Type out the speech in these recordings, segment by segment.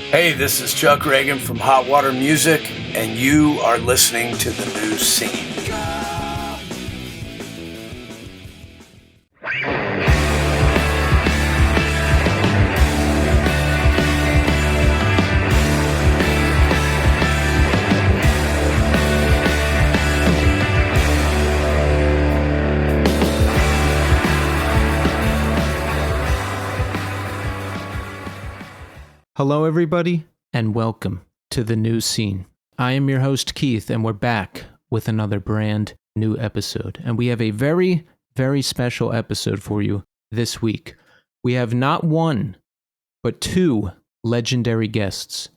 Hey, this is Chuck Reagan from Hot Water Music, and you are listening to The New Scene. Hello, everybody, and welcome to The New Scene. I am your host, Keith, and we're back with another brand new episode. And we have a very, very special episode for you this week. We have not one, but two legendary guests,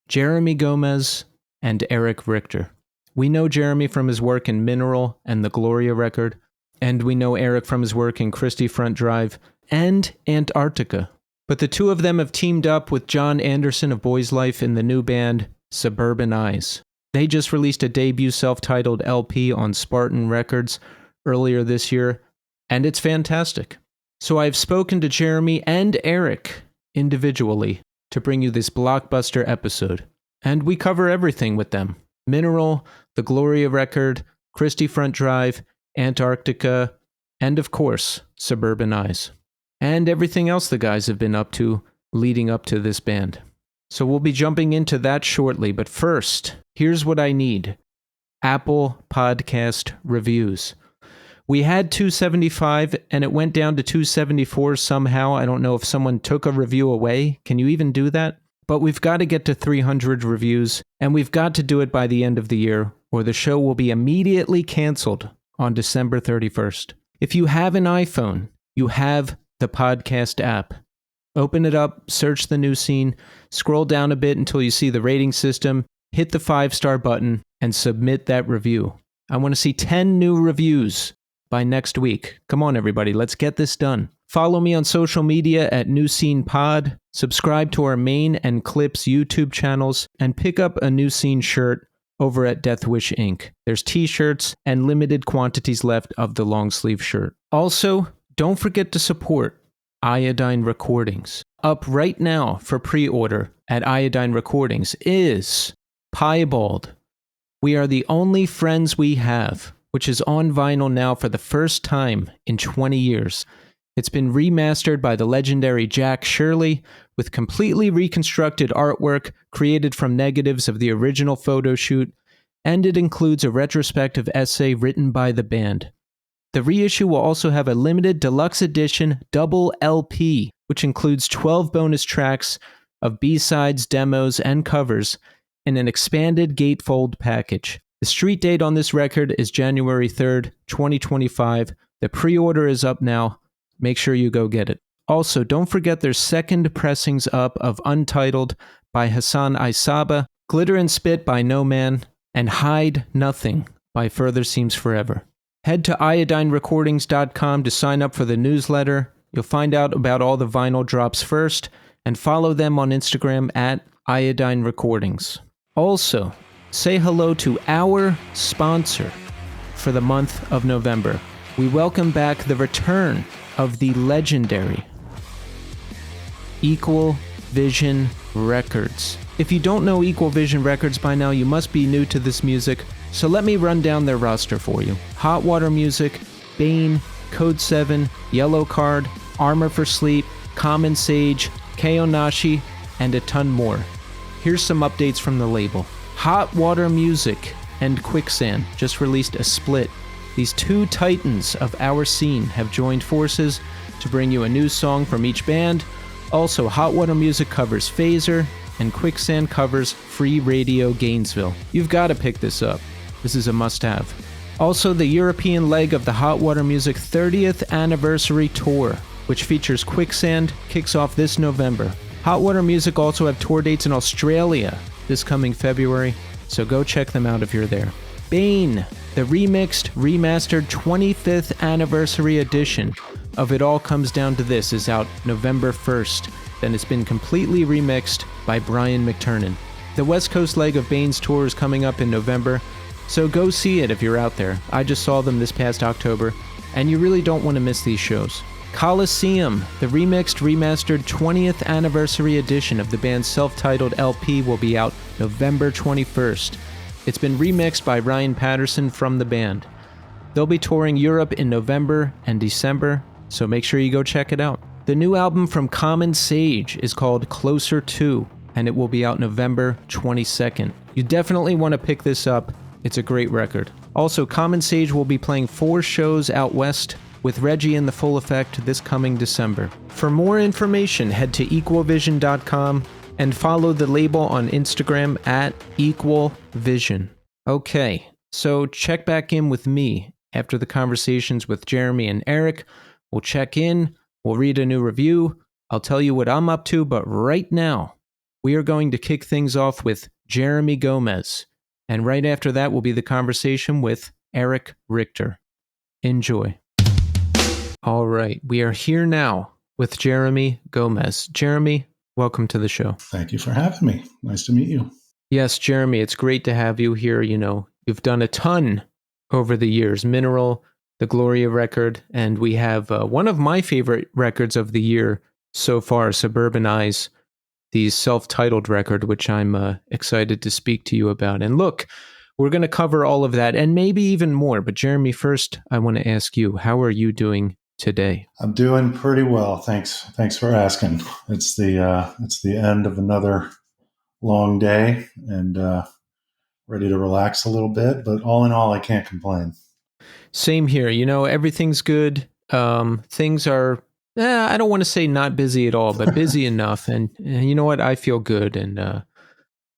Jeremy Gomez and Eric Richter. We know Jeremy from his work in Mineral and the Gloria Record, and we know Eric from his work in Christie Front Drive and Antarctica. But the two of them have teamed up with John Anderson of Boys Life in the new band Suburban Eyes. They just released a debut self-titled LP on Spartan Records earlier this year, and it's fantastic. So I've spoken to Jeremy and Eric individually to bring you this blockbuster episode. And we cover everything with them. Mineral, the Gloria Record, Christie Front Drive, Antarctica, and of course, Suburban Eyes. And everything else the guys have been up to leading up to this band. So we'll be jumping into that shortly, but first, here's what I need. Apple Podcast reviews. We had 275 and it went down to 274 somehow. I don't know if someone took a review away. Can you even do that? But we've got to get to 300 reviews, and we've got to do it by the end of the year, or the show will be immediately canceled on December 31st. If you have an iPhone, you have the podcast app. Open it up, search The New Scene, scroll down a bit until you see the rating system, hit the 5-star button, and submit that review. I want to see 10 new reviews by next week. Come on, everybody, let's get this done. Follow me on social media at New Scene Pod, subscribe to our Main and Clips YouTube channels, and pick up a New Scene shirt over at Death Wish Inc. There's t-shirts and limited quantities left of the long sleeve shirt. Also, don't forget to support Iodine Recordings. Up right now for pre-order at Iodine Recordings is Piebald. We Are the Only Friends We Have, which is on vinyl now for the first time in 20 years. It's been remastered by the legendary Jack Shirley with completely reconstructed artwork created from negatives of the original photo shoot, and it includes a retrospective essay written by the band. The reissue will also have a limited deluxe edition double LP, which includes 12 bonus tracks of B-sides, demos, and covers in an expanded gatefold package. The street date on this record is January 3rd, 2025. The pre-order is up now. Make sure you go get it. Also, don't forget there's second pressings up of Untitled by Hassan Aisaba, Glitter and Spit by No Man, and Hide Nothing by Further Seems Forever. Head to iodinerecordings.com to sign up for the newsletter. You'll find out about all the vinyl drops first, and follow them on Instagram at Iodine Recordings. Also, say hello to our sponsor for the month of November. We welcome back the return of the legendary Equal Vision Records. If you don't know Equal Vision Records by now, you must be new to this music. So let me run down their roster for you. Hot Water Music, Bane, Code 7, Yellow Card, Armor for Sleep, Common Sage, Keonashi, and a ton more. Here's some updates from the label. Hot Water Music and Quicksand just released a split. These two titans of our scene have joined forces to bring you a new song from each band. Also, Hot Water Music covers Phaser, and Quicksand covers Free Radio Gainesville. You've got to pick this up. This is a must-have. Also, the European leg of the Hot Water Music 30th Anniversary Tour, which features Quicksand, kicks off this November. Hot Water Music also have tour dates in Australia this coming February, so go check them out if you're there. Bane, the remixed, remastered 25th Anniversary edition of It All Comes Down to This is out November 1st. Then it's been completely remixed by Brian McTurnan. The West Coast leg of Bane's tour is coming up in November, so go see it if you're out there. I just saw them this past October, and you really don't want to miss these shows. Coliseum, the remixed, remastered 20th anniversary edition of the band's self-titled LP will be out November 21st. It's been remixed by Ryan Patterson from the band. They'll be touring Europe in November and December, so make sure you go check it out. The new album from Common Sage is called Closer To, and it will be out November 22nd. You definitely want to pick this up. It's a great record. Also, Common Sage will be playing 4 shows out west with Reggie in the Full Effect this coming December. For more information, head to equalvision.com and follow the label on Instagram at equalvision. Okay, so check back in with me after the conversations with Jeremy and Eric. We'll check in, we'll read a new review, I'll tell you what I'm up to, but right now, we are going to kick things off with Jeremy Gomez. And right after that will be the conversation with Eric Richter. Enjoy. All right, we are here now with Jeremy Gomez. Jeremy, welcome to the show. Thank you for having me. Nice to meet you. Yes, Jeremy, it's great to have you here. You know, you've done a ton over the years. Mineral, the Gloria Record, and we have one of my favorite records of the year so far, Suburban Eyes, the self-titled record, which I'm excited to speak to you about. And look, we're going to cover all of that and maybe even more. But Jeremy, first, I want to ask you, how are you doing today? I'm doing pretty well. Thanks for asking. It's the end of another long day and ready to relax a little bit. But all in all, I can't complain. Same here. You know, everything's good. Things are, I don't want to say not busy at all, but busy enough. And you know what? I feel good. And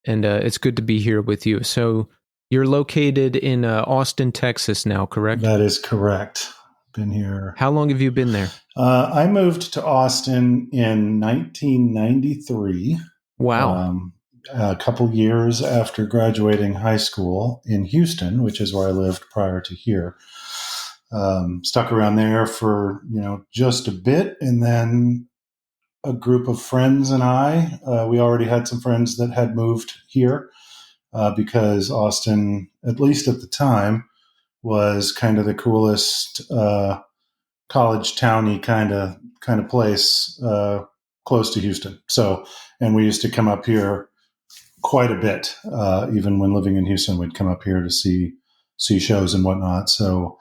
it's good to be here with you. So you're located in Austin, Texas now, correct? That is correct. Been here. How long have you been there? I moved to Austin in 1993. Wow. A couple years after graduating high school in Houston, which is where I lived prior to here. Stuck around there for, just a bit. And then a group of friends and I, we already had some friends that had moved here because Austin, at least at the time, was kind of the coolest college towny kind of place close to Houston. So, and we used to come up here quite a bit. Even when living in Houston, we'd come up here to see shows and whatnot. So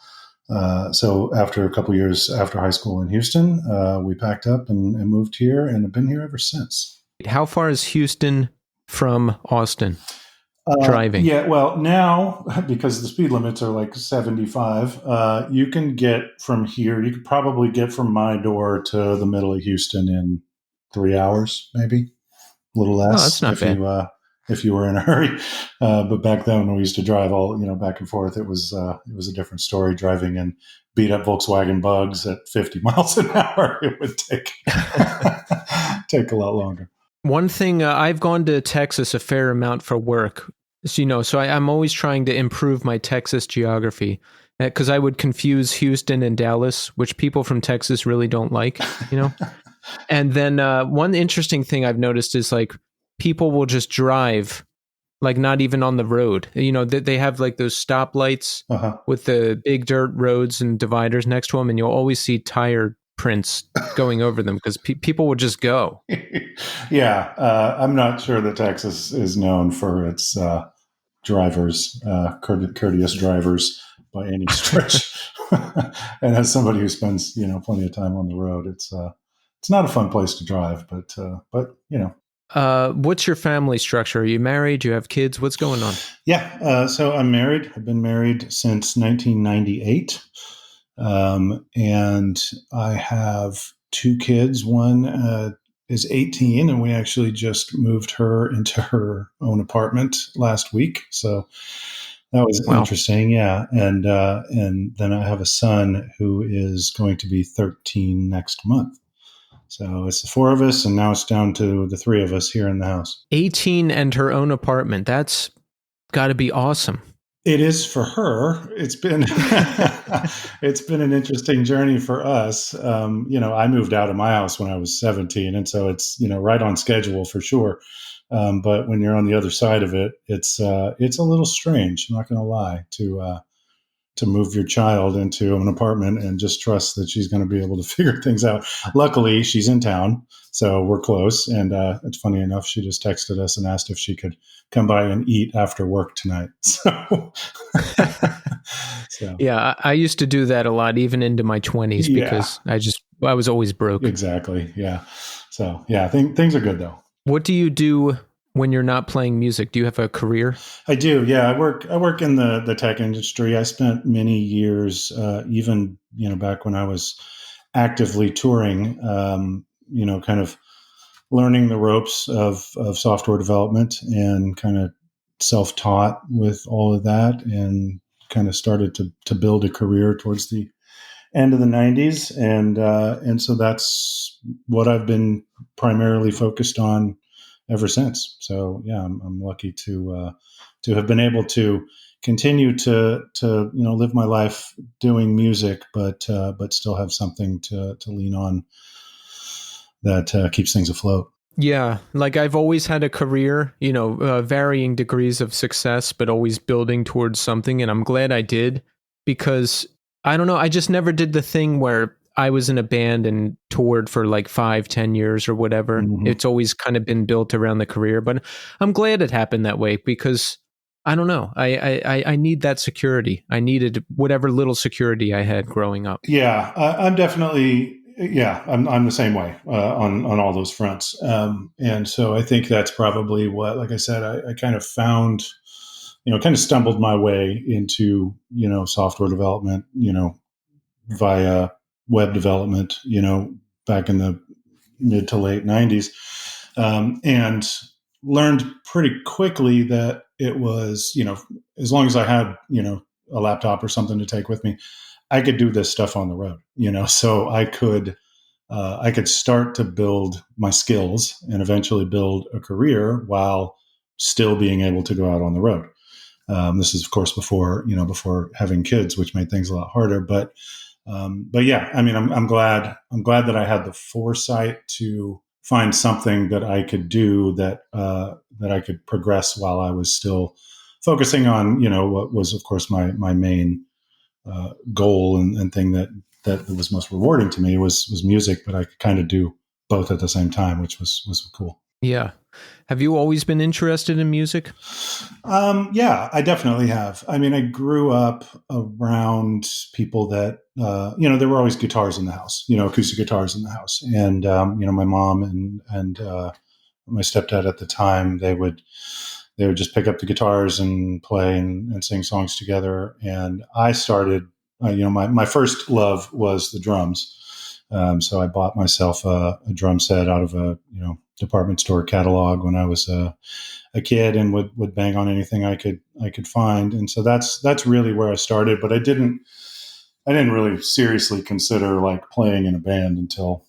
after a couple years after high school in Houston, we packed up and moved here and have been here ever since. How far is Houston from Austin? Driving. Yeah, well, now, because the speed limits are like 75, you can get from here, you could probably get from my door to the middle of Houston in 3 hours, maybe a little less. Oh, that's not bad. If you were in a hurry. But back then when we used to drive all, back and forth, it was a different story. Driving in beat up Volkswagen Bugs at 50 miles an hour, it would take a lot longer. One thing, I've gone to Texas a fair amount for work, so I'm always trying to improve my Texas geography because I would confuse Houston and Dallas, which people from Texas really don't like, And then one interesting thing I've noticed is like people will just drive like not even on the road. They have like those stoplights with the big dirt roads and dividers next to them, and you'll always see tire prints going over them because people would just go. Yeah, I'm not sure that Texas is known for its drivers, courteous drivers by any stretch. And as somebody who spends plenty of time on the road, it's not a fun place to drive, but. What's your family structure? Are you married? Do you have kids? What's going on? Yeah, so I'm married. I've been married since 1998. And I have 2 kids. One is 18, and we actually just moved her into her own apartment last week. So that was interesting. Yeah. And then I have a son who is going to be 13 next month. So it's the 4 of us, and now it's down to the 3 of us here in the house. 18 and her own apartment. That's got to be awesome. It is for her. It's been an interesting journey for us. I moved out of my house when I was 17, and so it's right on schedule for sure. But when you're on the other side of it, it's a little strange. I'm not going to lie to move your child into an apartment and just trust that she's going to be able to figure things out. Luckily, she's in town, so we're close. And it's funny enough, she just texted us and asked if she could come by and eat after work tonight. So Yeah, I used to do that a lot, even into my 20s, because I was always broke. Exactly. Yeah. So yeah, things are good though. What do you do when you're not playing music? Do you have a career? I do. Yeah. I work in the tech industry. I spent many years, even, back when I was actively touring, kind of learning the ropes of software development and kind of self-taught with all of that, and kind of started to build a career towards the end of the 90s. And so that's what I've been primarily focused on ever since. So yeah, I'm lucky to have been able to continue to live my life doing music, but still have something to lean on that keeps things afloat. Yeah, like I've always had a career, varying degrees of success, but always building towards something. And I'm glad I did, because I don't know, I just never did the thing where I was in a band and toured for like 5-10 years or whatever. Mm-hmm. It's always kind of been built around the career, but I'm glad it happened that way, because I don't know, I need that security. I needed whatever little security I had growing up. Yeah, I'm definitely... Yeah, I'm the same way on all those fronts, and so I think that's probably what, like I said, I kind of found, kind of stumbled my way into software development, via web development, back in the mid to late 90s, and learned pretty quickly that it was, as long as I had a laptop or something to take with me, I could do this stuff on the road, so I could start to build my skills and eventually build a career while still being able to go out on the road. This is, of course, before having kids, which made things a lot harder. But yeah, I mean, I'm glad that I had the foresight to find something that I could do that I could progress while I was still focusing on, what was, of course, my main goal and thing that was most rewarding to me was music, but I could kind of do both at the same time, which was cool. Yeah. Have you always been interested in music? Yeah, I definitely have. I mean, I grew up around people that, there were always guitars in the house, acoustic guitars in the house. And, my mom and my stepdad at the time, they would just pick up the guitars and play and sing songs together. And I started, my first love was the drums. So I bought myself a drum set out of a, department store catalog when I was a kid, and would bang on anything I could find. And so that's really where I started, but I didn't really seriously consider like playing in a band until,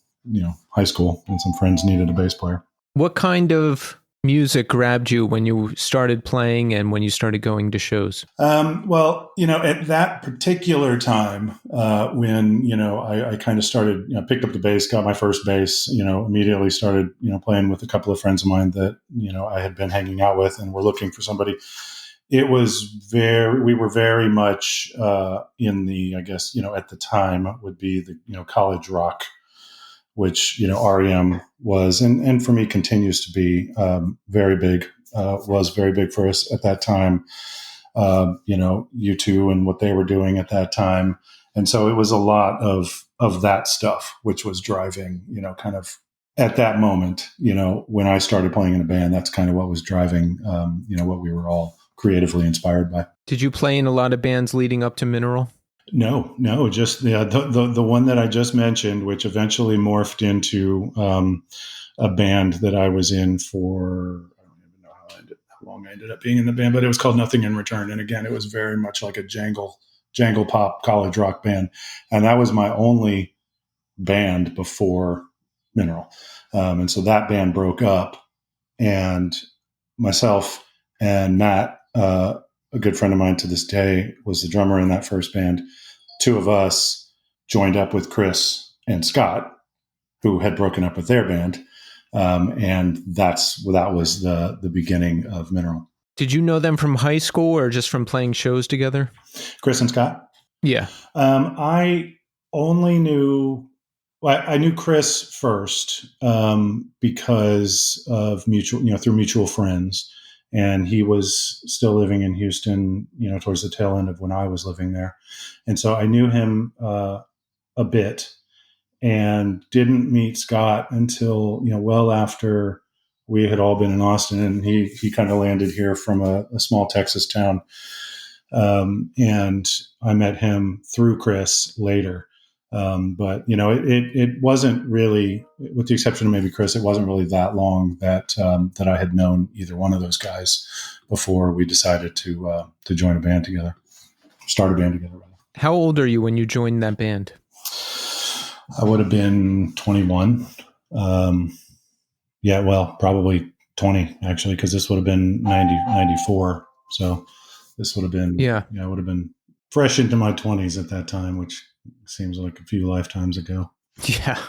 high school, and some friends needed a bass player. What kind of music grabbed you when you started playing and when you started going to shows? Well, at that particular time, when, I kind of started, picked up the bass, got my first bass, immediately started, playing with a couple of friends of mine that, I had been hanging out with and were looking for somebody. It was we were very much in the, I guess, at the time would be the, college rock, which, REM was, and for me continues to be very big, was very big for us at that time, U2 and what they were doing at that time. And so it was a lot of that stuff, which was driving, kind of at that moment, when I started playing in a band, that's kind of what was driving, what we were all creatively inspired by. Did you play in a lot of bands leading up to Mineral? No, just the one that I just mentioned, which eventually morphed into a band that I was in for, I don't even know how long I ended up being in the band, but it was called Nothing in Return. And again, it was very much like a jangle pop college rock band. And that was my only band before Mineral. And so that band broke up, and myself and Matt, a good friend of mine to this day, was the drummer in that first band. Two of us joined up with Chris and Scott, who had broken up with their band. And that was the beginning of Mineral. Did you know them from high school or just from playing shows together? Chris and Scott? Yeah. I only knew, well, I knew Chris first because of through mutual friends. And he was still living in Houston, towards the tail end of when I was living there. And so I knew him a bit and didn't meet Scott until, well after we had all been in Austin, and he kind of landed here from a small Texas town. And I met him through Chris later. But it wasn't really, with the exception of maybe Chris, it wasn't really that long that I had known either one of those guys before we decided to join a band together, start a band together. Rather. How old are you when you joined that band? I would have been 21. Yeah, well, probably 20 actually, because this would have been 94. So this would have been, I would have been fresh into my 20s at that time, which seems like a few lifetimes ago. Yeah.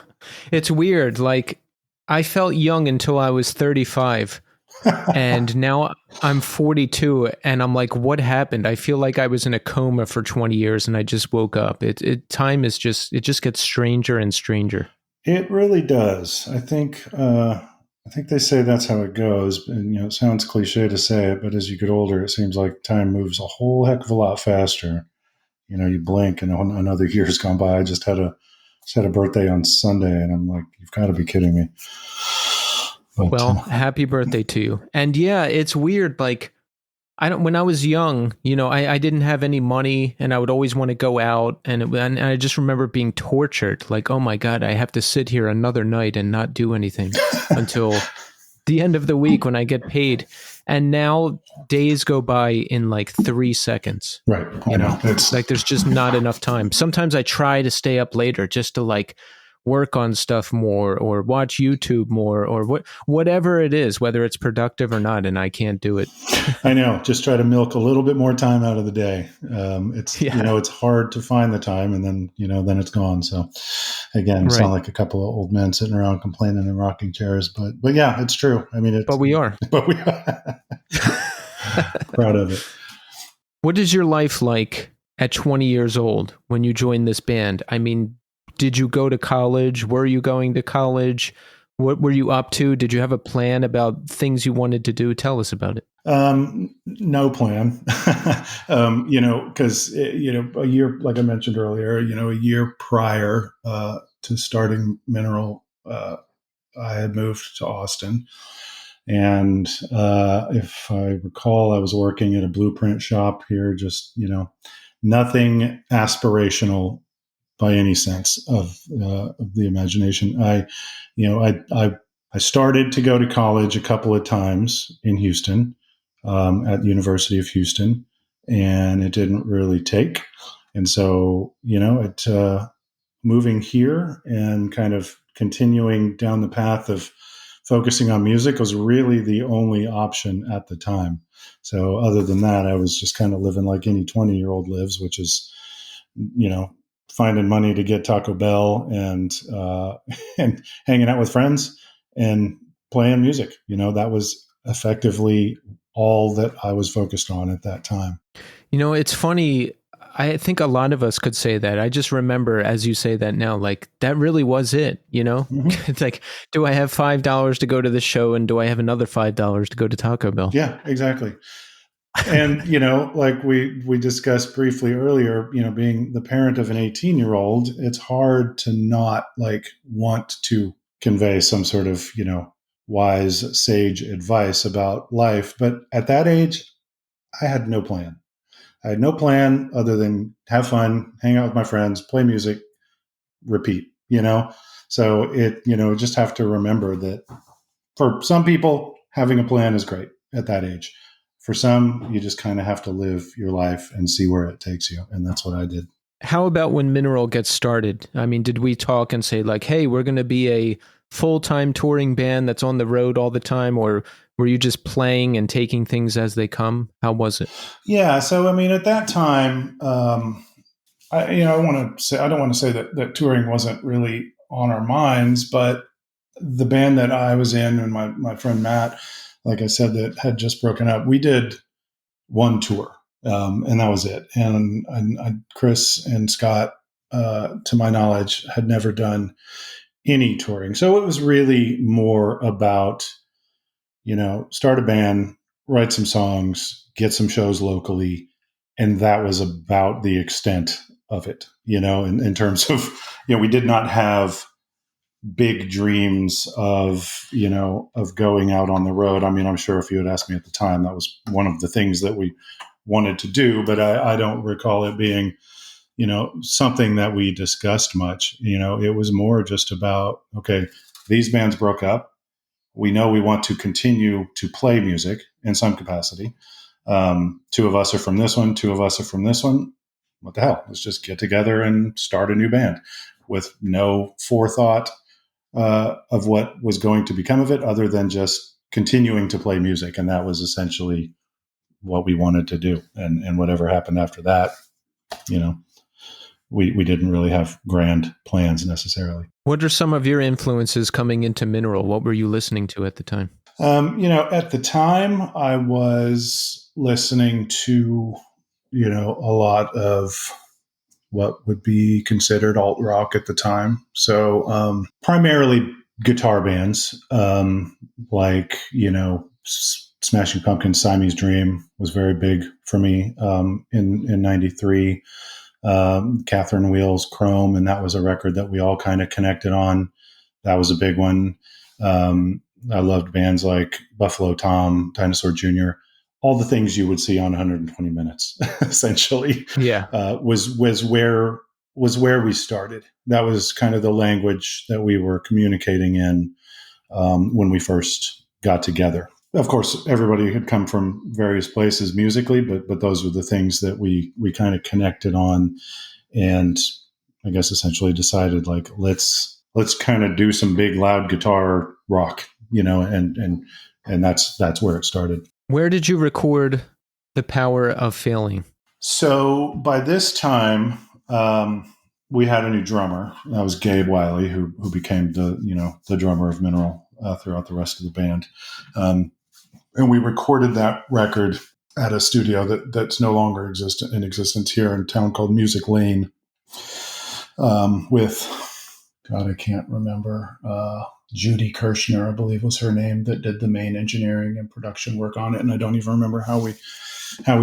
It's weird. Like, I felt young until I was 35. And now I'm 42 and I'm like, what happened? I feel like I was in a coma for 20 years and I just woke up. Time is just gets stranger and stranger. It really does. I think they say that's how it goes. And, it sounds cliche to say it, but as you get older, it seems like time moves a whole heck of a lot faster. You blink and another year's gone by. I just had a birthday on Sunday and I'm like, you've got to be kidding me. But, well, happy birthday to you. And yeah, it's weird. Like, when I was young, I didn't have any money and I would always want to go out. And I just remember being tortured. Like, oh my God, I have to sit here another night and not do anything until the end of the week when I get paid. And now days go by in like 3 seconds. Right. It's like there's just not enough time. Sometimes I try to stay up later just to like work on stuff more or watch YouTube more or whatever it is, whether it's productive or not, and I can't do it. I know. Just try to milk a little bit more time out of the day. It's hard to find the time, and then then it's gone. So again, sound like a couple of old men sitting around complaining in rocking chairs, but yeah, it's true. I mean, but we are proud of it. What is your life like at 20 years old when you joined this band? I mean, did you go to college? Were you going to college? What were you up to? Did you have a plan about things you wanted to do? Tell us about it. No plan. Because a year, like I mentioned earlier, a year prior to starting Mineral, I had moved to Austin. And if I recall, I was working at a blueprint shop here, just, nothing aspirational by any sense of the imagination. I started to go to college a couple of times in Houston, at the University of Houston, and it didn't really take. And so, moving here and kind of continuing down the path of focusing on music was really the only option at the time. So other than that, I was just kind of living like any 20-year-old lives, which is, finding money to get Taco Bell and hanging out with friends and playing music. That was effectively all that I was focused on at that time. It's funny. I think a lot of us could say that. I just remember, as you say that now, like that really was it. Mm-hmm. It's like, do I have $5 to go to the show, and do I have another $5 to go to Taco Bell? Yeah, exactly. And, like we discussed briefly earlier, being the parent of an 18-year-old, it's hard to not like want to convey some sort of, wise, sage advice about life. But at that age, I had no plan. I had no plan other than have fun, hang out with my friends, play music, repeat, So just have to remember that for some people, having a plan is great at that age. For some, you just kind of have to live your life and see where it takes you. And that's what I did. How about when Mineral gets started? I mean, did we talk and say like, hey, we're going to be a full-time touring band that's on the road all the time? Or were you just playing and taking things as they come? How was it? Yeah. So, I mean, at that time, I don't want to say that touring wasn't really on our minds, but the band that I was in and my friend Matt, like I said, that had just broken up, we did one tour And that was it. And Chris and Scott, to my knowledge, had never done any touring. So it was really more about, start a band, write some songs, get some shows locally. And that was about the extent of it, in terms of, we did not have big dreams of going out on the road. I mean, I'm sure if you had asked me at the time, that was one of the things that we wanted to do, but I don't recall it being, something that we discussed much. It was more just about, okay, these bands broke up. We know we want to continue to play music in some capacity. Two of us are from this one. Two of us are from this one. What the hell? Let's just get together and start a new band with no forethought of what was going to become of it, other than just continuing to play music. And that was essentially what we wanted to do. And whatever happened after that, we didn't really have grand plans necessarily. What are some of your influences coming into Mineral? What were you listening to at the time? At the time I was listening to, a lot of what would be considered alt rock at the time. So primarily guitar bands, like, Smashing Pumpkins' Siamese Dream was very big for me in 93. Catherine Wheel's Chrome, and that was a record that we all kind of connected on. That was a big one. I loved bands like Buffalo Tom, Dinosaur Jr., all the things you would see on 120 Minutes, essentially. Yeah. Was where we started. That was kind of the language that we were communicating in when we first got together. Of course, everybody had come from various places musically, but those were the things that we kind of connected on, and I guess essentially decided, like, let's kind of do some big loud guitar rock, and that's where it started. Where did you record The Power of Failing? So by this time, we had a new drummer. That was Gabe Wiley, who became the drummer of Mineral throughout the rest of the band. And we recorded that record at a studio that's no longer in existence here in town, called Music Lane, with, God, I can't remember, Judy Kirshner, I believe was her name, that did the main engineering and production work on it. And I don't even remember how we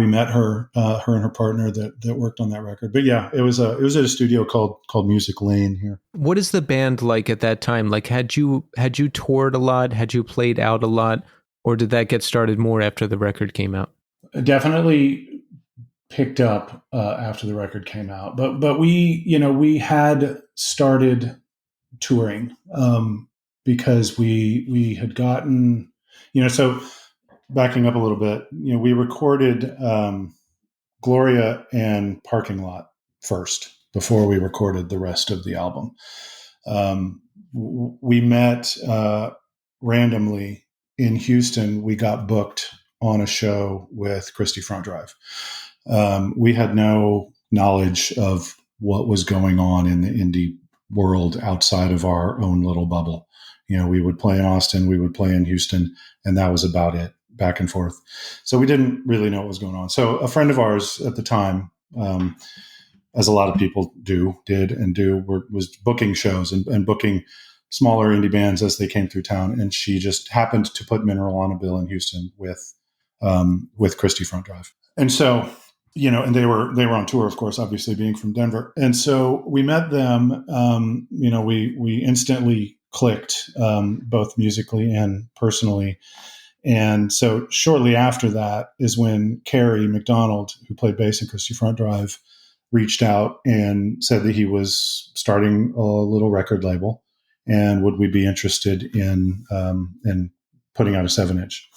met her and her partner that worked on that record. But yeah, it was at a studio called Music Lane here. What is the band like at that time? Like, had you toured a lot? Had you played out a lot? Or did that get started more after the record came out? Definitely picked up after the record came out. But we had started touring because we had gotten, so backing up a little bit, we recorded Gloria and Parking Lot first before we recorded the rest of the album. We met randomly in Houston. We got booked on a show with Christie Front Drive. We had no knowledge of what was going on in the indie world outside of our own little bubble. We would play in Austin, we would play in Houston, and that was about it, back and forth. So we didn't really know what was going on. So a friend of ours at the time, as a lot of people did and do, was booking shows and booking smaller indie bands as they came through town. And she just happened to put Mineral on a bill in Houston with Christie Front Drive. And so, and they were on tour, of course, obviously being from Denver. And so we met them, we instantly clicked, both musically and personally. And so shortly after that is when Kerry, McDonald, who played bass in Christie Front Drive, reached out and said that he was starting a little record label, and would we be interested in putting out a 7-inch.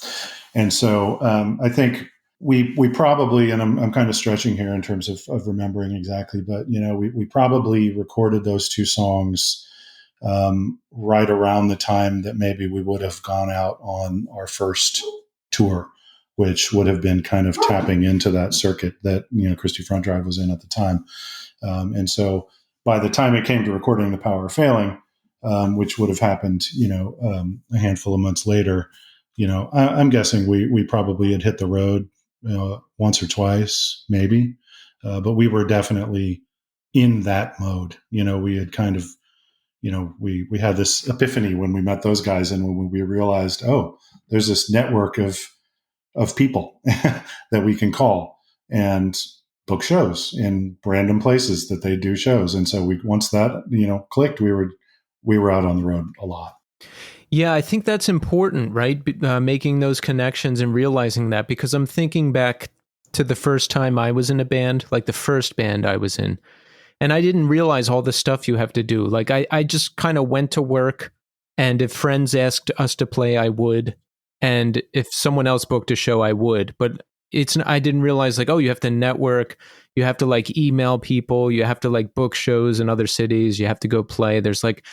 And so I think we probably, and I'm kind of stretching here in terms of remembering exactly, but we probably recorded those two songs right around the time that maybe we would have gone out on our first tour, which would have been kind of tapping into that circuit that Christie Front Drive was in at the time. And so by the time it came to recording The Power of Failing, which would have happened, a handful of months later, I'm guessing we probably had hit the road once or twice, maybe. But we were definitely in that mode. We had kind of, we had this epiphany when we met those guys, and when we realized, oh, there's this network of people that we can call and book shows in random places that they do shows. And so once that, clicked, we were out on the road a lot. Yeah, I think that's important, right? Making those connections and realizing that, because I'm thinking back to the first time I was in a band, like the first band I was in, and I didn't realize all the stuff you have to do. Like I just kind of went to work, and if friends asked us to play, I would. And if someone else booked a show, I would. But I didn't realize, like, oh, you have to network, you have to like email people, you have to like book shows in other cities, you have to go play. There's like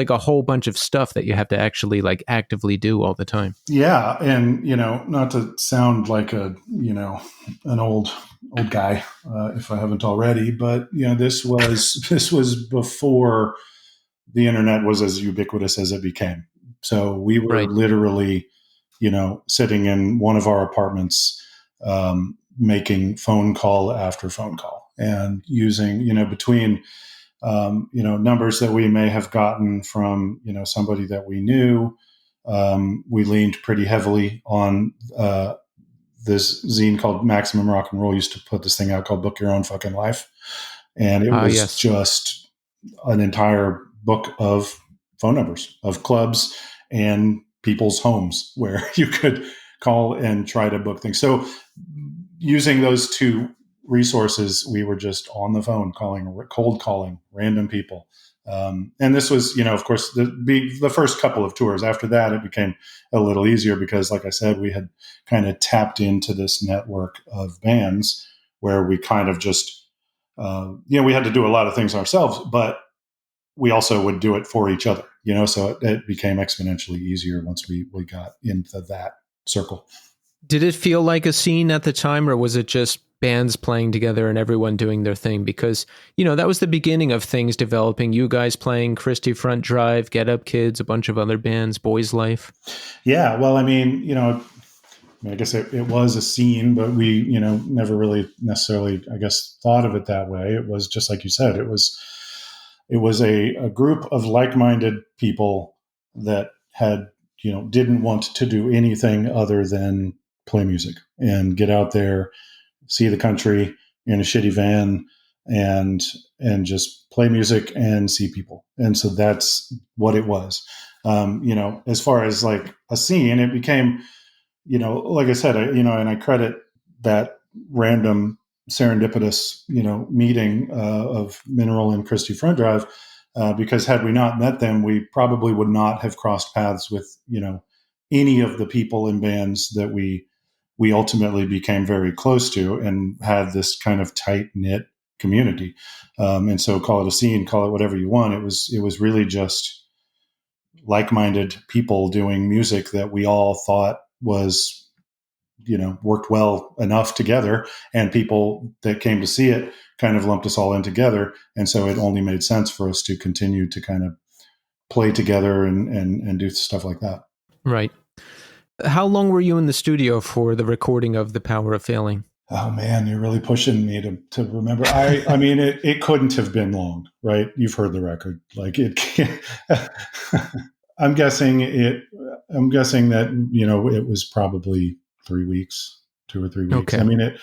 a whole bunch of stuff that you have to actually like actively do all the time. Yeah. And, not to sound like an old guy, if I haven't already, but this was before the internet was as ubiquitous as it became. So we were literally, sitting in one of our apartments, making phone call after phone call, and using, between, numbers that we may have gotten from, somebody that we knew. We leaned pretty heavily on this zine called Maximum Rock and Roll used to put this thing out called Book Your Own Fucking Life. And it was just an entire book of phone numbers of clubs and people's homes where you could call and try to book things. So using those two resources, we were just on the phone cold calling random people. And this was, of course, the first couple of tours. After that, it became a little easier because, like I said, we had kind of tapped into this network of bands where we kind of just, we had to do a lot of things ourselves, but we also would do it for each other, so it became exponentially easier once we got into that circle. Did it feel like a scene at the time, or was it just bands playing together and everyone doing their thing? Because, that was the beginning of things developing. You guys playing Christie Front Drive, Get Up Kids, a bunch of other bands, Boys Life. Yeah, well, I guess it was a scene, but we, never really necessarily, I guess, thought of it that way. It was just like you said, it was a group of like-minded people that had, didn't want to do anything other than play music and get out there, see the country in a shitty van, and just play music and see people. And so that's what it was. As far as like a scene, it became, like I said, and I credit that random serendipitous, meeting of Mineral and Christie Front Drive, because had we not met them, we probably would not have crossed paths with, any of the people in bands that we ultimately became very close to and had this kind of tight knit community. And so call it a scene, call it whatever you want. It was really just like-minded people doing music that we all thought was, worked well enough together, and people that came to see it kind of lumped us all in together. And so it only made sense for us to continue to kind of play together and do stuff like that. Right. How long were you in the studio for the recording of The Power of Failing? Oh man, you're really pushing me to remember. I mean, it couldn't have been long, right? You've heard the record. Like it can't, I'm guessing that, it was probably 3 weeks, 2 or 3 weeks. Okay. I mean,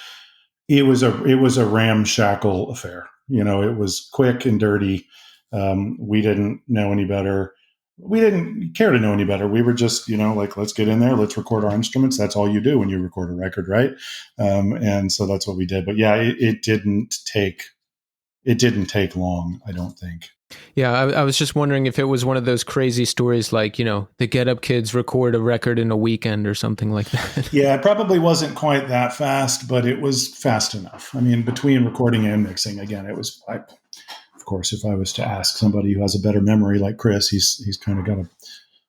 it was a ramshackle affair. It was quick and dirty. We didn't know any better. We didn't care to know any better. We were just, like, let's get in there. Let's record our instruments. That's all you do when you record a record, right? And so that's what we did. But yeah, it didn't take long, I don't think. Yeah, I was just wondering if it was one of those crazy stories like, the Get Up Kids record a record in a weekend or something like that. Yeah, it probably wasn't quite that fast, but it was fast enough. I mean, between recording and mixing, again, it was, of course, if I was to ask somebody who has a better memory like Chris, he's kind of got a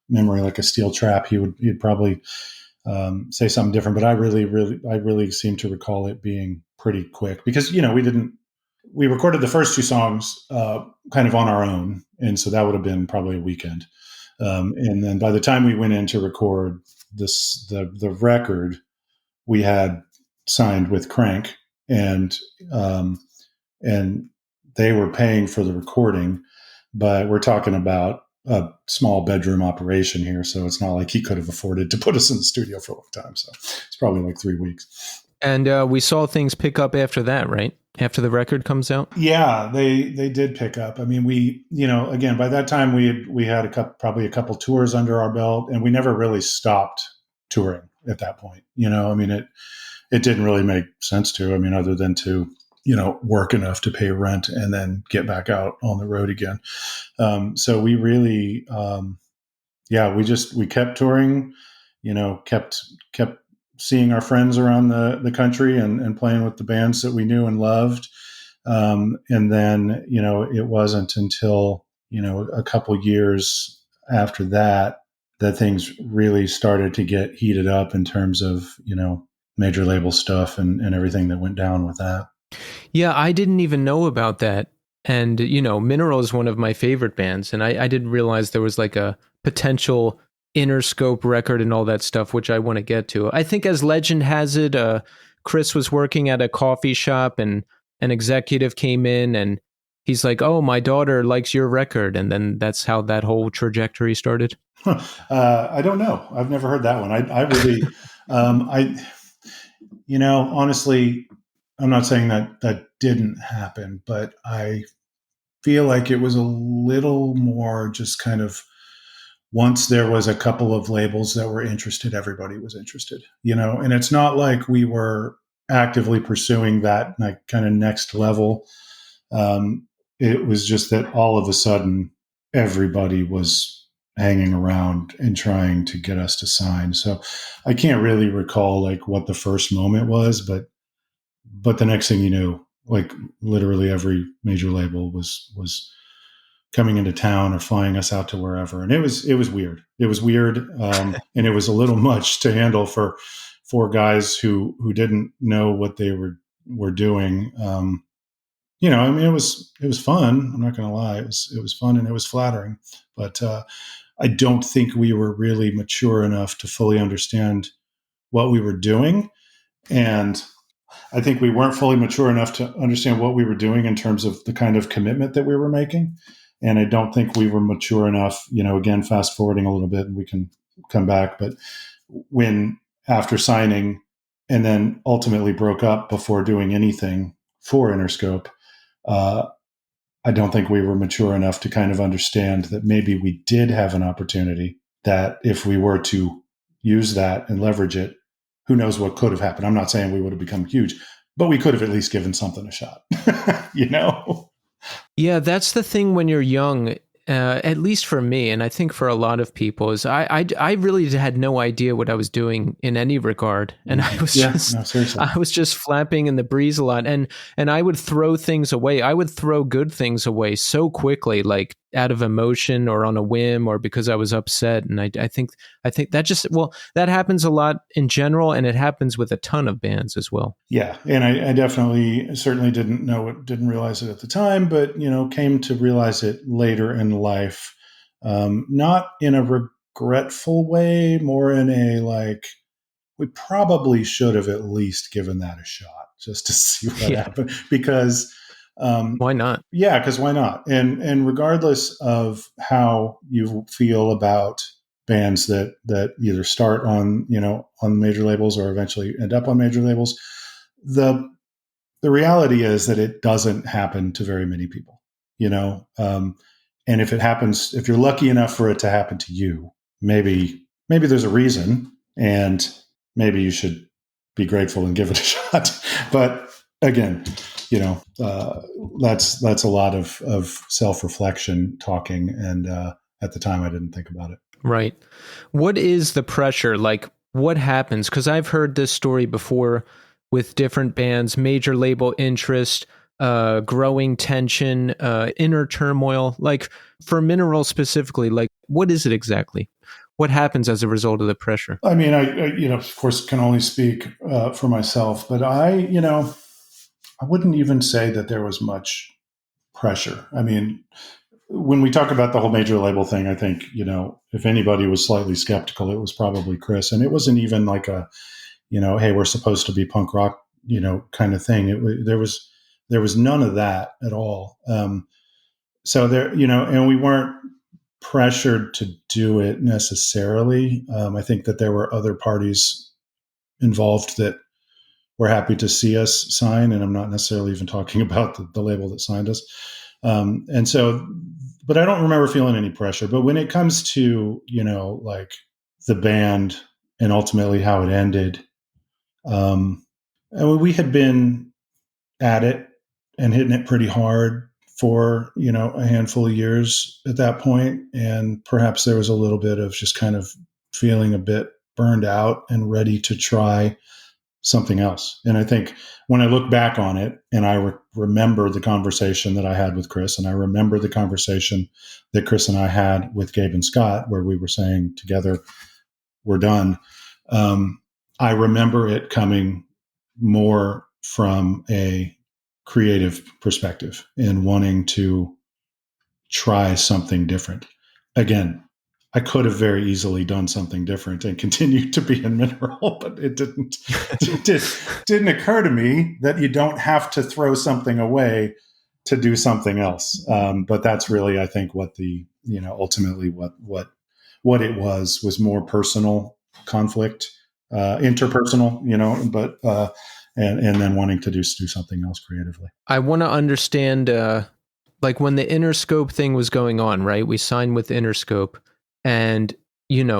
memory like a steel trap. He'd probably say something different, but I really seem to recall it being pretty quick because, we recorded the first two songs kind of on our own. And so that would have been probably a weekend. And then by the time we went in to record the record, we had signed with Crank, and and they were paying for the recording, but we're talking about a small bedroom operation here, so it's not like he could have afforded to put us in the studio for a long time. So it's probably like 3 weeks. And we saw things pick up after that, right? After the record comes out. Yeah, they did pick up. I mean, we, again, by that time we had probably a couple tours under our belt, and we never really stopped touring at that point. I mean, it didn't really make sense to. I mean, other than to work enough to pay rent and then get back out on the road again. So we really, we kept touring, kept seeing our friends around the country and playing with the bands that we knew and loved. And then, it wasn't until, a couple years after that things really started to get heated up in terms of, major label stuff and everything that went down with that. Yeah, I didn't even know about that. And, Mineral is one of my favorite bands. And I didn't realize there was like a potential Interscope record and all that stuff, which I want to get to. I think as legend has it, Chris was working at a coffee shop and an executive came in and he's like, "Oh, my daughter likes your record." And then that's how that whole trajectory started. I don't know. I've never heard that one. I really, honestly, I'm not saying that didn't happen, but I feel like it was a little more just kind of, once there was a couple of labels that were interested, everybody was interested, and it's not like we were actively pursuing that like kind of next level. It was just that all of a sudden everybody was hanging around and trying to get us to sign. So I can't really recall like what the first moment was, but the next thing you knew, like literally every major label was coming into town or flying us out to wherever. And it was weird. It was weird. And it was a little much to handle for guys who didn't know what they were doing. I mean, it was fun. I'm not going to lie. It was fun and it was flattering, but, I don't think we were really mature enough to fully understand what we were doing. And I think we weren't fully mature enough to understand what we were doing in terms of the kind of commitment that we were making. And I don't think we were mature enough, again, fast forwarding a little bit and we can come back. But when after signing and then ultimately broke up before doing anything for Interscope, I don't think we were mature enough to kind of understand that maybe we did have an opportunity that if we were to use that and leverage it, who knows what could have happened. I'm not saying we would have become huge, but we could have at least given something a shot, Yeah, that's the thing when you're young, at least for me, and I think for a lot of people, is I really had no idea what I was doing in any regard, and I was I was just flapping in the breeze a lot, and I would throw things away. I would throw good things away so quickly, like out of emotion or on a whim or because I was upset. And I think that that happens a lot in general, and it happens with a ton of bands as well. Yeah, and I certainly didn't realize it at the time, but came to realize it later in life, not in a regretful way, more in a like, we probably should have at least given that a shot just to see what happened. Because why not? Yeah, because why not? And regardless of how you feel about bands that either start on major labels or eventually end up on major labels, the reality is that it doesn't happen to very many people, and if it happens, if you're lucky enough for it to happen to you, maybe there's a reason, and maybe you should be grateful and give it a shot. But again, that's a lot of self-reflection talking, and at the time I didn't think about it. Right. What is the pressure? Like, what happens? Because I've heard this story before with different bands, major label interest, growing tension, inner turmoil. Like for Mineral specifically, like what is it exactly? What happens as a result of the pressure? I mean, I of course can only speak for myself, but I wouldn't even say that there was much pressure. I mean, when we talk about the whole major label thing, I think, if anybody was slightly skeptical, it was probably Chris. And it wasn't even like hey, we're supposed to be punk rock, kind of thing. There was none of that at all. So there, and we weren't pressured to do it necessarily. I think that there were other parties involved that were happy to see us sign, and I'm not necessarily even talking about the label that signed us. And so, but I don't remember feeling any pressure. But when it comes to, like the band and ultimately how it ended, we had been at it and hitting it pretty hard for, a handful of years at that point. And perhaps there was a little bit of just kind of feeling a bit burned out and ready to try something else. And I think when I look back on it and I remember the conversation that I had with Chris, and I remember the conversation that Chris and I had with Gabe and Scott, where we were saying together, we're done. I remember it coming more from a creative perspective and wanting to try something different. Again, I could have very easily done something different and continued to be in Mineral, but it didn't. It didn't occur to me that you don't have to throw something away to do something else. But that's really, I think, what the ultimately what it was more personal conflict, interpersonal, but and then wanting to do something else creatively. I want to understand, like when the Interscope thing was going on, right? We signed with Interscope. And,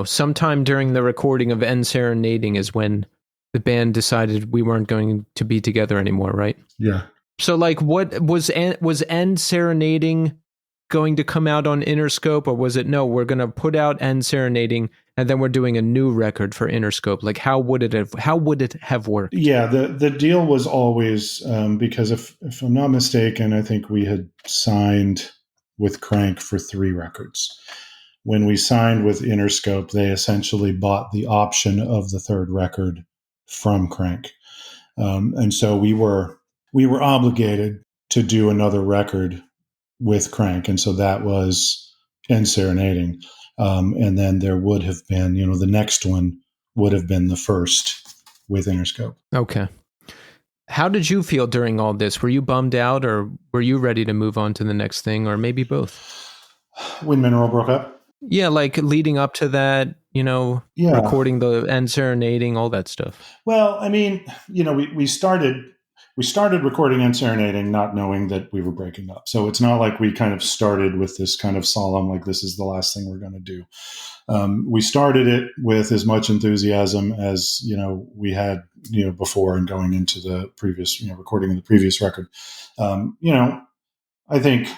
sometime during the recording of End Serenading is when the band decided we weren't going to be together anymore, right? Yeah. So, like, what was End Serenading going to come out on Interscope, or was it, no, we're going to put out End Serenading and then we're doing a new record for Interscope? Like, how would it have worked? Yeah, the deal was always, because if I'm not mistaken, I think we had signed with Crank for 3 records. When we signed with Interscope, they essentially bought the option of the 3rd record from Crank. And so we were obligated to do another record with Crank. And so that was End Serenading. And then there would have been, the next one would have been the first with Interscope. Okay. How did you feel during all this? Were you bummed out, or were you ready to move on to the next thing, or maybe both? When Mineral broke up? Yeah, like leading up to that, recording the End Serenading, all that stuff. Well, I mean, we started recording End Serenading not knowing that we were breaking up. So it's not like we kind of started with this kind of solemn, like, this is the last thing we're going to do. We started it with as much enthusiasm as, we had, before and going into the previous, recording of the previous record. I think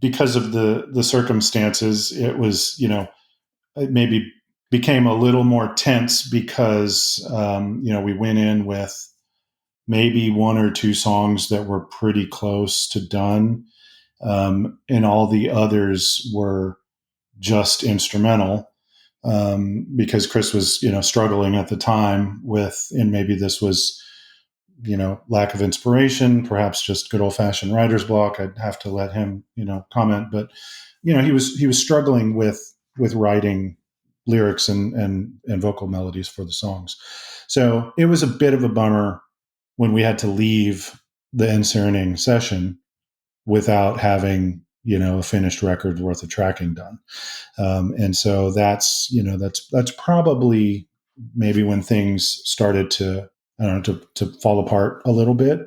because of the circumstances, it was, it maybe became a little more tense because, we went in with maybe 1 or 2 songs that were pretty close to done. And all the others were just instrumental, because Chris was, struggling at the time with, and maybe this was, lack of inspiration, perhaps just good old fashioned writer's block. I'd have to let him, comment, but, he was struggling with writing lyrics and vocal melodies for the songs. So it was a bit of a bummer when we had to leave the End Serenading session without having, a finished record worth of tracking done. And so that's probably maybe when things started to, I don't know, to fall apart a little bit,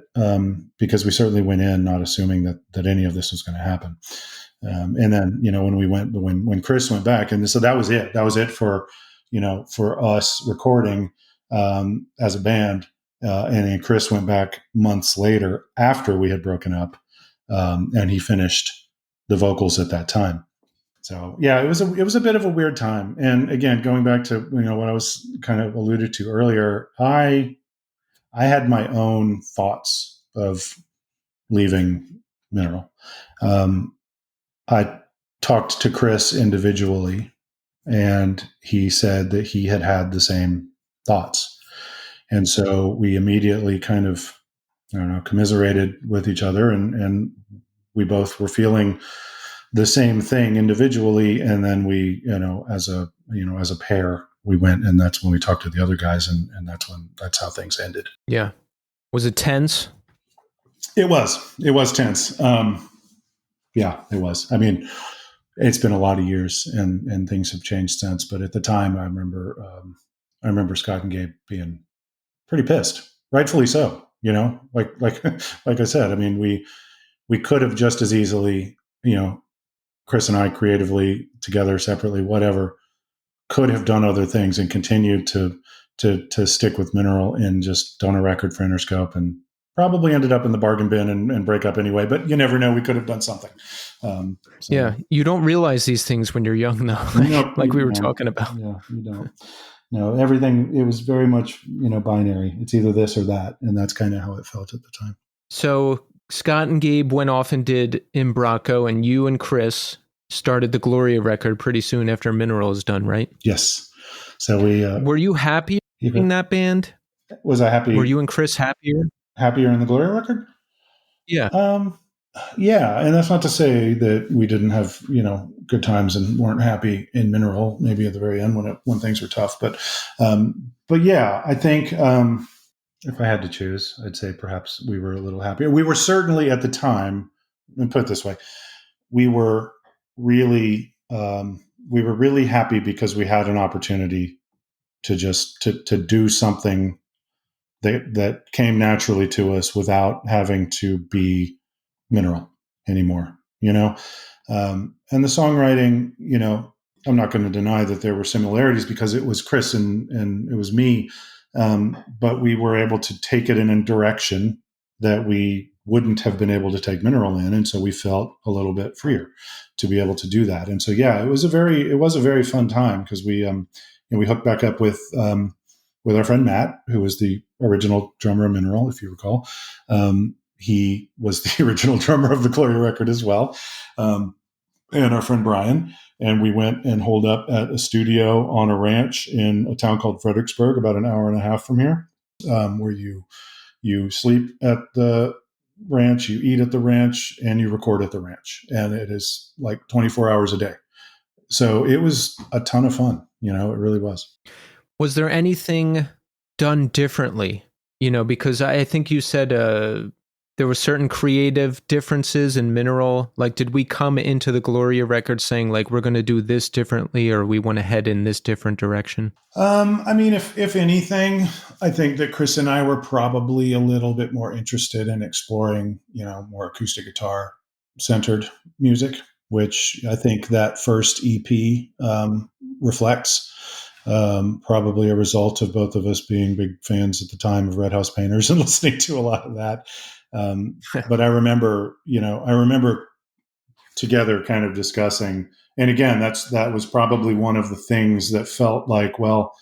because we certainly went in not assuming that any of this was going to happen. And then, when Chris went back, and so that was it. That was it for, for us recording as a band. And then Chris went back months later after we had broken up, and he finished the vocals at that time. So yeah, it was a bit of a weird time. And again, going back to what I was kind of alluded to earlier, I had my own thoughts of leaving Mineral. I talked to Chris individually, and he said that he had the same thoughts. And so we immediately kind of, commiserated with each other, and we both were feeling the same thing individually. And then we, as a pair, we went, and that's when we talked to the other guys, and that's how things ended. Yeah. Was it tense? It was tense. Yeah, it was. I mean, it's been a lot of years, and things have changed since. But at the time, I remember Scott and Gabe being pretty pissed, rightfully so. Like I said, I mean, we could have just as easily, Chris and I creatively together, separately, whatever, could have done other things and continued to stick with Mineral and just done a record for Interscope, and probably ended up in the bargain bin and break up anyway. But you never know; we could have done something. Yeah, you don't realize these things when you're young, though. Like we were talking about. Yeah, you don't. No, everything. It was very much binary. It's either this or that, and that's kind of how it felt at the time. So Scott and Gabe went off and did Imbraco, and you and Chris started the Gloria record pretty soon after Mineral was done, right? Yes. So we were you happy in that band? Was I happy? Were you and Chris happier? Happier in the Gloria record? Yeah. Yeah, and that's not to say that we didn't have good times and weren't happy in Mineral. Maybe at the very end when things were tough, but yeah, I think if I had to choose, I'd say perhaps we were a little happier. We were certainly at the time, and put it this way, we were really happy because we had an opportunity to just to do something that came naturally to us without having to be Mineral anymore, and the songwriting, I'm not going to deny that there were similarities because it was Chris and it was me, but we were able to take it in a direction that we wouldn't have been able to take Mineral in, and so we felt a little bit freer to be able to do that. And so it was a very fun time because we hooked back up with our friend Matt, who was the original drummer of Mineral, if you recall. He was the original drummer of the Gloria record as well, and our friend Brian. And we went and holed up at a studio on a ranch in a town called Fredericksburg, about an hour and a half from here, where you sleep at the ranch, you eat at the ranch, and you record at the ranch. And it is like 24 hours a day. So it was a ton of fun. It really was. Was there anything done differently? Because I think you said there were certain creative differences in Mineral. Like, did we come into the Gloria record saying, like, we're going to do this differently, or we want to head in this different direction? I mean, if anything, I think that Chris and I were probably a little bit more interested in exploring, more acoustic guitar centered music, which I think that first EP reflects. Probably a result of both of us being big fans at the time of Red House Painters and listening to a lot of that. But I remember together kind of discussing, and again, that was probably one of the things that felt like, well,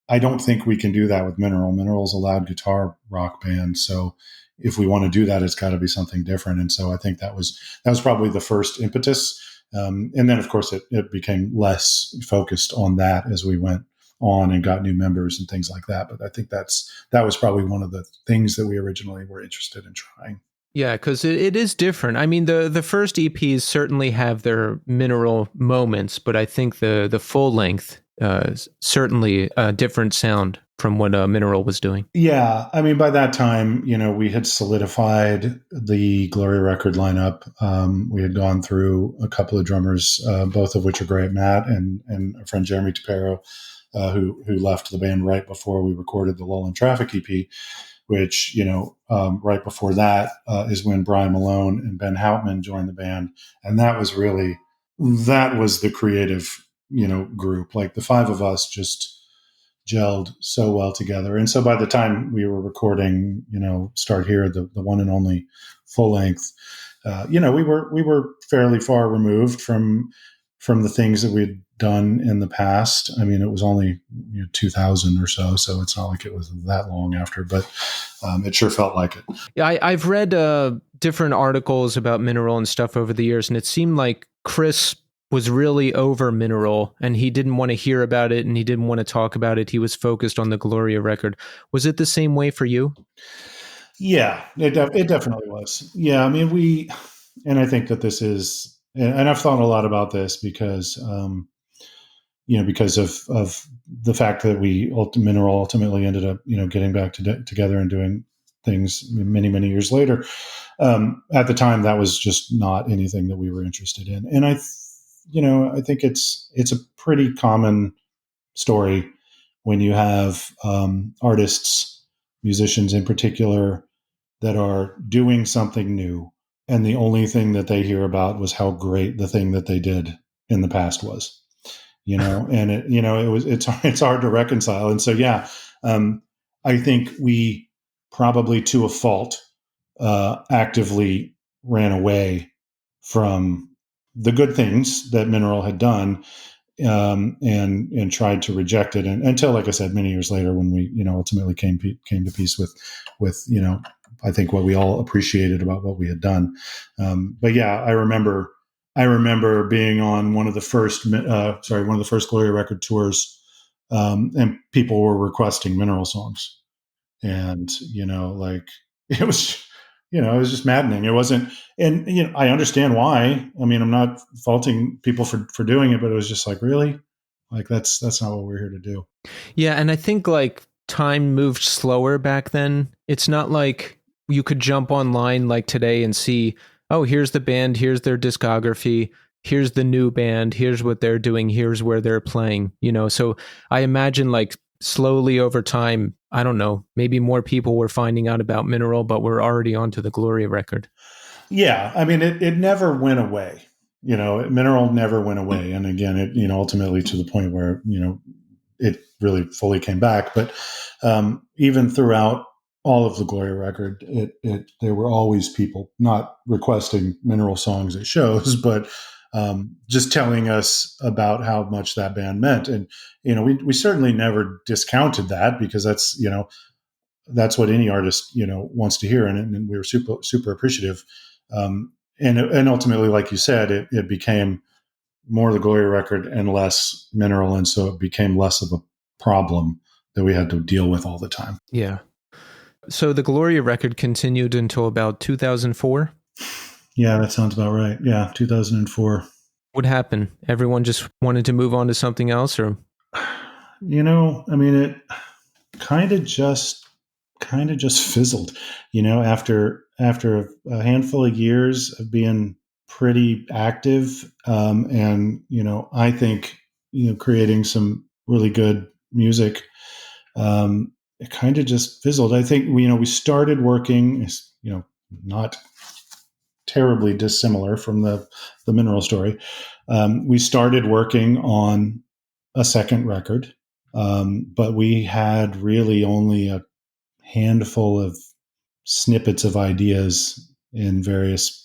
I don't think we can do that with Mineral. Mineral's a loud guitar rock band. So if we want to do that, it's got to be something different. And so I think that was probably the first impetus. And then, of course, it became less focused on that as we went on and got new members and things like that. But I think that was probably one of the things that we originally were interested in trying. Yeah, because it is different. I mean, the first EPs certainly have their Mineral moments, but I think the full length certainly a different sound from what Mineral was doing. Yeah, I mean, by that time, we had solidified the Gloria record lineup. We had gone through a couple of drummers, both of which are great, Matt and our friend Jeremy Tapero, who left the band right before we recorded the Lull in Traffic EP, which, right before that is when Brian Malone and Ben Houtman joined the band. And that was the creative, group. Like the five of us just gelled so well together. And so by the time we were recording, Start Here, the one and only full length, we were fairly far removed from the things that we'd done in the past. I mean, it was only 2000 or so it's not like it was that long after, but it sure felt like it. Yeah, I've read different articles about Mineral and stuff over the years, and it seemed like Chris was really over Mineral and he didn't want to hear about it and he didn't want to talk about it. He was focused on the Gloria record. Was it the same way for you? Yeah, it definitely was. Yeah, I mean, and I think that this is, and I've thought a lot about this because, because of the fact that Mineral ultimately ended up, getting back together and doing things many, many years later. At the time, that was just not anything that we were interested in. And I think it's a pretty common story when you have artists, musicians in particular, that are doing something new, and the only thing that they hear about was how great the thing that they did in the past was. And it's hard to reconcile. And so, I think we probably, to a fault, actively ran away from the good things that Mineral had done, and tried to reject it, and until, like I said, many years later, when we ultimately came to peace with I think what we all appreciated about what we had done. But yeah, I remember being on one of the first Gloria Record tours, and people were requesting Mineral songs, and it was it was just maddening. It wasn't, and I understand why. I mean, I'm not faulting people for doing it, but it was just like, really, like that's not what we're here to do. Yeah, and I think like time moved slower back then. It's not like you could jump online like today and see, oh, here's the band, here's their discography, here's the new band, here's what they're doing, here's where they're playing, So I imagine like slowly over time, I don't know, maybe more people were finding out about Mineral, but we're already onto the Gloria record. Yeah, I mean, it never went away. Mineral never went away, and again, it ultimately to the point where it really fully came back. But even throughout all of the Gloria record, there were always people not requesting Mineral songs at shows, but just telling us about how much that band meant. And we certainly never discounted that, because that's what any artist wants to hear, and we were super appreciative. And ultimately, like you said, it became more the Gloria record and less Mineral, and so it became less of a problem that we had to deal with all the time. Yeah. So the Gloria record continued until about 2004? Yeah, that sounds about right. Yeah, 2004. What happened? Everyone just wanted to move on to something else, or? I mean, it kind of just fizzled, after a handful of years of being pretty active, and I think creating some really good music. It kind of just fizzled. I think we started working, not terribly dissimilar from the Mineral story. We started working on a second record, but we had really only a handful of snippets of ideas in various,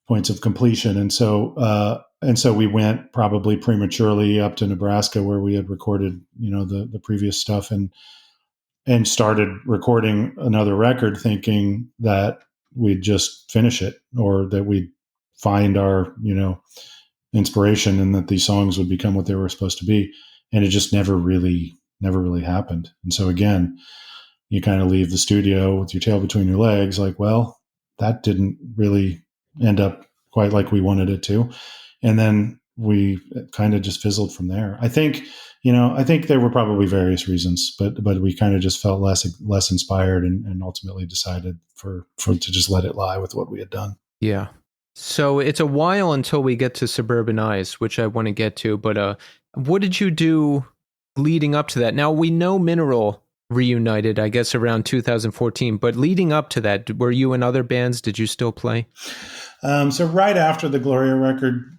points of completion. And so we went probably prematurely up to Nebraska, where we had recorded, the previous stuff, and started recording another record, thinking that we'd just finish it, or that we'd find our, inspiration, and that these songs would become what they were supposed to be. And it just never really happened. And so again, you kind of leave the studio with your tail between your legs, like, well, that didn't really end up quite like we wanted it to. And then we kind of just fizzled from there. I think there were probably various reasons, but we kind of just felt less inspired, and ultimately decided to just let it lie with what we had done. Yeah. So it's a while until we get to Suburban Eyes, which I want to get to, but what did you do leading up to that? Now, we know Mineral reunited, I guess, around 2014, but leading up to that, were you in other bands? Did you still play? So right after the Gloria record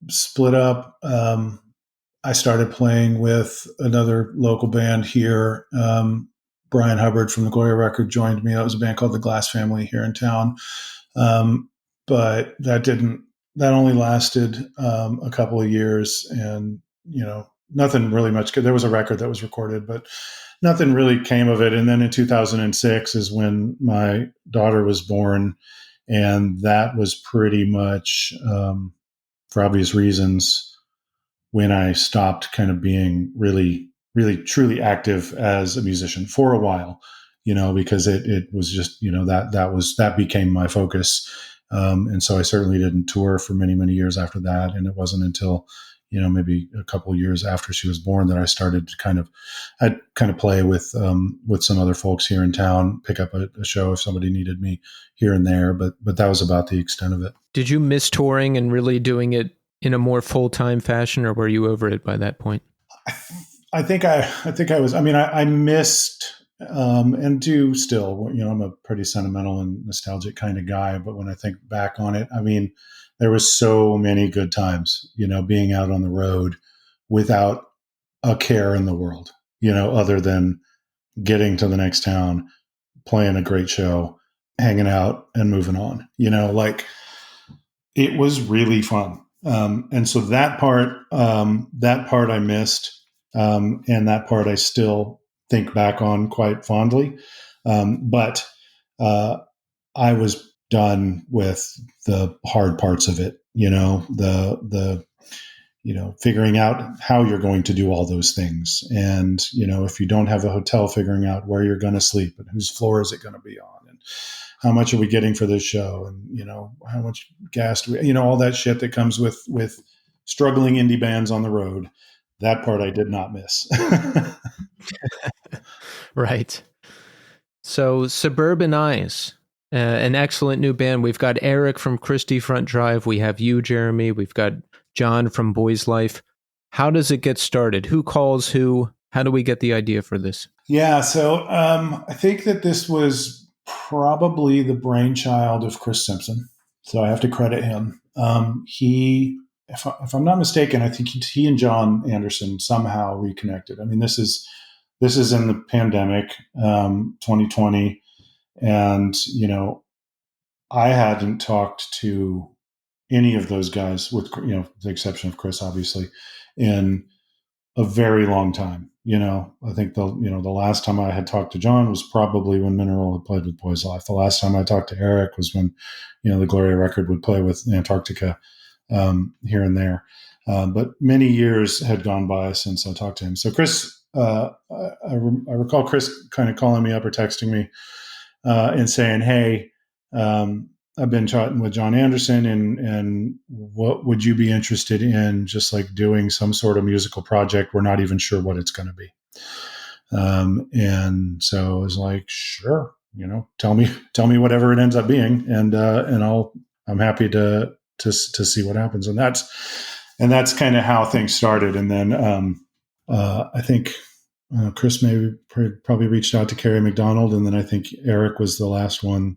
split up, I started playing with another local band here. Brian Hubbard from the Gloria record joined me. That was a band called the Glass Family here in town. But that only lasted a couple of years, and nothing really much. There was a record that was recorded, but nothing really came of it. And then in 2006 is when my daughter was born, and that was pretty much, for obvious reasons, when I stopped kind of being really, really, truly active as a musician for a while. Because it was just, that became my focus. And so I certainly didn't tour for many, many years after that. And it wasn't until, maybe a couple of years after she was born that I started to I'd play with some other folks here in town, pick up a show if somebody needed me here and there. But that was about the extent of it. Did you miss touring and really doing it in a more full-time fashion, or were you over it by that point? I think I was. I mean, I missed and do still. I'm a pretty sentimental and nostalgic kind of guy. But when I think back on it, I mean, there was so many good times. Being out on the road without a care in the world. Other than getting to the next town, playing a great show, hanging out, and moving on. It was really fun. And so that part I missed. And that part I still think back on quite fondly. But I was done with the hard parts of it, the figuring out how you're going to do all those things. And, if you don't have a hotel, figuring out where you're going to sleep and whose floor is it going to be on, and how much are we getting for this show? And, how much gas do we, all that shit that comes with struggling indie bands on the road. That part I did not miss. Right. So Suburban Eyes, an excellent new band. We've got Eric from Christie Front Drive. We have you, Jeremy. We've got John from Boys Life. How does it get started? Who calls who? How do we get the idea for this? Yeah, so I think that this was probably the brainchild of Chris Simpson. So I have to credit him. If I'm not mistaken, I think he and John Anderson somehow reconnected. I mean, this is in the pandemic, 2020, and I hadn't talked to any of those guys, with the exception of Chris, obviously, in a very long time. I think the last time I had talked to John was probably when Mineral had played with Boys Life. The last time I talked to Eric was when the Gloria Record would play with Antarctica. Here and there. But many years had gone by since I talked to him. So Chris, I recall Chris kind of calling me up or texting me and saying, hey, I've been chatting with John Anderson and what would you be interested in just like doing some sort of musical project? We're not even sure what it's going to be. And so I was like, sure, tell me whatever it ends up being. And I'm happy to see what happens. And that's kind of how things started. And then I think Chris probably reached out to Kerry McDonald. And then I think Eric was the last one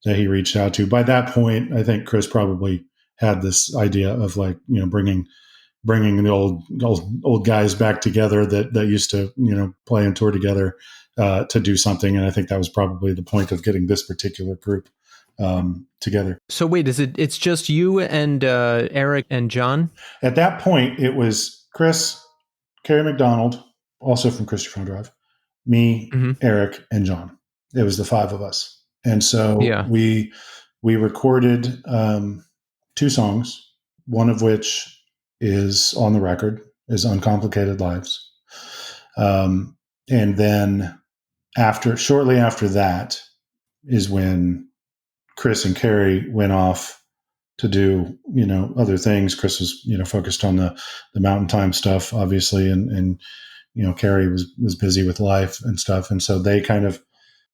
that he reached out to. By that point, I think Chris probably had this idea of like, bringing the old guys back together that used to, play and tour together to do something. And I think that was probably the point of getting this particular group together. So wait, it's just you and Eric and John? At that point, it was Chris, Kerry McDonald, also from Christie Front Drive, me, Eric, and John. It was the five of us. And so we recorded 2 songs, one of which is on the record, is Uncomplicated Lives. And then shortly after that is when Chris and Kerry went off to do, other things. Chris was, focused on the Mountain Time stuff, obviously. And Kerry was busy with life and stuff. And so they kind of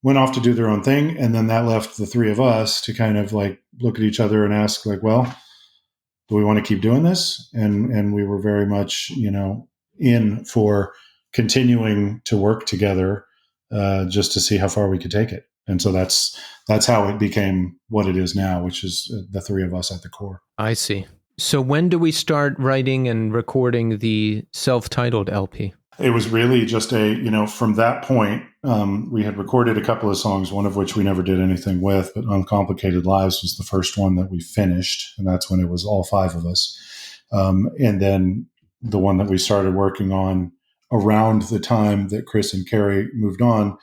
went off to do their own thing. And then that left the 3 of us to kind of like look at each other and ask like, well, do we want to keep doing this? And we were very much, in for continuing to work together, just to see how far we could take it. And so that's how it became what it is now, which is the 3 of us at the core. I see. So when do we start writing and recording the self-titled LP? It was really just from that point, we had recorded a couple of songs, one of which we never did anything with, but Uncomplicated Lives was the first one that we finished. And that's when it was all 5 of us. And then the one that we started working on around the time that Chris and Kerry moved on,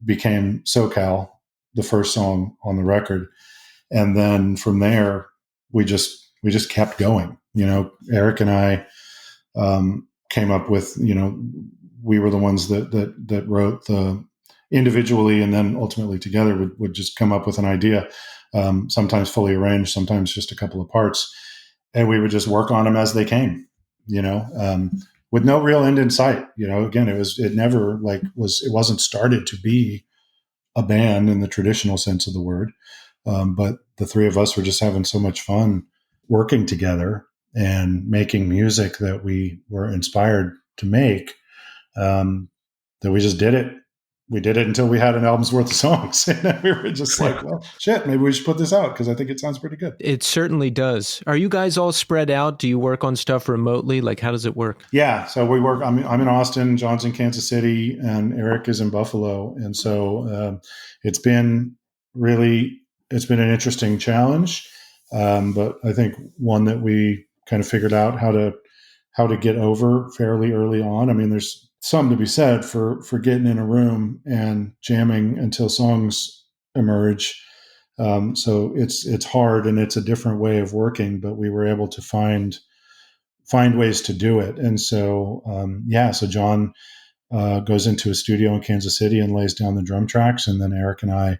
became SoCal, the first song on the record. And then from there, we just kept going. Eric and I came up with, we were the ones that wrote the individually and then ultimately together would just come up with an idea sometimes fully arranged, sometimes just a couple of parts. And we would just work on them as they came, with no real end in sight. Again, it wasn't started to be a band in the traditional sense of the word. But the three of us were just having so much fun working together and making music that we were inspired to make, that we just did it. We did it until we had an album's worth of songs. And then we were just like, well, shit, maybe we should put this out because I think it sounds pretty good. It certainly does. Are you guys all spread out? Do you work on stuff remotely? Like, how does it work? Yeah. So we work, I'm in Austin, John's in Kansas City, and Eric is in Buffalo. And so it's been an interesting challenge. But I think one that we kind of figured out how to get over fairly early on. I mean, there's something to be said for getting in a room and jamming until songs emerge. So it's hard and it's a different way of working, but we were able to find ways to do it. And so, so John goes into a studio in Kansas City and lays down the drum tracks. And then Eric and I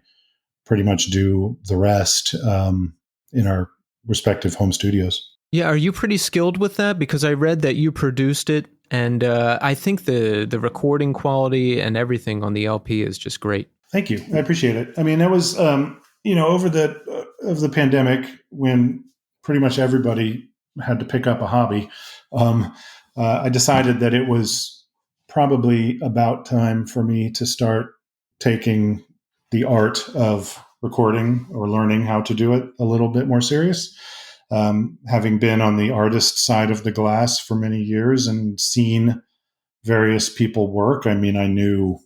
pretty much do the rest in our respective home studios. Yeah. Are you pretty skilled with that? Because I read that you produced it. And I think the recording quality and everything on the LP is just great. Thank you. I appreciate it. I mean, it was, over the pandemic when pretty much everybody had to pick up a hobby. I decided that it was probably about time for me to start taking the art of recording or learning how to do it a little bit more serious. Having been on the artist side of the glass for many years and seen various people work, I mean, I knew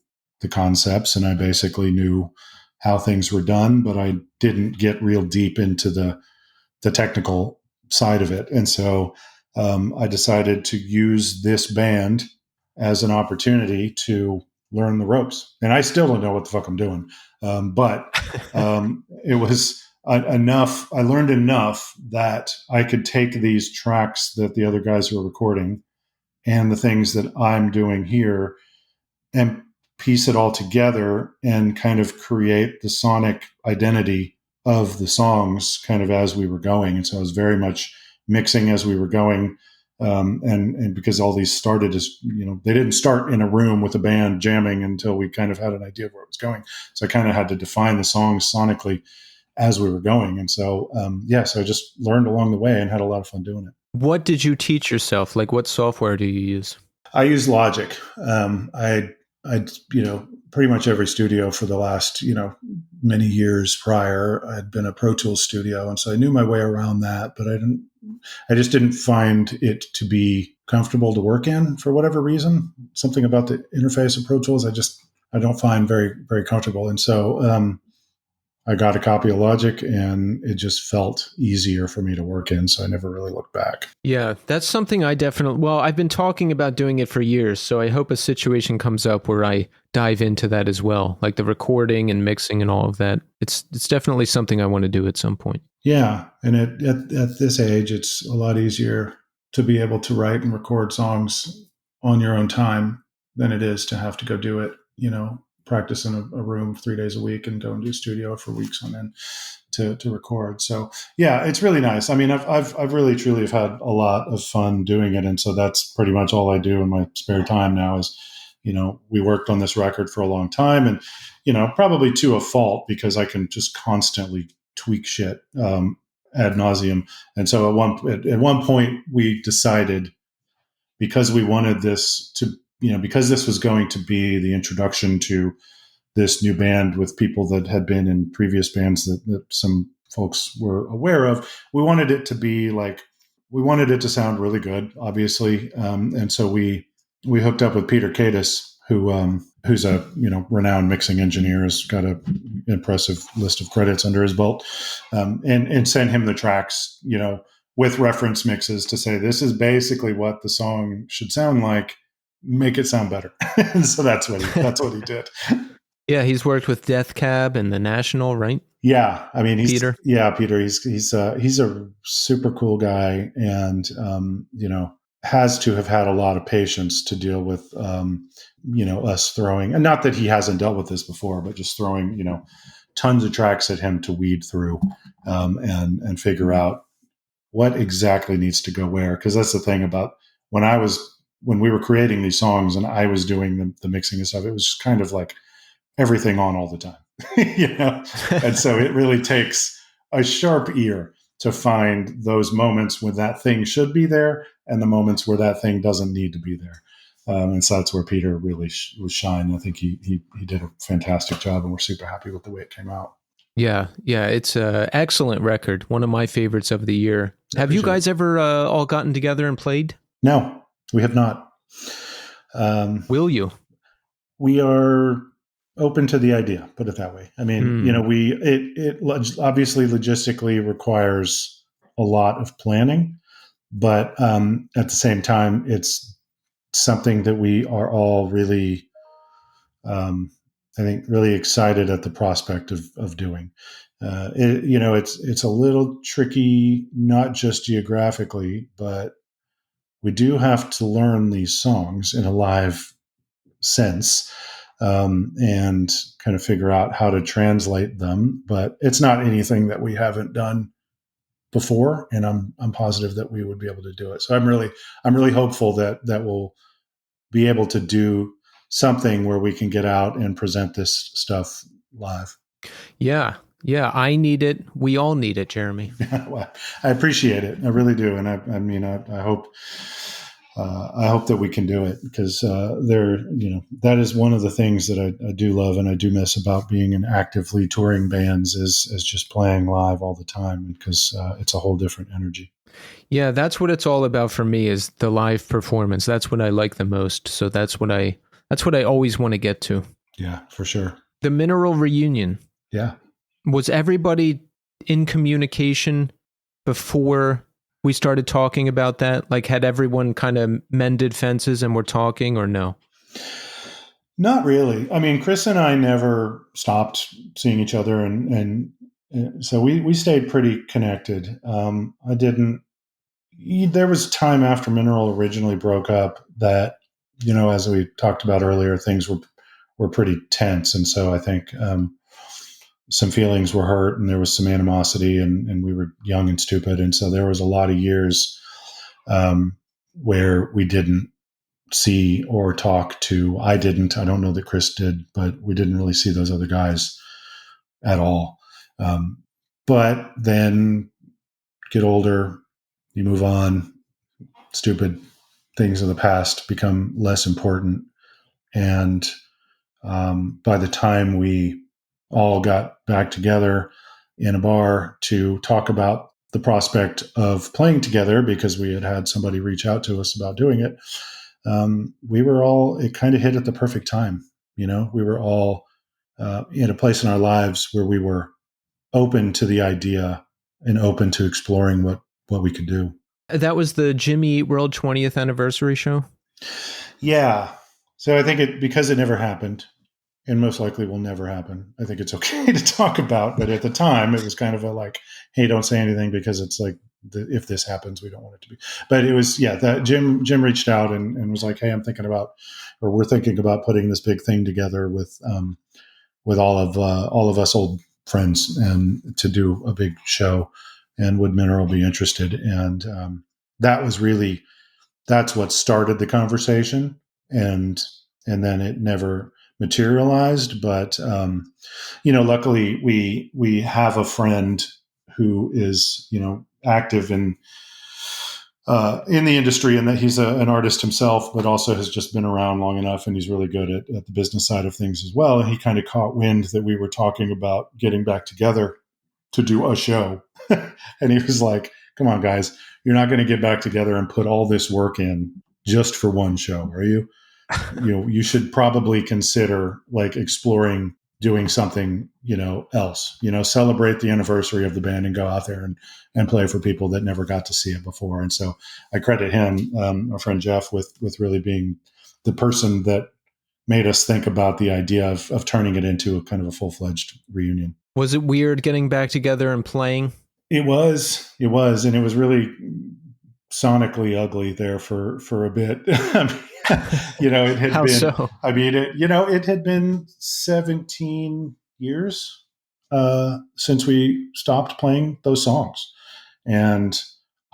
the concepts and I basically knew how things were done, but I didn't get real deep into the technical side of it. And so I decided to use this band as an opportunity to learn the ropes. And I still don't know what the fuck I'm doing. But it was enough. I learned enough that I could take these tracks that the other guys were recording and the things that I'm doing here and piece it all together and kind of create the sonic identity of the songs kind of as we were going. And so I was very much mixing as we were going. And because all these started as, they didn't start in a room with a band jamming until we kind of had an idea of where it was going. So I kind of had to define the songs sonically as we were going. And so, so I just learned along the way and had a lot of fun doing it. What did you teach yourself? Like, what software do you use? I use Logic. I pretty much every studio for the last, many years prior, I'd been a Pro Tools studio. And so I knew my way around that, but I just didn't find it to be comfortable to work in for whatever reason. Something about the interface of Pro Tools, I don't find very, very comfortable. And so, I got a copy of Logic and it just felt easier for me to work in. So I never really looked back. Yeah, that's something I've been talking about doing it for years. So I hope a situation comes up where I dive into that as well, like the recording and mixing and all of that. It's definitely something I want to do at some point. Yeah. And at this age, it's a lot easier to be able to write and record songs on your own time than it is to have to go do it, practice in a room 3 days a week and go into a studio for weeks on end to record. So yeah, it's really nice. I mean, I've really truly have had a lot of fun doing it. And so that's pretty much all I do in my spare time now is, we worked on this record for a long time and, probably to a fault because I can just constantly tweak shit ad nauseum. And so at one point we decided, because we wanted this to, because this was going to be the introduction to this new band with people that had been in previous bands that some folks were aware of, we wanted it to sound really good, obviously. And so we hooked up with Peter Cadis, who's a, renowned mixing engineer, has got an impressive list of credits under his belt, and sent him the tracks, with reference mixes to say, this is basically what the song should sound like, make it sound better. And so that's what he did. Yeah, he's worked with Death Cab and The National, right? Yeah, I mean, Peter. Yeah, Peter. He's a super cool guy, and has to have had a lot of patience to deal with us throwing, and not that he hasn't dealt with this before, but just throwing tons of tracks at him to weed through and figure out what exactly needs to go where. Because that's the thing about when we were creating these songs and I was doing the mixing and stuff, it was just kind of like everything on all the time, And so it really takes a sharp ear to find those moments when that thing should be there and the moments where that thing doesn't need to be there. And so that's where Peter really was shine. I think he did a fantastic job, and we're super happy with the way it came out. Yeah, it's an excellent record. One of my favorites of the year. Have you guys ever all gotten together and played? No, we have not. Will you? We are open to the idea, put it that way. I mean, it obviously logistically requires a lot of planning, but at the same time, it's something that we are all really, I think, really excited at the prospect of doing. It's a little tricky, not just geographically, but we do have to learn these songs in a live sense and kind of figure out how to translate them. But it's not anything that we haven't done before, and I'm positive that we would be able to do it. So I'm really hopeful that we'll be able to do something where we can get out and present this stuff live. Yeah, I need it. We all need it, Jeremy. Well, I appreciate it. I really do. And I hope that we can do it, because that is one of the things that I do love and I do miss about being in actively touring bands is just playing live all the time, because it's a whole different energy. Yeah, that's what it's all about for me, is the live performance. That's what I like the most. So that's what I always want to get to. Yeah, for sure. The Mineral reunion. Yeah. Was everybody in communication before we started talking about that? Like, had everyone kind of mended fences and were talking, or no? Not really. I mean, Chris and I never stopped seeing each other, and so we stayed pretty connected. There was time after Mineral originally broke up that, as we talked about earlier, things were pretty tense. And so I think some feelings were hurt, and there was some animosity, and we were young and stupid. And so there was a lot of years where we didn't see or talk to. I don't know that Chris did, but we didn't really see those other guys at all. But then get older, you move on, stupid things of the past become less important. And by the time we all got back together in a bar to talk about the prospect of playing together, because we had somebody reach out to us about doing it, it kind of hit at the perfect time. We were all in a place in our lives where we were open to the idea and open to exploring what we could do. That was the Jimmy Eat World 20th anniversary show? Yeah. So I think because it never happened, and most likely will never happen, I think it's okay to talk about. But at the time, it was kind of hey, don't say anything, because it's like, if this happens, we don't want it to be. But it was, that Jim reached out and was like, hey, we're thinking about putting this big thing together with all of us old friends, and to do a big show, and would Mineral be interested? And that's what started the conversation, and then it never materialized. But luckily we have a friend who is active in the industry, and that he's an artist himself, but also has just been around long enough, and he's really good at the business side of things as well. And he kind of caught wind that we were talking about getting back together to do a show. And he was like, come on, guys, you're not going to get back together and put all this work in just for one show, are you? You should probably consider exploring doing something, else, celebrate the anniversary of the band and go out there and play for people that never got to see it before. And so I credit him, our friend Jeff, with really being the person that made us think about the idea of turning it into a kind of a full-fledged reunion. Was it weird getting back together and playing? It was, and it was really sonically ugly there for a bit. It had How been, so? I mean, it had been 17 years since we stopped playing those songs. And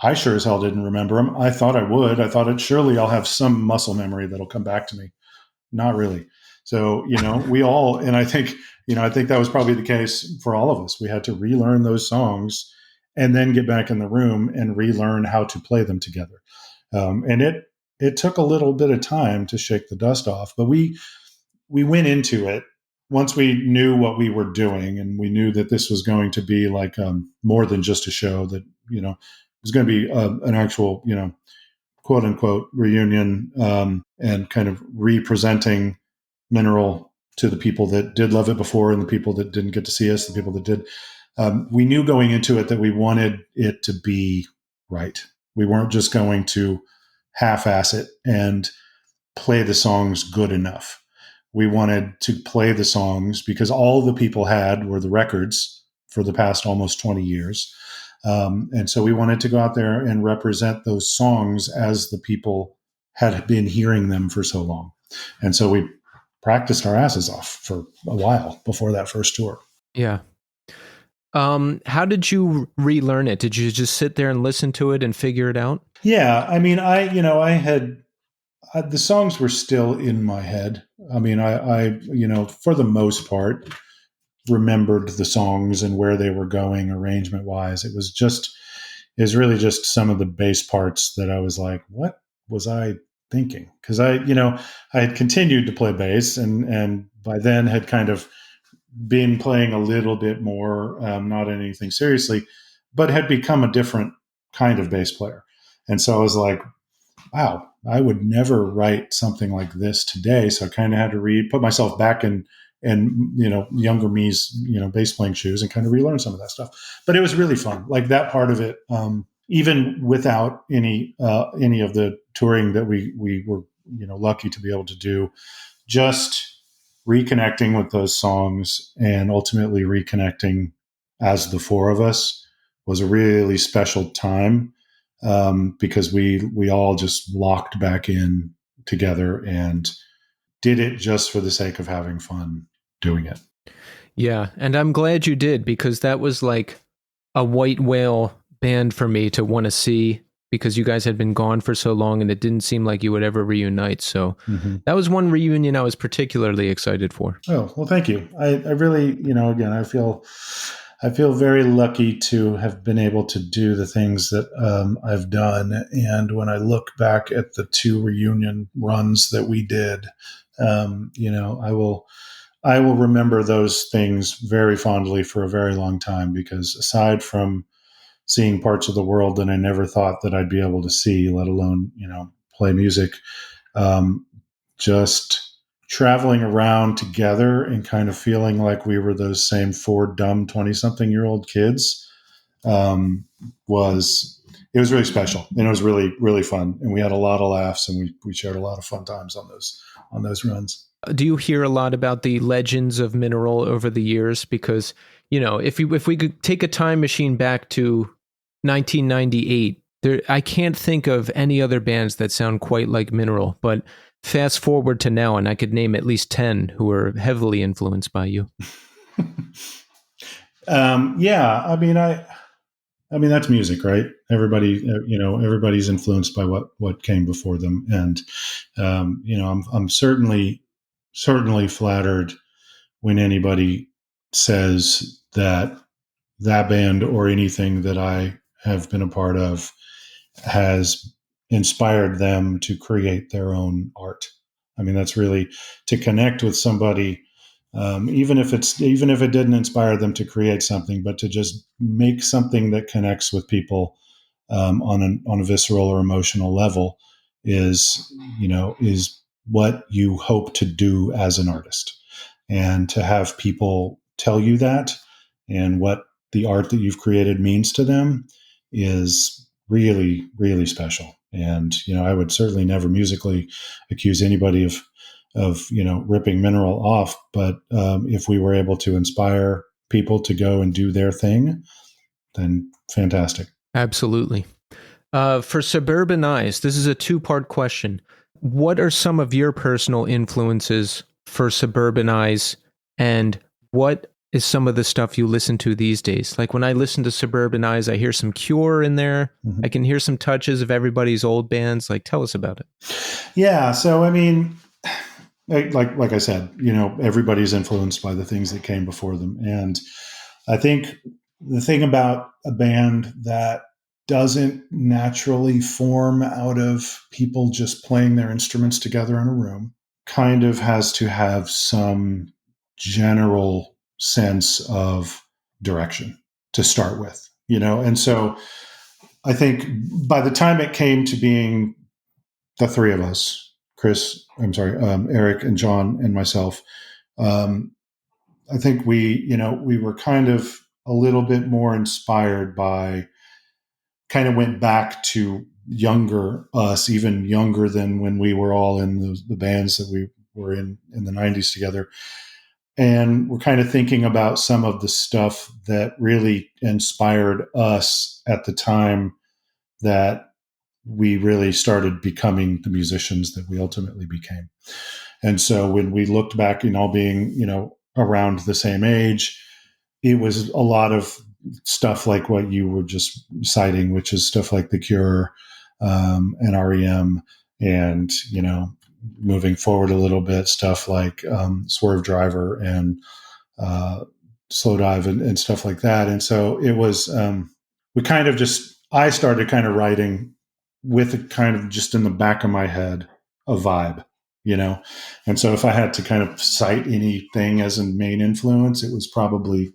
I sure as hell didn't remember them. I thought I would. I thought surely I'll have some muscle memory that'll come back to me. Not really. So, we all, and I think that was probably the case for all of us. We had to relearn those songs and then get back in the room and relearn how to play them together. And it took a little bit of time to shake the dust off, but we went into it once we knew what we were doing, and we knew that this was going to be like more than just a show, that it was going to be an actual quote unquote reunion, and kind of representing Mineral to the people that did love it before and the people that didn't get to see us, the people that did. We knew going into it that we wanted it to be right. We weren't just going to half-ass it and play the songs good enough. We wanted to play the songs because all the people had were the records for the past almost 20 years. And so we wanted to go out there and represent those songs as the people had been hearing them for so long. And so we practiced our asses off for a while before that first tour. Yeah. How did you relearn it? Did you just sit there and listen to it and figure it out? Yeah. I mean, the songs were still in my head. I mean, I for the most part, remembered the songs and where they were going arrangement wise. It was really just some of the bass parts that I was like, what was I thinking? Because I had continued to play bass and by then had kind of been playing a little bit more, not anything seriously, but had become a different kind of bass player. And so I was like, wow, I would never write something like this today. So I kind of had to put myself back in younger me's, bass playing shoes and kind of relearn some of that stuff. But it was really fun. Like that part of it, even without any of the touring that we were, lucky to be able to do, just reconnecting with those songs and ultimately reconnecting as the four of us was a really special time, because we all just locked back in together and did it just for the sake of having fun doing it. Yeah, and I'm glad you did, because that was like a white whale band for me to want to see, because you guys had been gone for so long and it didn't seem like you would ever reunite. So that was one reunion I was particularly excited for. Oh, well, thank you. I really, again, I feel very lucky to have been able to do the things that I've done. And when I look back at the two reunion runs that we did, I will remember those things very fondly for a very long time, because aside from seeing parts of the world that I never thought that I'd be able to see, let alone, play music, just traveling around together and kind of feeling like we were those same four dumb 20-something-year-old kids, was really special, and it was really, really fun. And we had a lot of laughs, and we shared a lot of fun times on those runs. Do you hear a lot about the legends of Mineral over the years? Because, if we could take a time machine back to 1998, I can't think of any other bands that sound quite like Mineral, but fast forward to now, and I could name at least 10 who are heavily influenced by you. Yeah, I mean that's music, right? Everybody, everybody's influenced by what came before them, and I'm certainly flattered when anybody says that band or anything that I have been a part of has inspired them to create their own art. I mean, that's really to connect with somebody, even if it didn't inspire them to create something, but to just make something that connects with people on a visceral or emotional level is what you hope to do as an artist. And to have people tell you that and what the art that you've created means to them is really, really special. And, I would certainly never musically accuse anybody of ripping Mineral off. But if we were able to inspire people to go and do their thing, then fantastic. Absolutely. For Suburban Eyes, this is a two-part question. What are some of your personal influences for Suburban Eyes, and what is some of the stuff you listen to these days? Like when I listen to Suburban Eyes, I hear some Cure in there. Mm-hmm. I can hear some touches of everybody's old bands. Like, tell us about it. Yeah. So, I mean, like I said, everybody's influenced by the things that came before them. And I think the thing about a band that doesn't naturally form out of people just playing their instruments together in a room kind of has to have some general sense of direction to start with, And so I think by the time it came to being the three of us, Eric and John and myself, I think we were kind of a little bit more inspired by, kind of went back to younger us, even younger than when we were all in the bands that we were in the 90s together. And we're kind of thinking about some of the stuff that really inspired us at the time that we really started becoming the musicians that we ultimately became. And so when we looked back, all being, around the same age, it was a lot of stuff like what you were just citing, which is stuff like The Cure, and REM, and, moving forward a little bit, stuff like Swerve Driver and Slow Dive and stuff like that. And so it was, I started kind of writing with a kind of just in the back of my head, a vibe, And so if I had to kind of cite anything as a main influence, it was probably,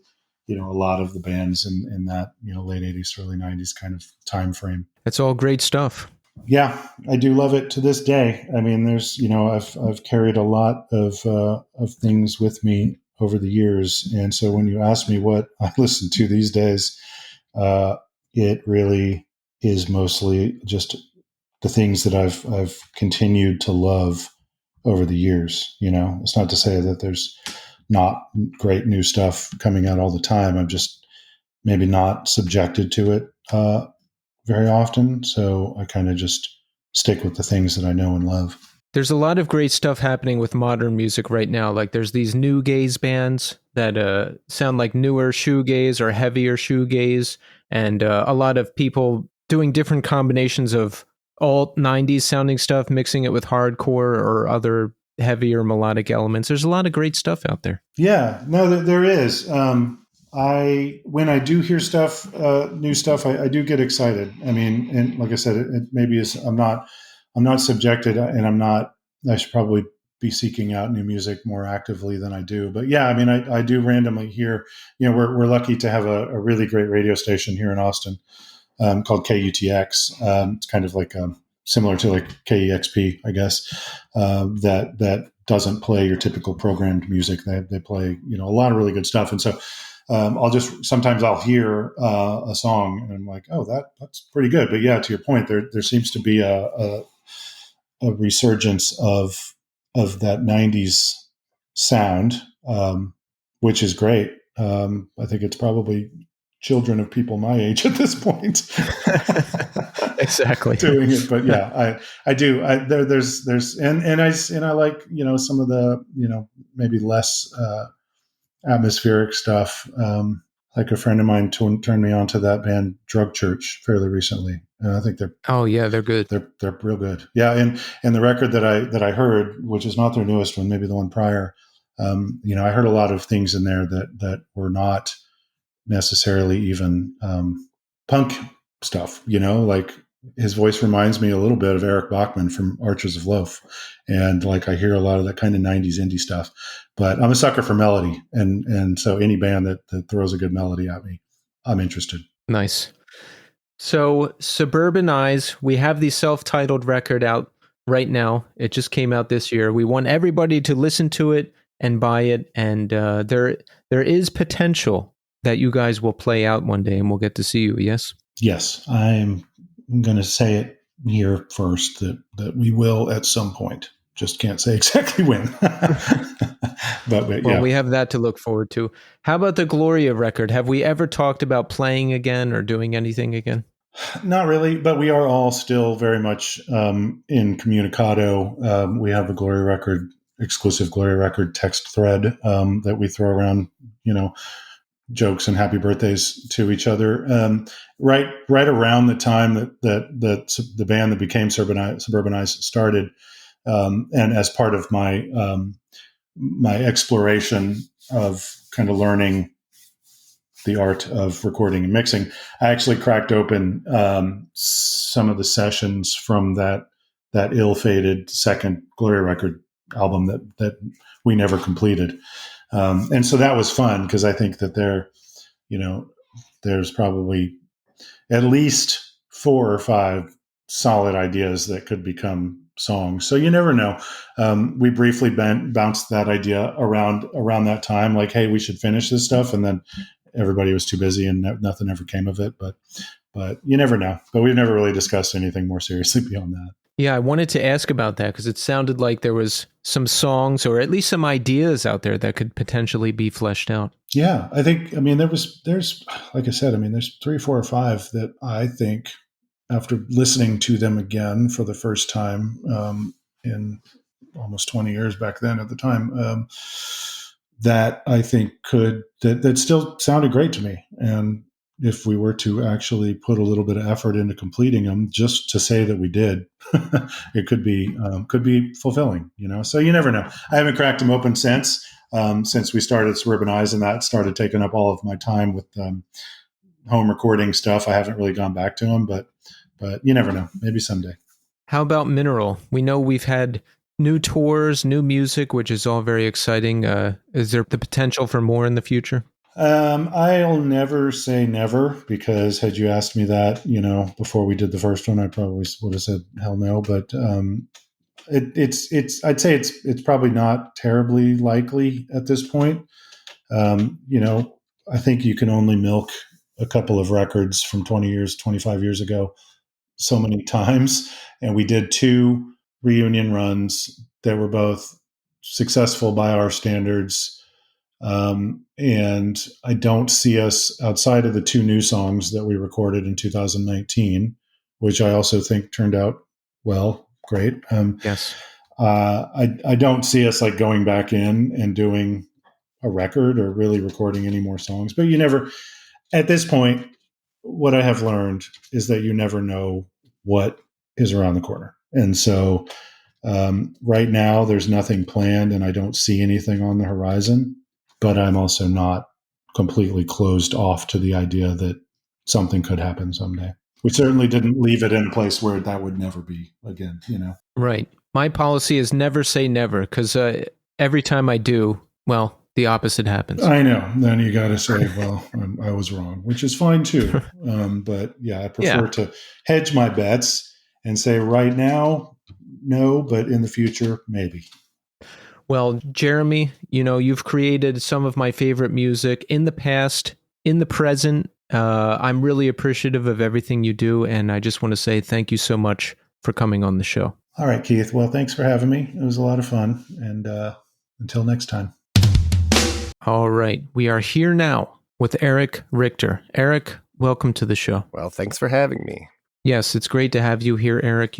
a lot of the bands in that, late 80s, early 90s kind of time frame. It's all great stuff. Yeah, I do love it to this day. I mean, there's, I've carried a lot of things with me over the years. And so when you ask me what I listen to these days, it really is mostly just the things that I've continued to love over the years. It's not to say that there's not great new stuff coming out all the time. I'm just maybe not subjected to it very often. So I kind of just stick with the things that I know and love. There's a lot of great stuff happening with modern music right now. Like there's these new gaze bands that sound like newer shoegaze or heavier shoegaze, and a lot of people doing different combinations of alt 90s sounding stuff, mixing it with hardcore or other heavier melodic elements. There's a lot of great stuff out there. Yeah, no, there is. When I do hear stuff, new stuff, I do get excited. I mean, and like I said, it maybe is, I'm not subjected, and I should probably be seeking out new music more actively than I do. But yeah, I mean, I do randomly hear, we're lucky to have a really great radio station here in Austin, called KUTX. It's kind of like, similar to like KEXP, I guess, that doesn't play your typical programmed music. They play, a lot of really good stuff. And so, sometimes I'll hear a song and I'm like, oh, that's pretty good. But yeah, to your point, there seems to be a resurgence of that 90s sound, which is great. I think it's probably children of people my age at this point. Exactly. Doing it. But yeah, I do. There's I like, some of the, maybe less atmospheric stuff. Like a friend of mine turned me on to that band Drug Church fairly recently. And I think they're good. They're real good. Yeah. And the record that I heard, which is not their newest one, maybe the one prior, I heard a lot of things in there that were not necessarily even punk stuff, like his voice reminds me a little bit of Eric Bachman from Archers of Loaf. And like, I hear a lot of that kind of 90s indie stuff, but I'm a sucker for melody. And so any band that throws a good melody at me, I'm interested. Nice. So Suburban Eyes, we have the self-titled record out right now. It just came out this year. We want everybody to listen to it and buy it. And there is potential that you guys will play out one day and we'll get to see you. Yes? Yes. I'm going to say it here first that we will at some point. Just can't say exactly when. but yeah. Well, we have that to look forward to. How about the Gloria record? Have we ever talked about playing again or doing anything again? Not really, but we are all still very much in communicado. We have the exclusive Gloria Record text thread that we throw around jokes and happy birthdays to each other. Right around the time that the band that became Suburban Eyes started, and as part of my my exploration of kind of learning the art of recording and mixing, I actually cracked open some of the sessions from that ill-fated second Gloria Record album that we never completed. And so that was fun because I think that there's probably at least 4 or 5 solid ideas that could become songs. So you never know. We briefly bounced that idea around that time, like, hey, we should finish this stuff. And then everybody was too busy and nothing ever came of it. But you never know. But we've never really discussed anything more seriously beyond that. Yeah, I wanted to ask about that because it sounded like there was some songs or at least some ideas out there that could potentially be fleshed out. Yeah, I think, there's, like I said, there's 3, 4, or 5 that I think after listening to them again for the first time in almost 20 years back then at the time, that I think that still sounded great to me. And if we were to actually put a little bit of effort into completing them, just to say that we did, it could be fulfilling, So you never know. I haven't cracked them open since we started Suburban Eyes, and that started taking up all of my time with home recording stuff. I haven't really gone back to them, but you never know. Maybe someday. How about Mineral? We know we've had new tours, new music, which is all very exciting. Is there the potential for more in the future? I'll never say never, because had you asked me that, before we did the first one, I probably would have said hell no. But I'd say it's probably not terribly likely at this point. I think you can only milk a couple of records from 20 years, 25 years ago so many times. And we did 2 reunion runs that were both successful by our standards. And I don't see us, outside of the 2 new songs that we recorded in 2019, which I also think turned out well, great. Yes. I don't see us like going back in and doing a record or really recording any more songs, but you never, at this point, what I have learned is that you never know what is around the corner. And so, right now there's nothing planned and I don't see anything on the horizon, but I'm also not completely closed off to the idea that something could happen someday. We certainly didn't leave it in a place where that would never be again, Right. My policy is never say never, because every time I do, well, the opposite happens. I know. Then you got to say, well, I was wrong, which is fine too. But yeah, I prefer to hedge my bets and say right now, no, but in the future, maybe. Well, Jeremy, you've created some of my favorite music in the past, in the present. I'm really appreciative of everything you do, and I just want to say thank you so much for coming on the show. All right, Keith. Well, thanks for having me. It was a lot of fun, and until next time. All right. We are here now with Eric Richter. Eric, welcome to the show. Well, thanks for having me. Yes, it's great to have you here, Eric.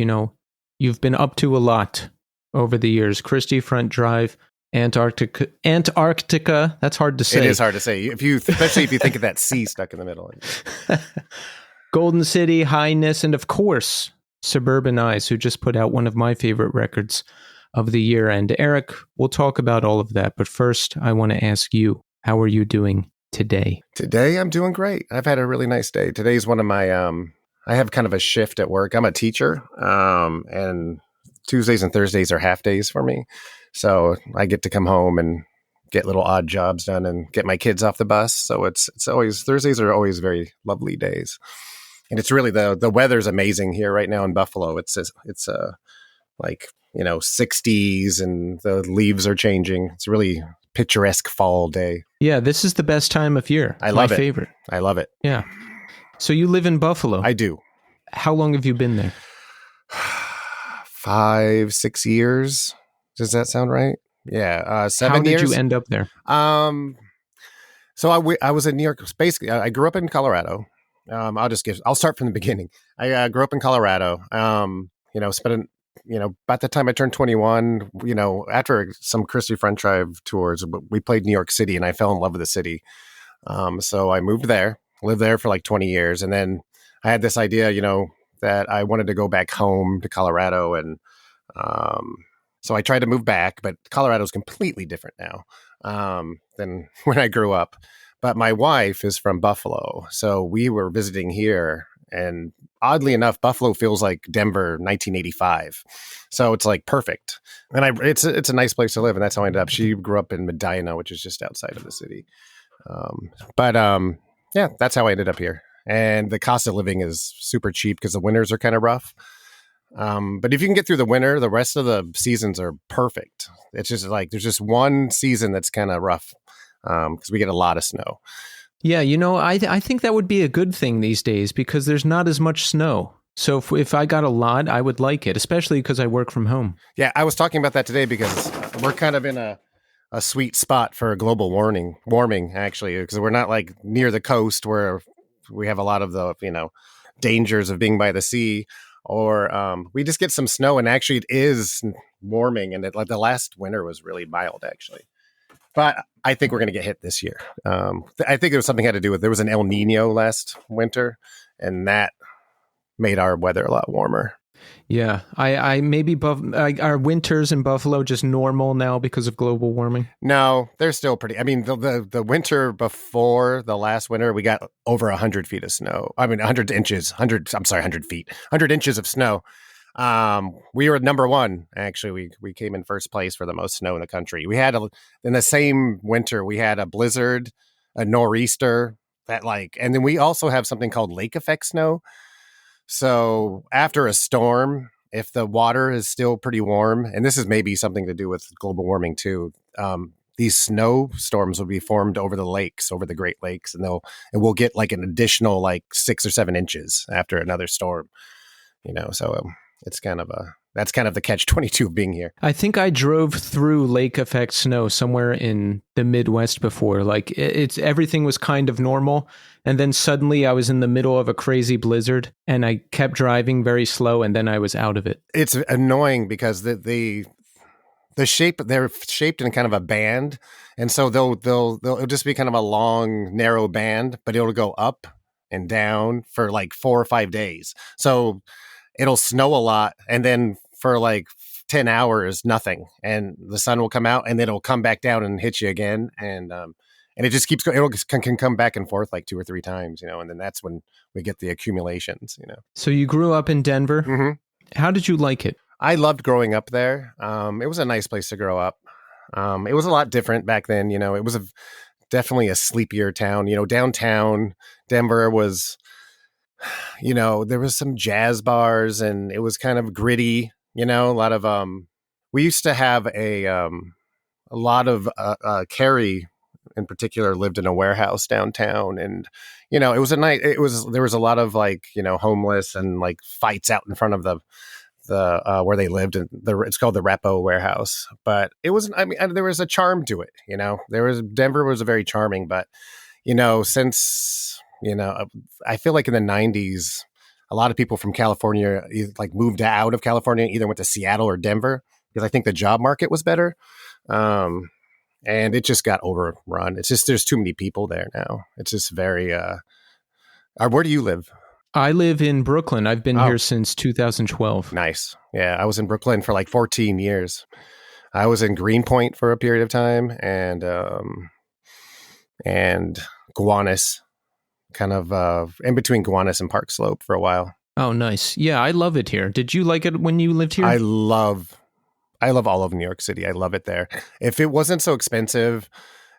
You've been up to a lot over the years. Christie Front Drive, Antarctica. That's hard to say. It is hard to say, especially if you think of that C stuck in the middle. Golden City, Highness, and of course, Suburban Eyes, who just put out one of my favorite records of the year. And Eric, we'll talk about all of that. But first, I want to ask you, how are you doing today? Today, I'm doing great. I've had a really nice day. Today's one of my, I have kind of a shift at work. I'm a teacher, and Tuesdays and Thursdays are half days for me. So I get to come home and get little odd jobs done and get my kids off the bus. So it's always, Thursdays are always very lovely days. And it's really, the weather's amazing here right now in Buffalo. It's like, 60s and the leaves are changing. It's a really picturesque fall day. Yeah, this is the best time of year. I love it. My favorite. I love it. Yeah. So you live in Buffalo. I do. How long have you been there? 5, 6 years. Does that sound right? Yeah. 7 years. How did you end up there? So I was in New York. Basically, I grew up in Colorado. I'll start from the beginning. I grew up in Colorado. Spent about the time I turned 21, after some Christie Front Drive tours, we played New York City and I fell in love with the city. So I moved there, lived there for like 20 years. And then I had this idea, that I wanted to go back home to Colorado. And so I tried to move back, but Colorado is completely different now than when I grew up. But my wife is from Buffalo. So we were visiting here. And oddly enough, Buffalo feels like Denver 1985. So it's like perfect. And it's a nice place to live. And that's how I ended up. She grew up in Medina, which is just outside of the city. Yeah, that's how I ended up here. And the cost of living is super cheap because the winters are kind of rough. But if you can get through the winter, the rest of the seasons are perfect. It's just like there's just one season that's kind of rough because we get a lot of snow. Yeah, I think that would be a good thing these days because there's not as much snow. So if I got a lot, I would like it, especially because I work from home. Yeah, I was talking about that today because we're kind of in a sweet spot for global warming, actually, because we're not like near the coast where we have a lot of the, dangers of being by the sea, or we just get some snow and actually it is warming. And like the last winter was really mild, actually. But I think we're going to get hit this year. I think it was something had to do with there was an El Nino last winter, and that made our weather a lot warmer. Yeah, I maybe are winters in Buffalo just normal now because of global warming? No, they're still pretty. I mean, the winter before the last winter, we got over 100 feet of snow. I mean, 100 inches, 100 feet, 100 inches of snow. We were number one. Actually, we came in first place for the most snow in the country. We had in the same winter, we had a blizzard, a nor'easter and then we also have something called lake effect snow. So after a storm, if the water is still pretty warm, and this is maybe something to do with global warming too, these snowstorms will be formed over the Great Lakes, and we'll get like an additional like 6 or 7 inches after another storm. So it's that's kind of the catch-22 of being here. I think I drove through lake effect snow somewhere in the Midwest before. Like everything was kind of normal. And then suddenly I was in the middle of a crazy blizzard and I kept driving very slow and then I was out of it. It's annoying because the shape, they're shaped in kind of a band. And so it'll just be kind of a long, narrow band, but it'll go up and down for like 4 or 5 days. So it'll snow a lot, and then for like 10 hours, nothing. And the sun will come out, and then it'll come back down and hit you again. And it just keeps going. It can come back and forth like 2 or 3 times, and then that's when we get the accumulations, So you grew up in Denver. Mm-hmm. How did you like it? I loved growing up there. It was a nice place to grow up. It was a lot different back then. It was definitely a sleepier town. Downtown Denver was... there was some jazz bars and it was kind of gritty, a lot of, we used to have a lot of, Kerry in particular lived in a warehouse downtown, and, it was there was a lot of like, homeless and like fights out in front of the where they lived, and it's called the Repo warehouse, but it was, there was a charm to it, Denver was a very charming, but, since, I feel like in the 90s, a lot of people from California like moved out of California, either went to Seattle or Denver because I think the job market was better. And it just got overrun. It's just, there's too many people there now. It's just very, where do you live? I live in Brooklyn. I've been here since 2012. Nice. Yeah. I was in Brooklyn for like 14 years. I was in Greenpoint for a period of time and Gowanus. Kind of in between Gowanus and Park Slope for a while. Oh, nice. Yeah, I love it here. Did you like it when you lived here? I love all of New York City. I love it there. If it wasn't so expensive,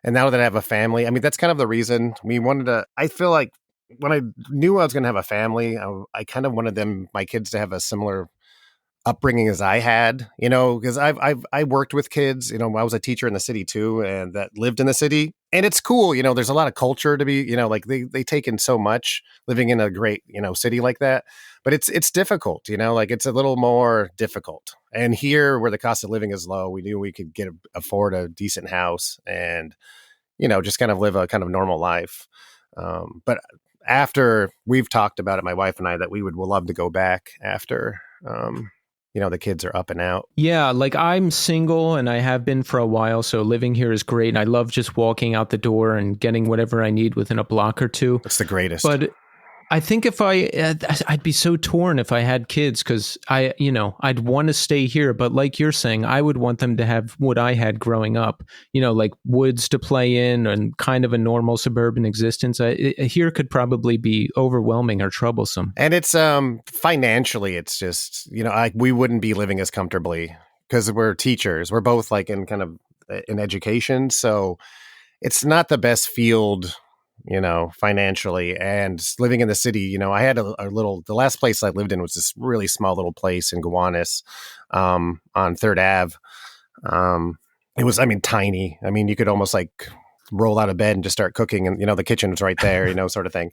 and now that I have a family, that's kind of the reason we wanted to. I feel like when I knew I was going to have a family, I kind of wanted my kids to have a similar upbringing as I had, because I worked with kids, I was a teacher in the city too, and that lived in the city, and it's cool, there's a lot of culture to be, like they take in so much living in a great, city like that, but it's difficult, like it's a little more difficult. And here where the cost of living is low, we knew we could afford a decent house and, just kind of live a kind of normal life. But after we've talked about it, my wife and I, that we'll love to go back after, the kids are up and out. Yeah, like I'm single and I have been for a while, so living here is great. And I love just walking out the door and getting whatever I need within a block or two. It's the greatest. But I think if I'd be so torn if I had kids because I'd want to stay here. But like you're saying, I would want them to have what I had growing up, like woods to play in and kind of a normal suburban existence. Here could probably be overwhelming or troublesome. And it's financially, it's just, like we wouldn't be living as comfortably because we're teachers. We're both like in kind of in education. So it's not the best field, financially, and living in the city, I had the last place I lived in was this really small little place in Gowanus, on 3rd Ave. It was, tiny. You could almost like roll out of bed and just start cooking and, the kitchen was right there, sort of thing.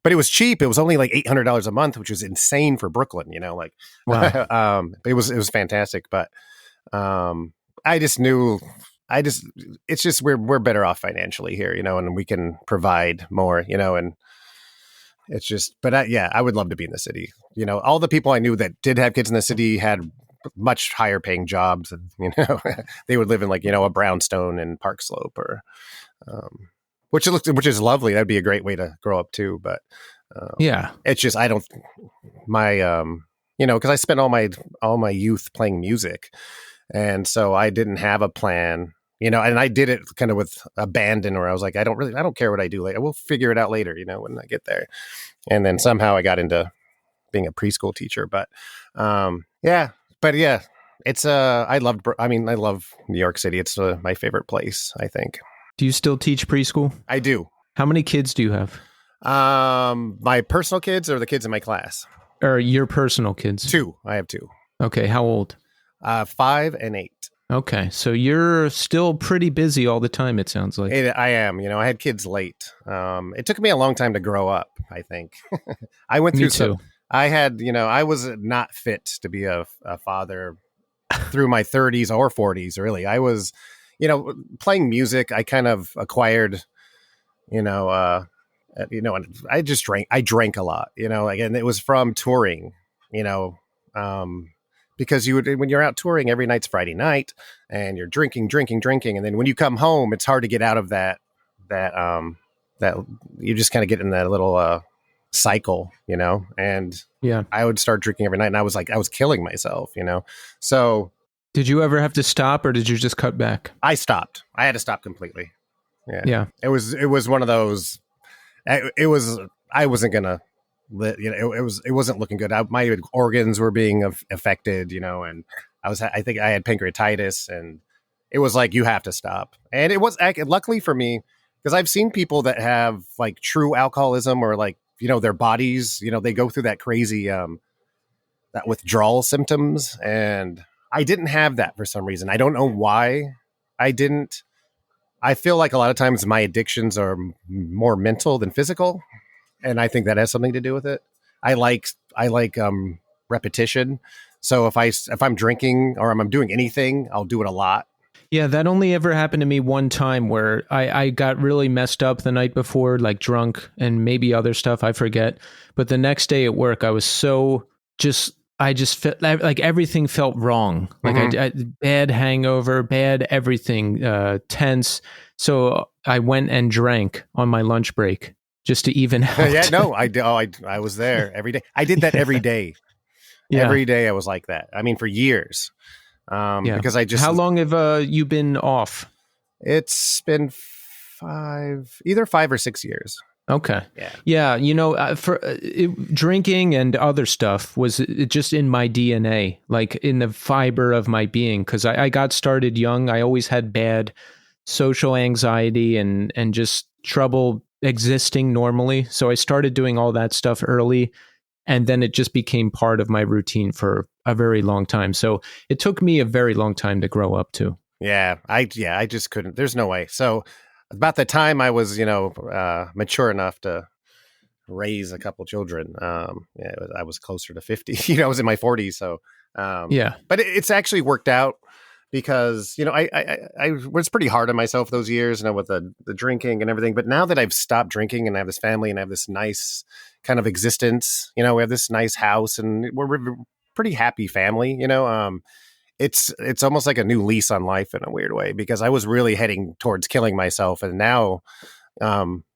But it was cheap. It was only like $800 a month, which was insane for Brooklyn, Wow. It was fantastic. But, it's just we're better off financially here, and we can provide more, and it's just. But I would love to be in the city. All the people I knew that did have kids in the city had much higher paying jobs, and they would live in like a brownstone and Park Slope or, which is lovely. That'd be a great way to grow up too. But yeah, it's just I don't because I spent all my youth playing music, and so I didn't have a plan. And I did it kind of with abandon where I was like, I don't care what I do later. We'll figure it out later, when I get there. And then somehow I got into being a preschool teacher, but it's I love New York City. It's my favorite place, I think. Do you still teach preschool? I do. How many kids do you have? My personal kids or the kids in my class? Or your personal kids? 2. I have 2. Okay. How old? 5 and 8. Okay, so you're still pretty busy all the time, it sounds like. I am. I had kids late. It took me a long time to grow up, I think. I went through Me too. I had, I was not fit to be a father through my 30s or 40s, really. I was, playing music. I kind of acquired, and I just drank. I drank a lot, and it was from touring, because when you're out touring, every night's Friday night and you're drinking. And then when you come home, it's hard to get out of that you just kind of get in that little cycle, and yeah, I would start drinking every night and I was killing myself, so. Did you ever have to stop or did you just cut back? I stopped. I had to stop completely. Yeah. It was one of those, I wasn't going to, it wasn't looking good. My organs were being affected, and I think I had pancreatitis, and it was like, you have to stop. And it was luckily for me, because I've seen people that have like true alcoholism or like, their bodies, they go through that crazy, that withdrawal symptoms. And I didn't have that for some reason. I don't know why I didn't. I feel like a lot of times my addictions are more mental than physical. And I think that has something to do with it. I like repetition. So if I'm drinking or I'm doing anything, I'll do it a lot. Yeah, that only ever happened to me one time where I got really messed up the night before, like drunk and maybe other stuff, I forget. But the next day at work, I was I just felt like everything felt wrong. Like I bad hangover, bad everything, tense. So I went and drank on my lunch break. Just to even out. Yeah, no, I was there every day. I did that every day. Yeah. Every day I was like that. For years. Because I just. How long have you been off? It's been either 5 or 6 years. Okay. Yeah. Drinking and other stuff was just in my DNA, like in the fiber of my being. Because I got started young. I always had bad social anxiety and just trouble existing normally. So I started doing all that stuff early, and then it just became part of my routine for a very long time. So it took me a very long time to grow up too. Yeah, I just couldn't. There's no way. So about the time I was, mature enough to raise a couple children, I was closer to 50. I was in my 40s. So but it's actually worked out. Because, I was pretty hard on myself those years, with the drinking and everything. But now that I've stopped drinking and I have this family and I have this nice kind of existence, we have this nice house and we're pretty happy family, it's almost like a new lease on life in a weird way, because I was really heading towards killing myself. And now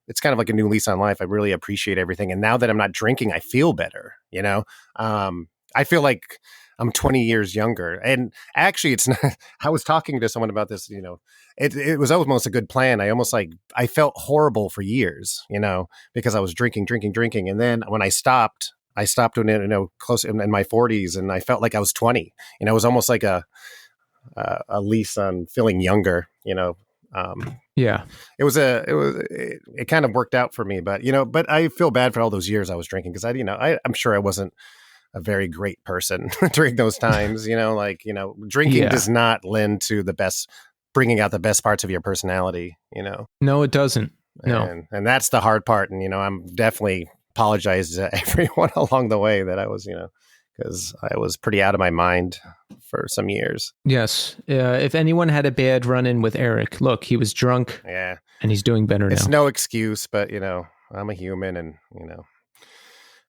it's kind of like a new lease on life. I really appreciate everything. And now that I'm not drinking, I feel better, I feel like I'm 20 years younger. And actually, it's not, I was talking to someone about this, it was almost a good plan. I felt horrible for years, because I was drinking. And then when I stopped when, close in my 40s, and I felt like I was 20, it was almost like a lease on feeling younger, Yeah. It kind of worked out for me, but I feel bad for all those years I was drinking, because I'm sure I wasn't a very great person during those times, drinking does not lend to bringing out the best parts of your personality, No, it doesn't. No. And that's the hard part. And, I'm definitely apologize to everyone along the way that I was, because I was pretty out of my mind for some years. Yes. If anyone had a bad run-in with Eric, look, he was drunk. Yeah. And he's doing better now. It's no excuse, but, I'm a human, and,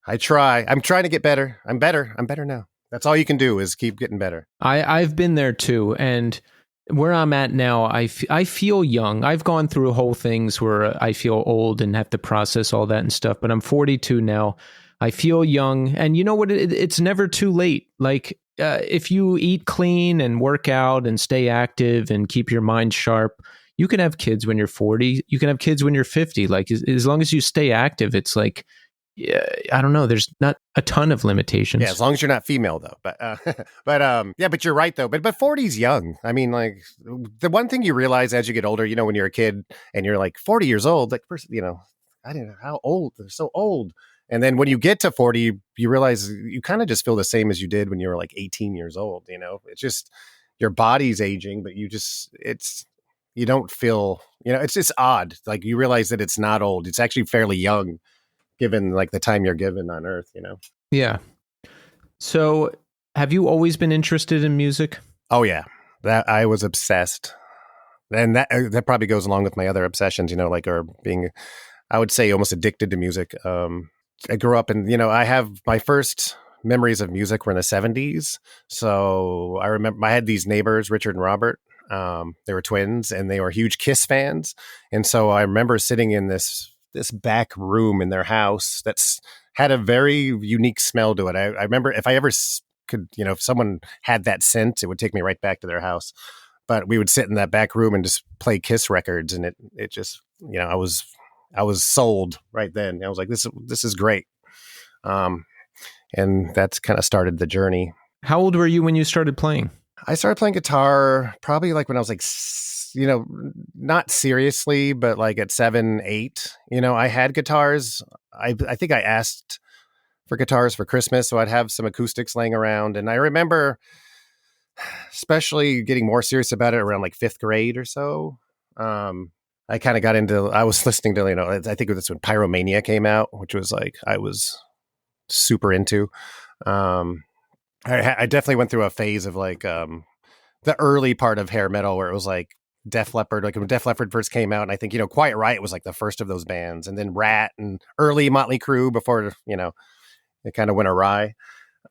I try. I'm trying to get better. I'm better now. That's all you can do is keep getting better. I've been there too. And where I'm at now, I feel young. I've gone through whole things where I feel old and have to process all that and stuff, but I'm 42 now. I feel young. And you know what? It's never too late. Like, if you eat clean and work out and stay active and keep your mind sharp, you can have kids when you're 40. You can have kids when you're 50. Like, as long as you stay active, it's like, yeah, I don't know. There's not a ton of limitations. Yeah, as long as you're not female, though. But you're right, though. But 40's young. I mean, like, the one thing you realize as you get older, when you're a kid and you're like 40 years old, like, I don't know how old. They're so old. And then when you get to 40, you realize you kind of just feel the same as you did when you were like 18 years old. It's just your body's aging, but you don't feel, it's just odd. Like, you realize that it's not old. It's actually fairly young, given like the time you're given on Earth, Yeah. So have you always been interested in music? Oh yeah. That I was obsessed. And that probably goes along with my other obsessions, or being, I would say, almost addicted to music. I grew up and, I have my first memories of music were in the 70s. So I remember I had these neighbors, Richard and Robert. They were twins and they were huge Kiss fans. And so I remember sitting in this back room in their house that's had a very unique smell to it. I remember if I ever could, if someone had that scent, it would take me right back to their house. But we would sit in that back room and just play Kiss records. And it just, I was sold right then. I was like, this is great. And that's kind of started the journey. How old were you when you started playing? I started playing guitar probably like when I was like, not seriously, but like at 7, 8, I had guitars. I think I asked for guitars for Christmas, so I'd have some acoustics laying around. And I remember especially getting more serious about it around like 5th grade or so. I kind of got into, I was listening to, I think that's when Pyromania came out, which was like, I was super into. I definitely went through a phase of like the early part of hair metal where it was like Def Leppard, like when Def Leppard first came out. And I think, Quiet Riot was like the first of those bands, and then Rat and early Motley Crue before, it kind of went awry.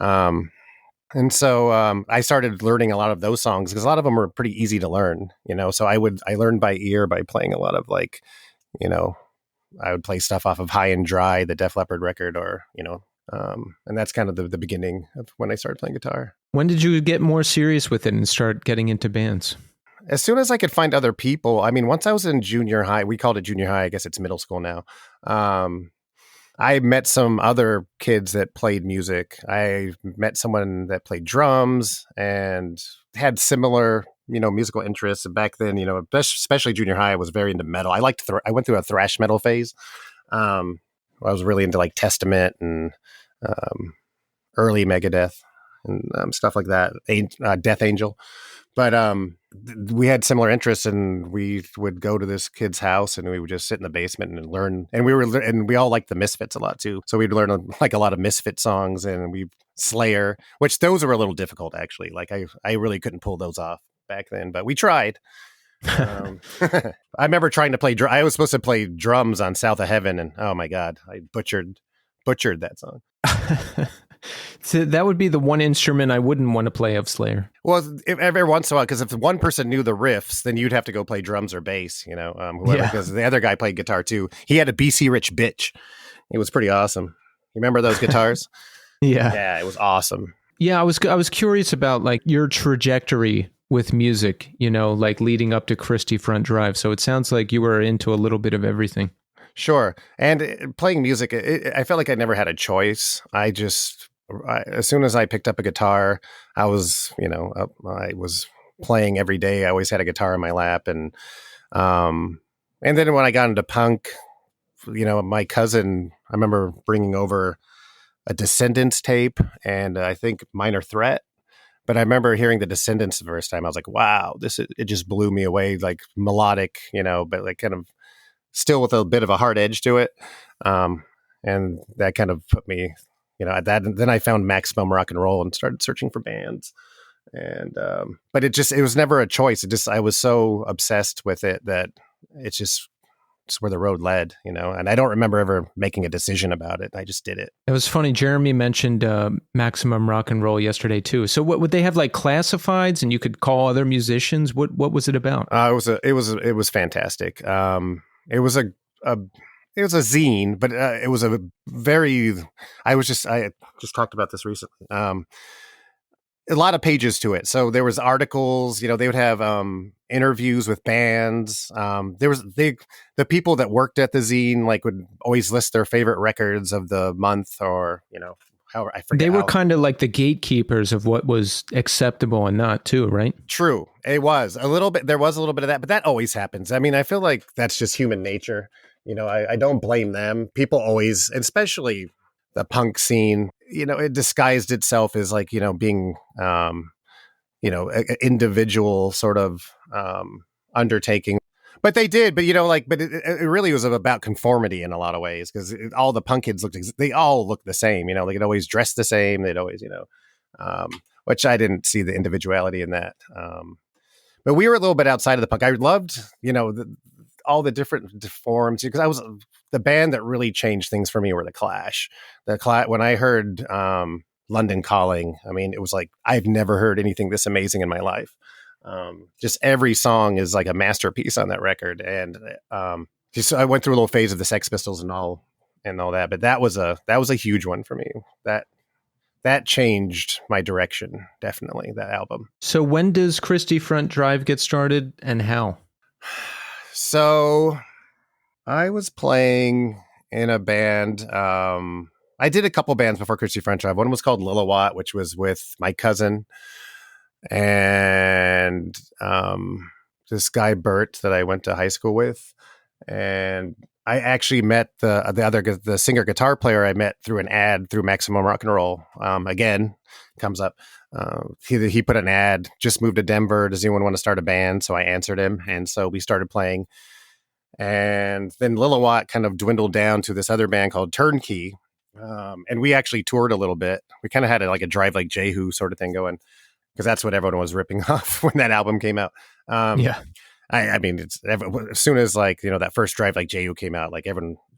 And so I started learning a lot of those songs because a lot of them were pretty easy to learn, so I learned by ear by playing a lot of like, I would play stuff off of High and Dry, the Def Leppard record, or, and that's kind of the beginning of when I started playing guitar. When did you get more serious with it and start getting into bands? As soon as I could find other people. I mean, once I was in junior high, we called it junior high. I guess it's middle school now. I met some other kids that played music. I met someone that played drums and had similar, musical interests. And back then, especially junior high, I was very into metal. I went through a thrash metal phase. I was really into like Testament and early Megadeth and stuff like that. Death Angel. But we had similar interests, and we would go to this kid's house, and we would just sit in the basement and learn. And we all liked the Misfits a lot too. So we'd learn like a lot of Misfit songs, and Slayer, which those were a little difficult actually. Like I really couldn't pull those off back then, but we tried. I remember trying to play. I was supposed to play drums on South of Heaven, and oh my god, I butchered that song. So that would be the one instrument I wouldn't want to play of Slayer. Well, every once in a while, because if one person knew the riffs, then you'd have to go play drums or bass, whoever, Yeah. because the other guy played guitar too. He had a BC Rich bitch. It was pretty awesome. You remember those guitars? Yeah. Yeah, it was awesome. Yeah, I was curious about like your trajectory with music, like leading up to Christie Front Drive. So it sounds like you were into a little bit of everything. Sure. And playing music, I felt like I never had a choice. As soon as I picked up a guitar, I was playing every day. I always had a guitar in my lap. And then when I got into punk, my cousin, I remember bringing over a Descendants tape and I think Minor Threat. But I remember hearing the Descendants the first time. I was like, wow, it just blew me away, like melodic, but like kind of still with a bit of a hard edge to it. And that kind of put me, at that. And then I found Maximum Rock and Roll and started searching for bands. And, but it was never a choice. I was so obsessed with it that it's where the road led, and I don't remember ever making a decision about it. I just did it. It was funny. Jeremy mentioned Maximum Rock and Roll yesterday too. So what would they have like classifieds and you could call other musicians? What was it about? It was fantastic. It was a zine, but it was a very. I just talked about this recently. A lot of pages to it. So there was articles. They would have interviews with bands. The people that worked at the zine would always list their favorite records of the month, or how I forget. They were kind of like the gatekeepers of what was acceptable and not, too, right? True, it was a little bit. There was a little bit of that, but that always happens. I mean, I feel like that's just human nature. I don't blame them. People always, especially the punk scene, it disguised itself as being, an individual sort of undertaking. But they did, but it really was about conformity in a lot of ways, because all the punk kids they all looked the same. They could always dress the same. They'd always, which I didn't see the individuality in that. But we were a little bit outside of the punk. I loved, all the different forms, because the band that really changed things for me were the Clash. When I heard London Calling, I mean, it was like, I've never heard anything this amazing in my life. Just every song is like a masterpiece on that record. And I went through a little phase of the Sex Pistols and all that, but that was a huge one for me. That changed my direction, definitely, that album. So when does Christie Front Drive get started and how? So I was playing in a band. I did a couple bands before Christie Front Drive. One was called Lilliwatt, which was with my cousin and this guy Bert that I went to high school with. And I actually met the singer guitar player I met through an ad through Maximum Rock and Roll. Again, comes up. He put an ad, just moved to Denver. Does anyone want to start a band? So I answered him. And so we started playing. And then Lilliwatt kind of dwindled down to this other band called Turnkey. And we actually toured a little bit. We kind of had a Drive Like Jehu sort of thing going, because that's what everyone was ripping off when that album came out. Yeah. I mean, as soon as that first Drive Like Jehu came out,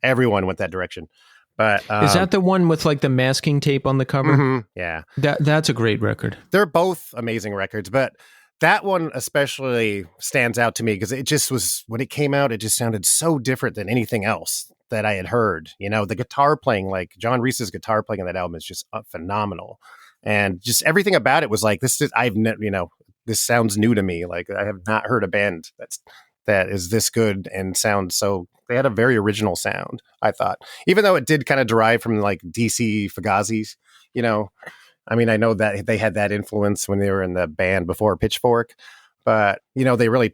everyone went that direction. But is that the one with the masking tape on the cover? Mm-hmm, yeah, that's a great record. They're both amazing records, but that one especially stands out to me because it just was, when it came out, it just sounded so different than anything else that I had heard. The guitar playing, like John Reese's guitar playing on that album, is just phenomenal, and just everything about it was like, this sounds new to me. Like, I have not heard a band that is this good and sounds so. They had a very original sound, I thought, even though it did kind of derive from DC Fugazis. I mean, I know that they had that influence when they were in the band before Pitchfork, but they really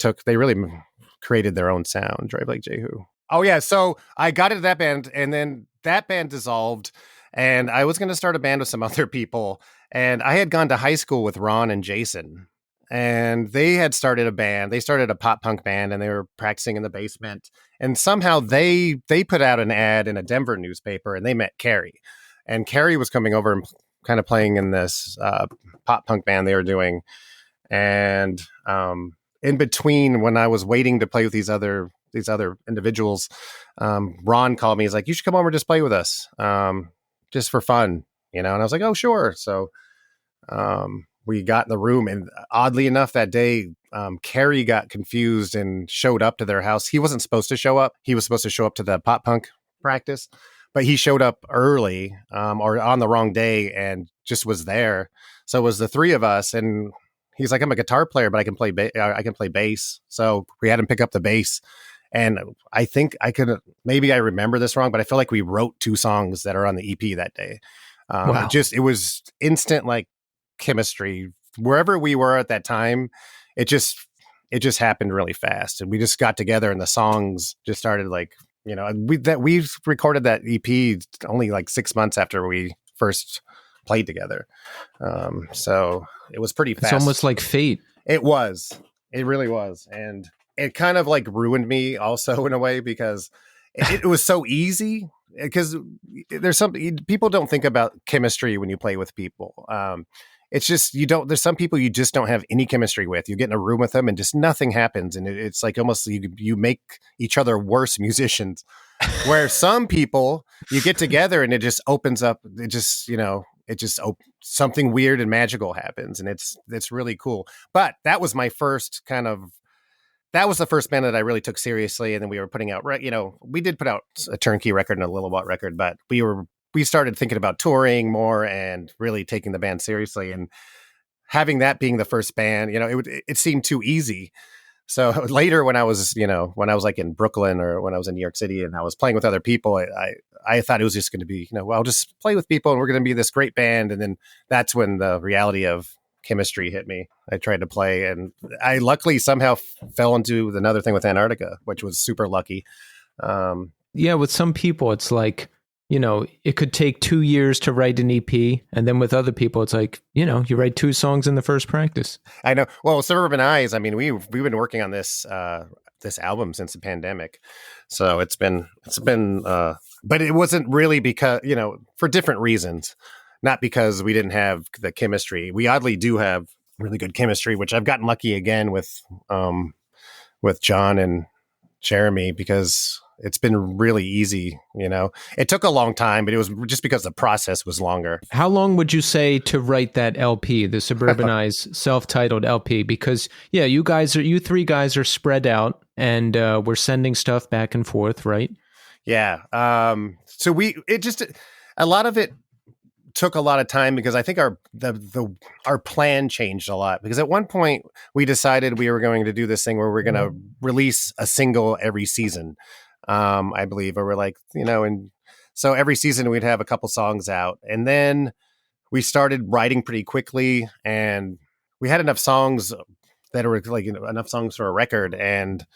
created their own sound. Drive Like Jehu. Oh yeah, so I got into that band, and then that band dissolved, and I was going to start a band with some other people, and I had gone to high school with Ron and Jason. And they had started a band. They started a pop punk band, and they were practicing in the basement. And somehow they put out an ad in a Denver newspaper, and they met Kerry. And Kerry was coming over and kind of playing in this pop punk band they were doing. And in between, when I was waiting to play with these other individuals, Ron called me. He's like, "You should come over and just play with us, just for fun." And I was like, oh, sure. So we got in the room, and oddly enough, that day, Kerry got confused and showed up to their house. He wasn't supposed to show up. He was supposed to show up to the pop punk practice, but he showed up early or on the wrong day and just was there. So it was the three of us, and he's like, I'm a guitar player, but I can play bass. So we had him pick up the bass. And I think maybe I remember this wrong, but I feel like we wrote 2 songs that are on the EP that day. Wow. It was instant, like, chemistry. Wherever we were at that time, it just happened really fast. And we just got together, and the songs just started, like, we recorded that EP only like 6 months after we first played together. So it was pretty fast. It's almost like fate. It really was. And it kind of like ruined me also in a way, because it was so easy, because there's people don't think about chemistry when you play with people. It's just, there's some people you just don't have any chemistry with. You get in a room with them and just nothing happens. And it's like almost you make each other worse musicians, where some people you get together and it just opens up. Something weird and magical happens, and it's really cool. But that was my first that was the first band that I really took seriously. And then we were putting out, we did put out a turnkey record and a Little Watt record, but we started thinking about touring more and really taking the band seriously. And having that being the first band, it seemed too easy. So later when I was like in Brooklyn or when I was in New York City and I was playing with other people, I thought it was just going to be, I'll just play with people and we're going to be this great band. And then that's when the reality of chemistry hit me. I tried to play, and I luckily somehow fell into another thing with Antarctica, which was super lucky. Yeah, with some people, it's like, it could take 2 years to write an EP. And then with other people, it's like, you write 2 songs in the first practice. I know. Well, Suburban Eyes, I mean, we've been working on this album since the pandemic. So it's been, but it wasn't really because, for different reasons. Not because we didn't have the chemistry. We oddly do have really good chemistry, which I've gotten lucky again with John and Jeremy, because it's been really easy. It took a long time, but it was just because the process was longer. How long would you say to write that LP, the Suburban Eyes self-titled LP? Because you 3 guys are spread out, and we're sending stuff back and forth, right? Yeah. So a lot of it took a lot of time, because I think our plan changed a lot, because at one point we decided we were going to do this thing where we're going to release a single every season. I believe, or we're like, and so every season we'd have a couple songs out, and then we started writing pretty quickly, and we had enough songs that were like enough songs for a record, and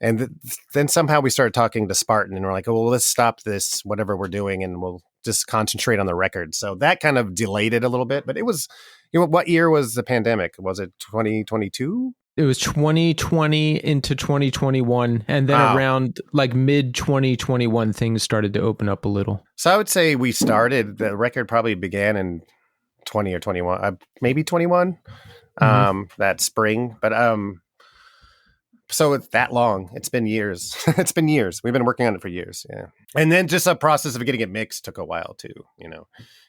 then somehow we started talking to Spartan, and we're like, oh, well, let's stop this, whatever we're doing, and we'll just concentrate on the record. So that kind of delayed it a little bit, but it was, what year was the pandemic? Was it 2022? It was 2020 into 2021. And then around like mid 2021, things started to open up a little. So I would say the record probably began in 20 or 21, maybe 21, that spring. But so it's that long. It's been years. It's been years. We've been working on it for years. Yeah. And then just the process of getting it mixed took a while too,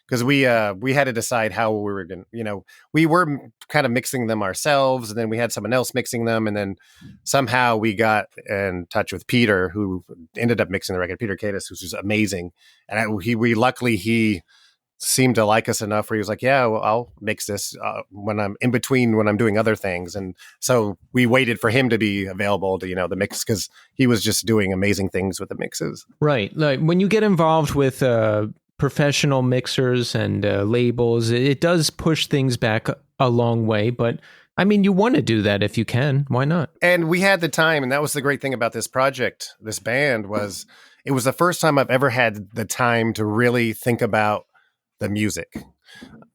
because we had to decide how we were going to, we were kind of mixing them ourselves, and then we had someone else mixing them. And then somehow we got in touch with Peter, who ended up mixing the record, Peter Cadis, who's just amazing. And he seemed to like us enough where he was like, yeah, well, I'll mix this when I'm in between, when I'm doing other things. And so we waited for him to be available to, the mix, because he was just doing amazing things with the mixes. Right. Like when you get involved with professional mixers and labels, it does push things back a long way. But I mean, you want to do that if you can. Why not? And we had the time. And that was the great thing about this project, this band, was it was the first time I've ever had the time to really think about the music,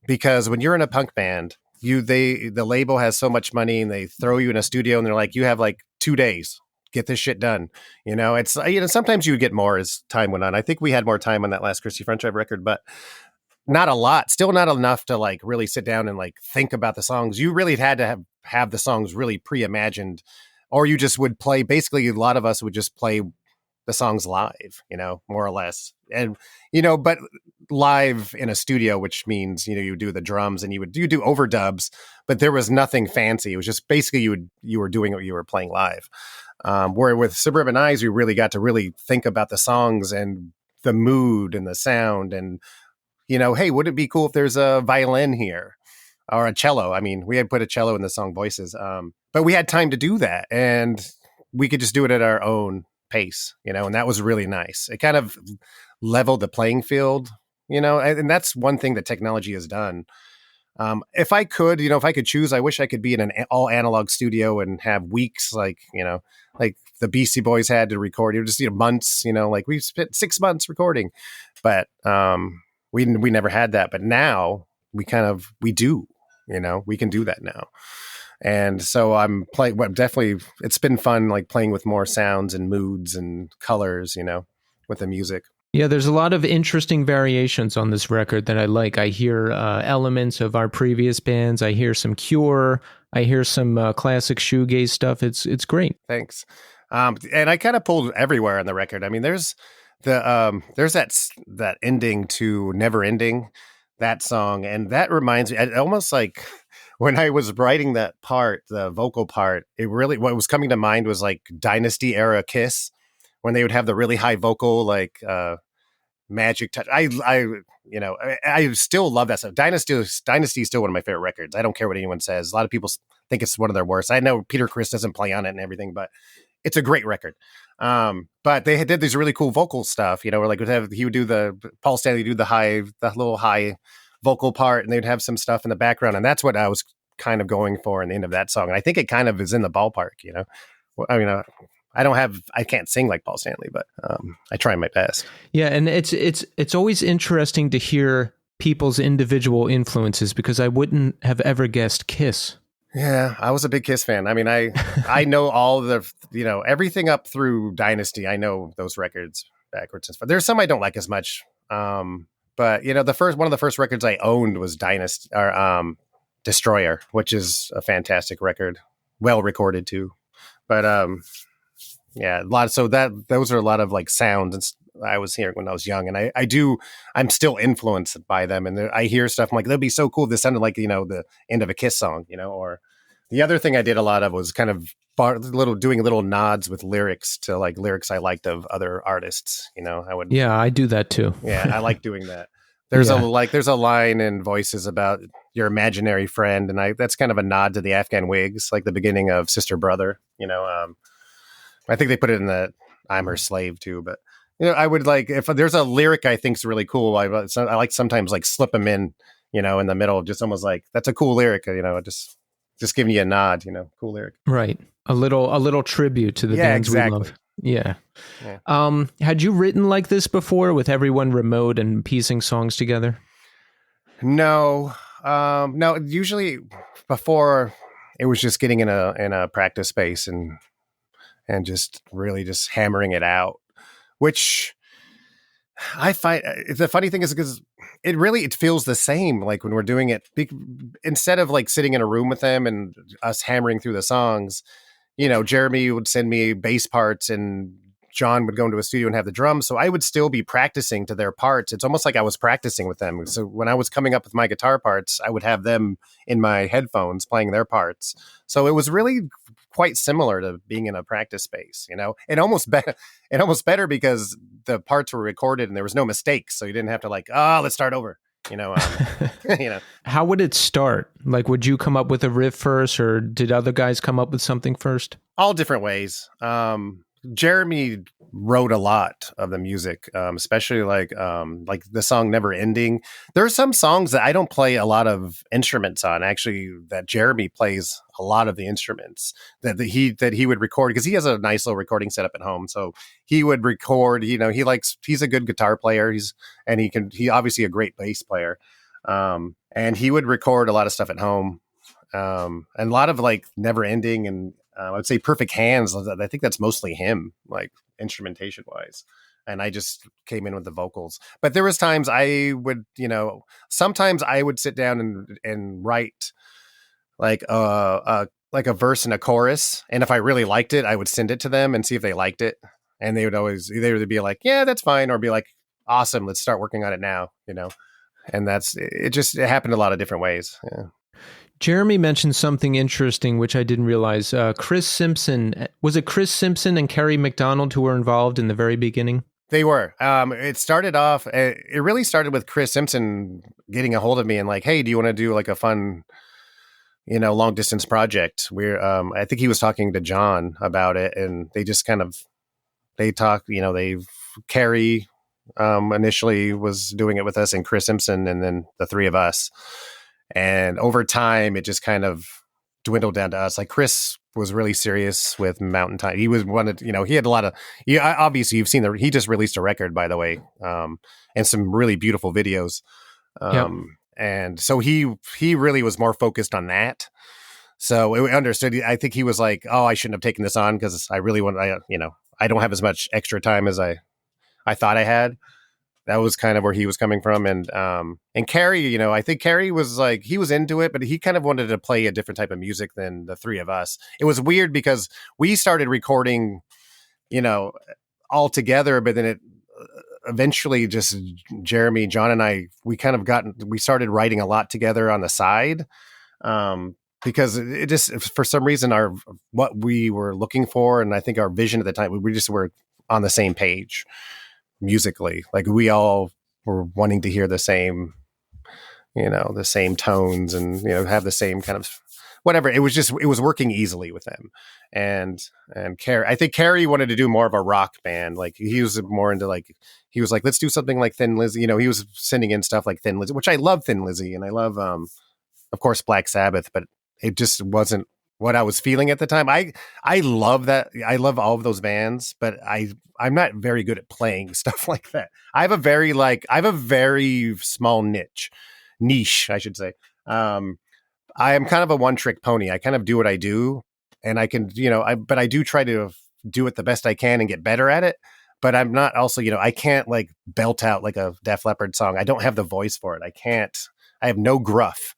because when you're in a punk band, the label has so much money, and they throw you in a studio and they're like, you have like 2 days, get this shit done. It's, sometimes you would get more as time went on. I think we had more time on that last Christie Front Drive record, but not a lot, still not enough to like really sit down and like think about the songs. You really had to have the songs really pre-imagined, or you just would play. Basically, a lot of us would just play the songs live, more or less. And, but live in a studio, which means, you do the drums and you do overdubs, but there was nothing fancy. It was just basically you were doing what you were playing live. Where with Suburban Eyes, we really got to really think about the songs and the mood and the sound and, hey, would it be cool if there's a violin here or a cello? I mean, we had put a cello in the song Voices, but we had time to do that and we could just do it at our own pace, and that was really nice. It kind of leveled the playing field, and that's one thing that technology has done. If I could, if I could choose, I wish I could be in an all analog studio and have weeks like the Beastie Boys had to record. It was just, months, like we spent 6 months recording, but we never had that. But now we do, we can do that now. And so I'm playing, definitely, it's been fun, like playing with more sounds and moods and colors, with the music. Yeah, there's a lot of interesting variations on this record that I like. I hear elements of our previous bands. I hear some Cure. I hear some classic shoegaze stuff. It's great. Thanks. And I kind of pulled everywhere on the record. I mean, there's that ending to Never Ending, that song, and that reminds me, almost like when I was writing that part, the vocal part, what was coming to mind was like Dynasty era Kiss, when they would have the really high vocal, like Magic Touch. I still love that stuff. Dynasty is still one of my favorite records. I don't care what anyone says. A lot of people think it's one of their worst. I know Peter Criss doesn't play on it and everything, but it's a great record. But they did these really cool vocal stuff, where like he would do Paul Stanley do the little high vocal part, and they'd have some stuff in the background, and that's what I was kind of going for in the end of that song. And I think it kind of is in the ballpark, I mean, I can't sing like Paul Stanley, but I try my best. Yeah, and it's always interesting to hear people's individual influences, because I wouldn't have ever guessed Kiss. Yeah, I was a big Kiss fan. I mean, I know all the, everything up through Dynasty. I know those records backwards and stuff. There's some I don't like as much. But one of the first records I owned was Dynasty or Destroyer, which is a fantastic record, well recorded too. But yeah, those are a lot of like sounds I was hearing when I was young, and I'm still influenced by them, and I hear stuff I'm like, that'd be so cool if this sounded like the end of a Kiss song, or the other thing I did a lot of was kind of doing little nods with lyrics to like lyrics I liked of other artists. I do that too. Yeah, I like doing that. There's a line in Voices about your imaginary friend, and that's kind of a nod to the Afghan Wigs, like the beginning of Sister Brother. I think they put it in the I'm Her Slave too, but I would like, if there's a lyric I think's really cool, I like sometimes like slip them in, in the middle, just almost like that's a cool lyric, just giving you a nod, cool lyric. Right. A little tribute to the bands we love. Yeah. Had you written like this before, with everyone remote and piecing songs together? No. No, usually before it was just getting in a practice space and just really just hammering it out, which I find the funny thing is because it feels the same. Like when we're doing it, instead of like sitting in a room with them and us hammering through the songs, Jeremy would send me bass parts and John would go into a studio and have the drums. So I would still be practicing to their parts. It's almost like I was practicing with them. So when I was coming up with my guitar parts, I would have them in my headphones playing their parts. So it was really quite similar to being in a practice space, and almost better because the parts were recorded and there was no mistakes. So you didn't have to like, let's start over. How would it start? Like, would you come up with a riff first, or did other guys come up with something first? All different ways. Jeremy wrote a lot of the music, especially like the song Never Ending. There are some songs that I don't play a lot of instruments on, actually, that Jeremy plays a lot of the instruments that he would record, because he has a nice little recording setup at home. So he would record, he's a good guitar player. He's obviously a great bass player. And he would record a lot of stuff at home. And a lot of like Never Ending and I would say Perfect Hands. I think that's mostly him, like instrumentation wise. And I just came in with the vocals. But there was times I would, sometimes I would sit down and write like a verse and a chorus. And if I really liked it, I would send it to them and see if they liked it. And they would be like, yeah, that's fine. Or be like, awesome, let's start working on it now, and it happened a lot of different ways. Yeah. Jeremy mentioned something interesting, which I didn't realize. Chris Simpson, was it Chris Simpson and Kerry McDonald who were involved in the very beginning? They were. It really started with Chris Simpson getting a hold of me and like, hey, do you want to do like a fun, long distance project? I think he was talking to John about it, and they just they talked, Kerry initially was doing it with us, and Chris Simpson, and then the three of us. And over time, it just kind of dwindled down to us. Like Chris was really serious with Mountain Time. He had a lot of, obviously you've seen he just released a record, by the way, and some really beautiful videos. Yep. And so he really was more focused on that. So we understood. I think he was like, oh, I shouldn't have taken this on because I really I don't have as much extra time as I thought I had. That was kind of where he was coming from. And Kerry, I think Kerry was like, he was into it, but he kind of wanted to play a different type of music than the three of us. It was weird because we started recording, all together, but then it eventually just Jeremy, John, and I, we started writing a lot together on the side. Because it just, for some reason, what we were looking for, and I think our vision at the time, we just were on the same page musically. Like we all were wanting to hear the same, the same tones and, have the same kind of whatever. It was working easily with them. And Kerry, I think Kerry wanted to do more of a rock band. Like he was more into he was like, let's do something like Thin Lizzy. He was sending in stuff like Thin Lizzy, which I love Thin Lizzy. And I love, of course, Black Sabbath, but it just wasn't what I was feeling at the time. I love that. I love all of those bands, but I'm not very good at playing stuff like that. I have a very small niche, I should say. I am kind of a one-trick pony. I kind of do what I do, and I can, but I do try to do it the best I can and get better at it. But I'm not also, I can't like belt out like a Def Leppard song. I don't have the voice for it. I have no gruff.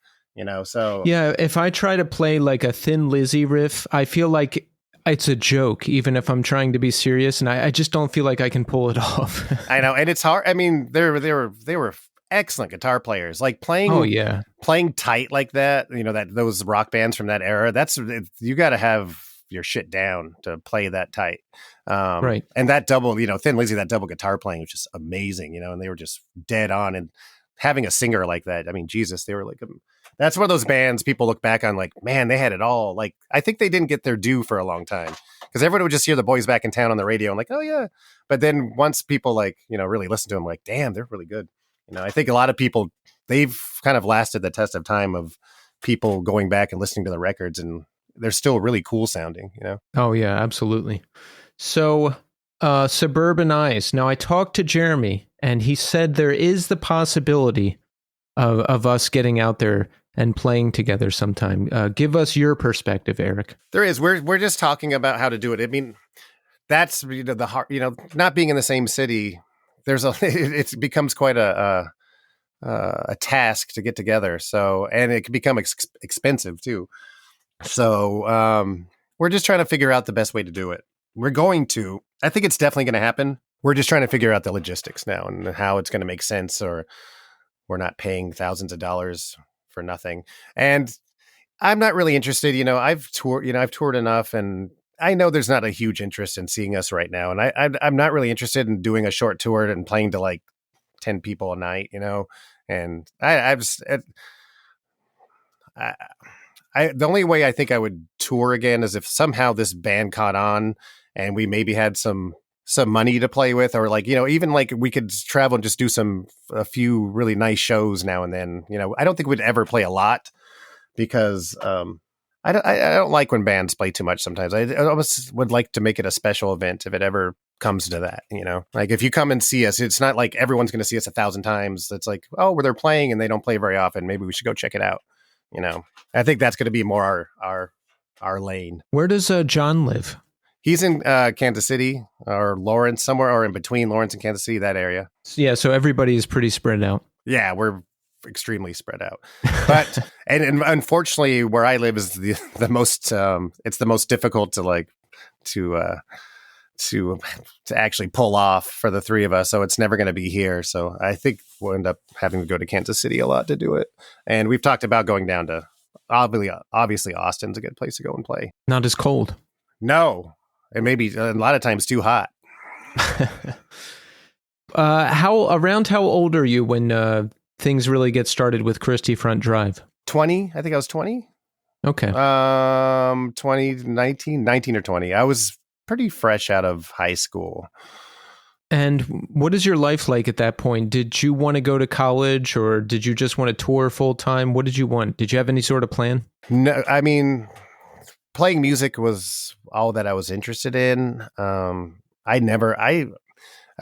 So yeah, if I try to play like a Thin Lizzy riff, I feel like it's a joke, even if I'm trying to be serious, and I just don't feel like I can pull it off. I know, and it's hard. I mean, they were excellent guitar players, like playing. Oh yeah, playing tight like that. Those rock bands from that era. You got to have your shit down to play that tight. Right. And that double, Thin Lizzy, that double guitar playing was just amazing. And they were just dead on. And having a singer like that, I mean, Jesus, they were like that's one of those bands people look back on like, man, they had it all. Like, I think they didn't get their due for a long time because everyone would just hear the Boys Back in Town on the radio and like, oh yeah. But then once people really listen to them, like, damn, they're really good. I think a lot of people, they've kind of lasted the test of time of people going back and listening to the records, and they're still really cool sounding, Oh yeah, absolutely. So, Suburban Eyes. Now I talked to Jeremy and he said there is the possibility of us getting out there and playing together sometime. Give us your perspective, Eric. There is. We're just talking about how to do it. I mean, that's the hard. Not being in the same city. It becomes quite a task to get together. So, and it can become expensive too. So, we're just trying to figure out the best way to do it. I think it's definitely going to happen. We're just trying to figure out the logistics now and how it's going to make sense, or we're not paying thousands of dollars for nothing. And I'm not really interested. I've toured enough, and I know there's not a huge interest in seeing us right now. And I'm not really interested in doing a short tour and playing to like 10 people a night, and the only way I think I would tour again is if somehow this band caught on and we maybe had some money to play with, or like, even like we could travel and just do a few really nice shows now and then. I don't think we'd ever play a lot because I don't like when bands play too much sometimes. I almost would like to make it a special event if it ever comes to that, like if you come and see us, it's not like everyone's going to see us 1,000 times. It's like, oh, where they're playing and they don't play very often. Maybe we should go check it out. I think that's going to be more our lane. Where does John live? He's in Kansas City or Lawrence, somewhere, or in between Lawrence and Kansas City, that area. Yeah, so everybody is pretty spread out. Yeah, we're extremely spread out. But and unfortunately, where I live is the most it's the most difficult to to actually pull off for the three of us. So it's never going to be here. So I think we'll end up having to go to Kansas City a lot to do it. And we've talked about going down to obviously Austin's a good place to go and play. Not as cold. No, it may be a lot of times too hot. How old are you when things really get started with Christie Front Drive? 20. I think I was 20. Okay. 19 or 20. I was pretty fresh out of high school. And what is your life like at that point? Did you want to go to college, or did you just want to tour full time? What did you want? Did you have any sort of plan? No, I mean, playing music was all that I was interested in. I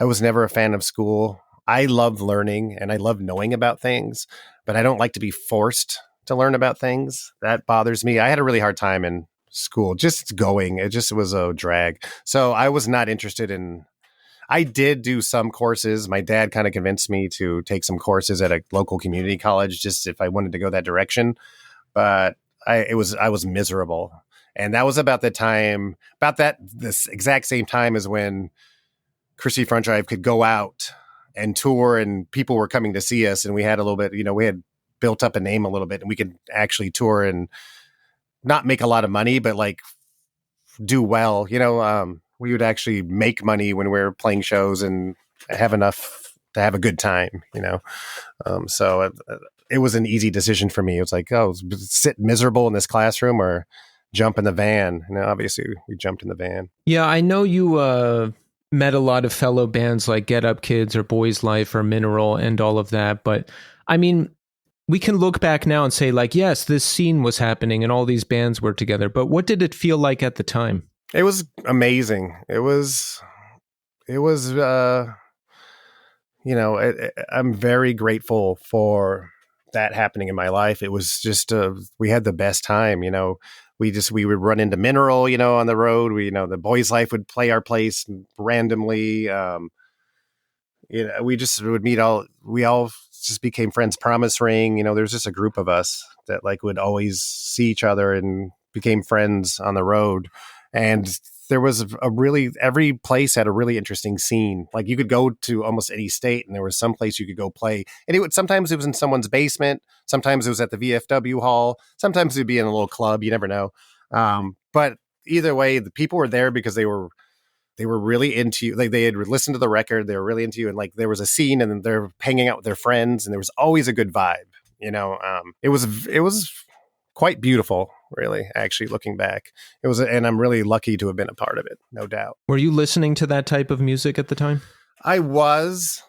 was never a fan of school. I love learning and I love knowing about things, but I don't like to be forced to learn about things. That bothers me. I had a really hard time in school, just going. It just was a drag. So I was not interested in, I did do some courses. My dad kind of convinced me to take some courses at a local community college, just if I wanted to go that direction. But I was miserable. And that was about this exact same time as when Christie Front Drive could go out and tour, and people were coming to see us, and we had a little bit, we had built up a name a little bit, and we could actually tour and not make a lot of money, but like do well. We would actually make money when we were playing shows and have enough to have a good time, So it was an easy decision for me. It was like, sit miserable in this classroom or jump in the van. And obviously we jumped in the van. Yeah, I know you met a lot of fellow bands like Get Up Kids or Boys Life or Mineral and all of that. But I mean, we can look back now and say like, yes, this scene was happening and all these bands were together. But what did it feel like at the time? It was amazing. I'm very grateful for that happening in my life. It was just, we had the best time, we would run into Mineral, on the road. The Boys Life would play our place randomly. We just would meet we all just became friends. Promise Ring, there's just a group of us that like would always see each other and became friends on the road. And there was every place had a really interesting scene. Like you could go to almost any state and there was some place you could go play. And sometimes it was in someone's basement. Sometimes it was at the VFW hall. Sometimes it'd be in a little club. You never know. But either way, the people were there because they were really into you. Like they had listened to the record. They were really into you. And like there was a scene and they're hanging out with their friends and there was always a good vibe. It was quite beautiful, really, actually, looking back. And I'm really lucky to have been a part of it, no doubt. Were you listening to that type of music at the time? I was.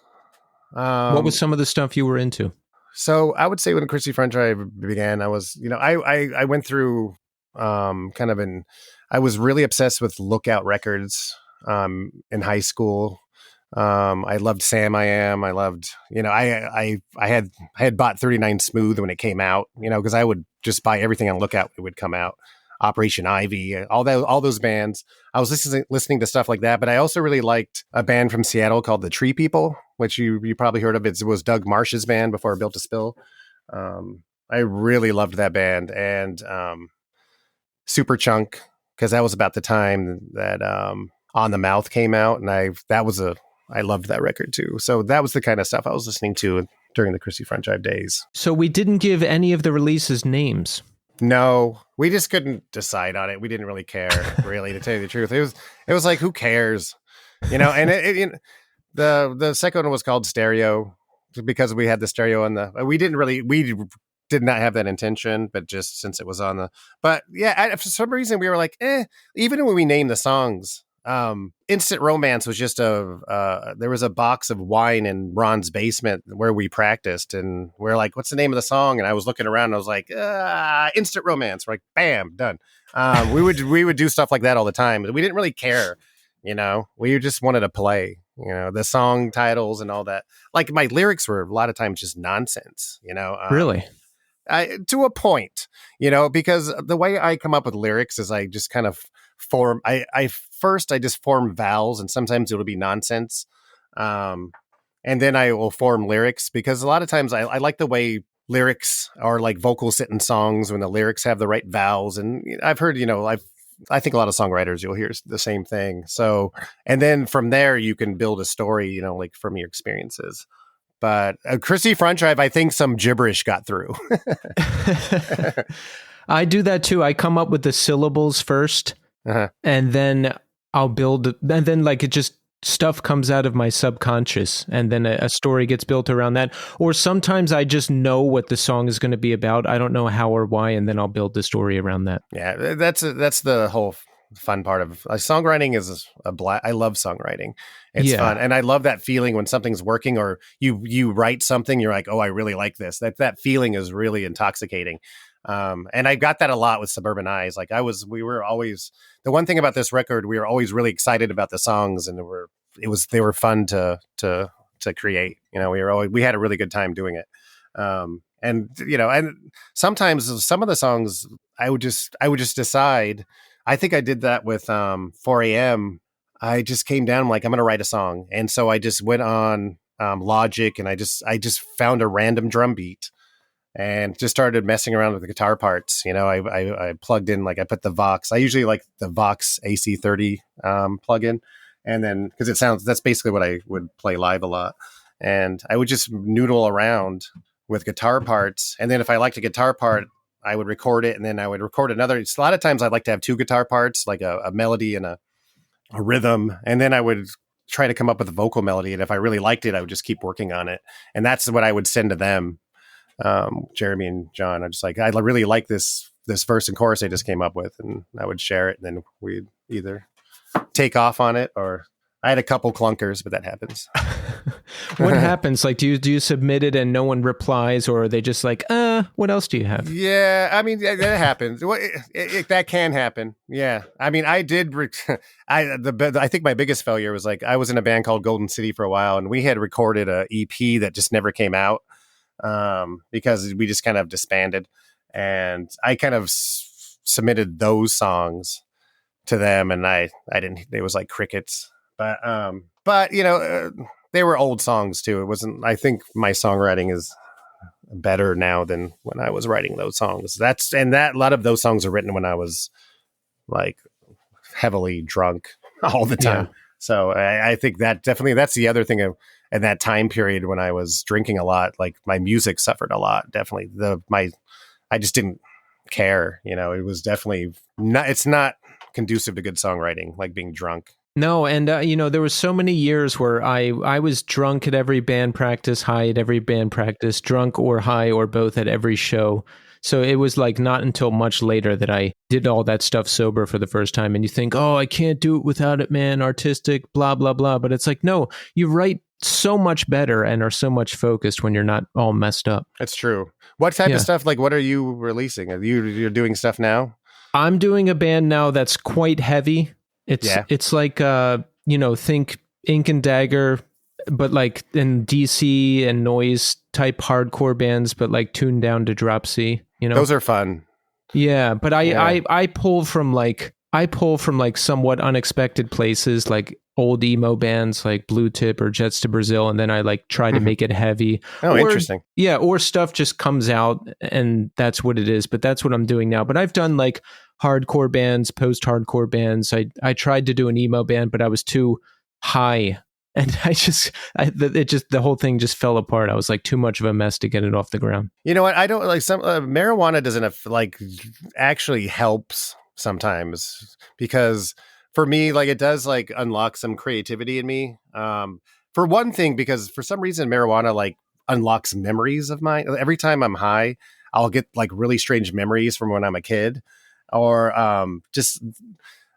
What was some of the stuff you were into? So I would say when Christie Front Drive began, I was, I went through I was really obsessed with Lookout Records in high school. I loved Sam I Am. I loved, I had bought 39 Smooth when it came out, because I would just buy everything on Lookout. It would come out. Operation Ivy, all those bands. I was listening to stuff like that, but I also really liked a band from Seattle called the Tree People, which you probably heard of. It was Doug Marsh's band before Built to Spill. I really loved that band, and Super Chunk, because that was about the time that On the Mouth came out, and I loved that record too. So that was the kind of stuff I was listening to during the Christie Front Drive days. So we didn't give any of the releases names. No, we just couldn't decide on it. We didn't really care, really, to tell you the truth. It was like, who cares? And the second one was called Stereo because we had the stereo on we did not have that intention, but just since it was on but yeah, for some reason we were like, even when we named the songs, Instant Romance was just there was a box of wine in Ron's basement where we practiced, and we're like, what's the name of the song? And I was looking around and I was like, Instant Romance. We're like, bam, done. We would do stuff like that all the time. We didn't really care, we just wanted to play, the song titles and all that. Like my lyrics were a lot of times just nonsense, Really? To a point, because the way I come up with lyrics is I just kind of form. I just form vowels, and sometimes it'll be nonsense, and then I will form lyrics, because a lot of times I like the way lyrics are like vocals sit in songs when the lyrics have the right vowels. And I've heard, I think a lot of songwriters, you'll hear the same thing. So, and then from there, you can build a story, you know, like from your experiences. But Christie Front Drive, I think some gibberish got through. I do that too. I come up with the syllables first, and then I'll build, and then like it just stuff comes out of my subconscious, and then a story gets built around that. Or sometimes I just know what the song is going to be about. I don't know how or why, and then I'll build the story around that. Yeah, that's the whole fun part of songwriting is I love songwriting. It's fun, and I love that feeling when something's working, or you write something, you're like, oh, I really like this. That feeling is really intoxicating. And I got that a lot with Suburban Eyes. Like we were always, the one thing about this record, we were always really excited about the songs, and they were fun to create. You know, we had a really good time doing it. And you know, and sometimes some of the songs I would just decide. I think I did that with 4 a.m. I just came down, I'm like, I'm going to write a song. And so I just went on Logic, and I just found a random drum beat and just started messing around with the guitar parts. You know, I plugged in, like I put the Vox. I usually like the Vox AC30 plug-in. And then, because that's basically what I would play live a lot. And I would just noodle around with guitar parts. And then if I liked a guitar part, I would record it, and then I would record another. A lot of times I'd like to have two guitar parts, like a melody and a rhythm. And then I would try to come up with a vocal melody. And if I really liked it, I would just keep working on it. And that's what I would send to them, Jeremy and John. I'm just like, I really like this verse and chorus I just came up with. And I would share it. And then we'd either take off on it, or I had a couple clunkers, but that happens. What happens? Like, do you submit it and no one replies, or are they just like, what else do you have? Yeah, I mean, that happens. That can happen. Yeah. I mean, I did. I think my biggest failure was, like, I was in a band called Golden City for a while, and we had recorded a EP that just never came out because we just kind of disbanded. And I kind of submitted those songs to them, and I didn't. It was like crickets. But you know, they were old songs too. It wasn't. I think my songwriting is better now than when I was writing those songs. A lot of those songs are written when I was like heavily drunk all the time. Yeah. So I think that definitely, that's the other thing in that time period when I was drinking a lot. Like, my music suffered a lot. Definitely, I just didn't care. You know, it was definitely not. It's not conducive to good songwriting, like being drunk. No, and you know, there were so many years where I was drunk at every band practice, high at every band practice, drunk or high or both at every show. So it was like not until much later that I did all that stuff sober for the first time. And you think, oh, I can't do it without it, man, artistic, blah, blah, blah. But it's like, no, you write so much better and are so much focused when you're not all messed up. That's true. What type of stuff, like, what are you releasing? You're doing stuff now? I'm doing a band now that's quite heavy. It's like, you know, think Ink and Dagger, but like in DC and noise type hardcore bands, but like tuned down to drop C, you know? Those are fun. Yeah. But I pull from like somewhat unexpected places, like old emo bands like Blue Tip or Jets to Brazil. And then I like try to make it heavy. Oh, interesting. Yeah. Or stuff just comes out and that's what it is. But that's what I'm doing now. But I've done like hardcore bands, post-hardcore bands. I tried to do an emo band, but I was too high. And the whole thing just fell apart. I was like too much of a mess to get it off the ground. You know what? I don't like some marijuana doesn't have, like, actually helps sometimes, because for me, like, it does like unlock some creativity in me. For one thing, because for some reason marijuana like unlocks memories of mine. Every time I'm high, I'll get like really strange memories from when I'm a kid, or just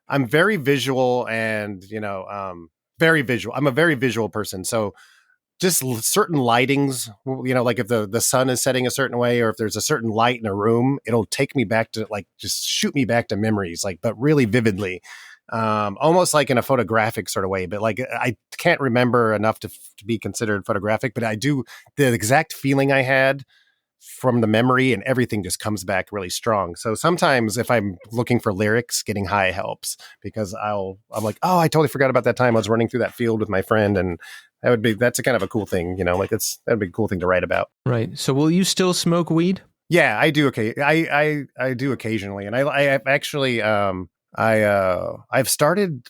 I'm very visual, and you know, very visual. I'm a very visual person, so just certain lightings, you know, like if the sun is setting a certain way, or if there's a certain light in a room, it'll take me back to, like, just shoot me back to memories, like, but really vividly. Almost like in a photographic sort of way, but like I can't remember enough to be considered photographic, but I do, the exact feeling I had from the memory and everything just comes back really strong. So sometimes if I'm looking for lyrics, getting high helps, because I'm like, oh, I totally forgot about that time I was running through that field with my friend, and that's a kind of a cool thing, you know, like that'd be a cool thing to write about. Right. So will you still smoke weed? Yeah, I do. Okay. I do occasionally. And I actually, I've started.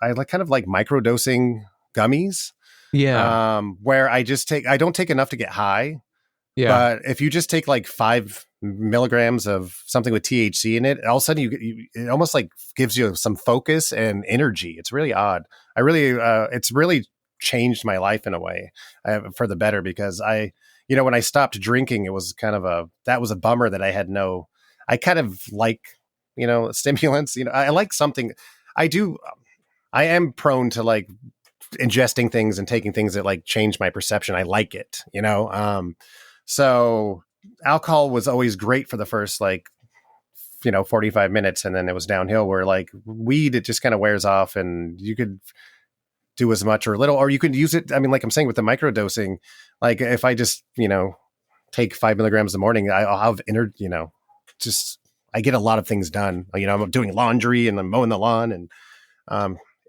I kind of like microdosing gummies. Yeah. Where I don't take enough to get high. Yeah. But if you just take like 5 milligrams of something with THC in it, all of a sudden it almost like gives you some focus and energy. It's really odd. It's really changed my life in a way for the better, because when I stopped drinking, it was that was a bummer that I kind of like, stimulants, I like something. I am prone to like ingesting things and taking things that like change my perception. I like it, so alcohol was always great for the first 45 minutes. And then it was downhill, where like weed, it just kind of wears off, and you could do as much or little, or you could use it. I mean, like I'm saying with the microdosing, like if I just, take 5 milligrams in the morning, I'll have I get a lot of things done. I'm doing laundry and I'm mowing the lawn, and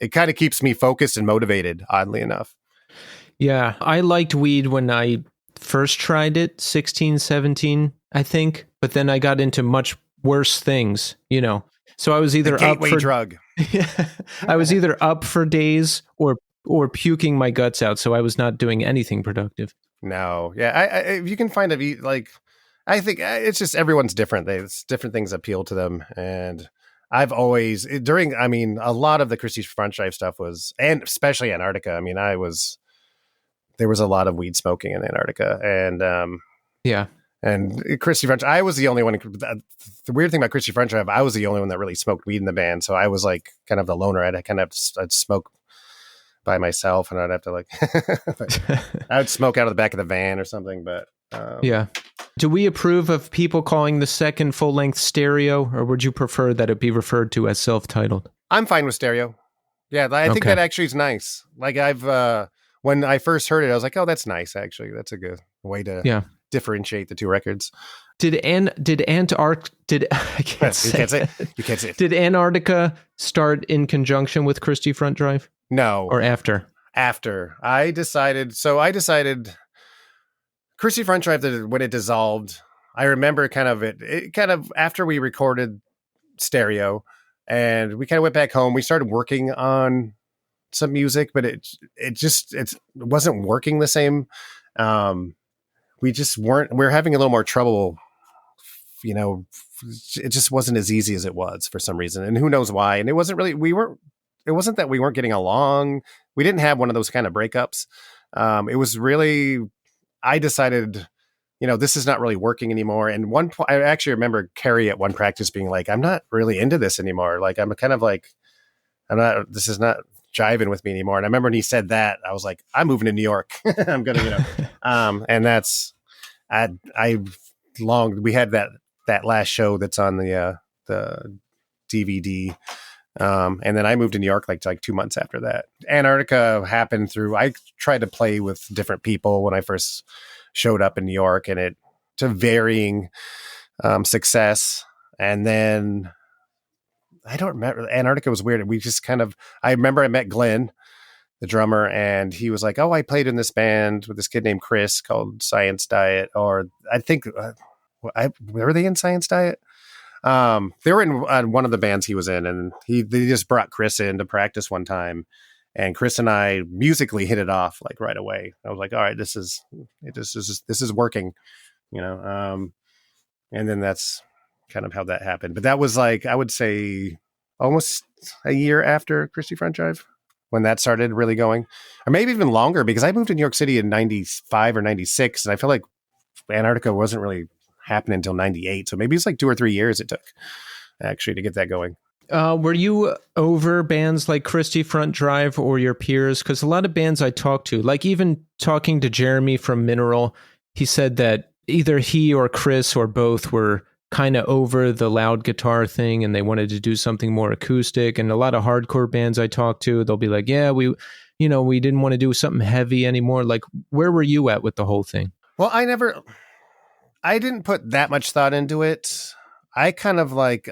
it kind of keeps me focused and motivated, oddly enough. Yeah. I liked weed when I first tried it, 16, 17, I think. But then I got into much worse things, So I was either gateway drug. Yeah, I was either up for days or puking my guts out. So I was not doing anything productive. No. Yeah. If you can find I think it's just everyone's different. Different things appeal to them. And I've always a lot of the Christie Front Drive stuff was, and especially Antarctica. I mean, there was a lot of weed smoking in Antarctica, and yeah. And Christie Front, I was the only one. The weird thing about Christie Front Drive, I was the only one that really smoked weed in the band. So I was like kind of the loner. I'd smoke by myself, and I'd have to like, I would smoke out of the back of the van or something. But yeah. Do we approve of people calling the second full-length stereo, or would you prefer that it be referred to as self-titled? I'm fine with stereo. Yeah, I think that actually is nice. Like when I first heard it, I was like, oh, that's nice. Actually, that's a good way to differentiate the two records. Did Antarctica? I can't say it. You can't say it. Did Antarctica start in conjunction with Christie Front Drive? No, or after? After I decided. Christie Front Drive, when it dissolved, I remember it after we recorded stereo, and we kind of went back home. We started working on some music, but it wasn't working the same. We were having a little more trouble. It just wasn't as easy as it was for some reason, and who knows why. And it wasn't that we weren't getting along. We didn't have one of those kind of breakups. It was really, I decided, this is not really working anymore. And one point, I actually remember Kerry at one practice being like, I'm not really into this anymore. Like, this is not jiving with me anymore. And I remember when he said that, I was like, I'm moving to New York. I'm going to, and that's, we had that last show that's on the DVD. And then I moved to New York like 2 months after that. Antarctica happened I tried to play with different people when I first showed up in New York, and it to varying success. And then I don't remember. Antarctica was weird. We just I remember I met Glenn, the drummer, and he was like, oh, I played in this band with this kid named Chris called Science Diet, or I think, were they in Science Diet? They were in one of the bands he was in, and they just brought Chris in to practice one time, and Chris and I musically hit it off like right away. I was like, all right, this is working, and then that's kind of how that happened. But that was like, I would say almost a year after Christie Front Drive when that started really going, or maybe even longer, because I moved to New York City in 95 or 96. And I feel like Antarctica wasn't really happening until 98. So maybe it's like 2 or 3 years it took actually to get that going. Were you over bands like Christie Front Drive or your peers? Because a lot of bands I talked to, like even talking to Jeremy from Mineral, he said that either he or Chris or both were kind of over the loud guitar thing and they wanted to do something more acoustic. And a lot of hardcore bands I talked to, they'll be like, yeah, we didn't want to do something heavy anymore. Like, where were you at with the whole thing? Well, I didn't put that much thought into it. I'm kind of like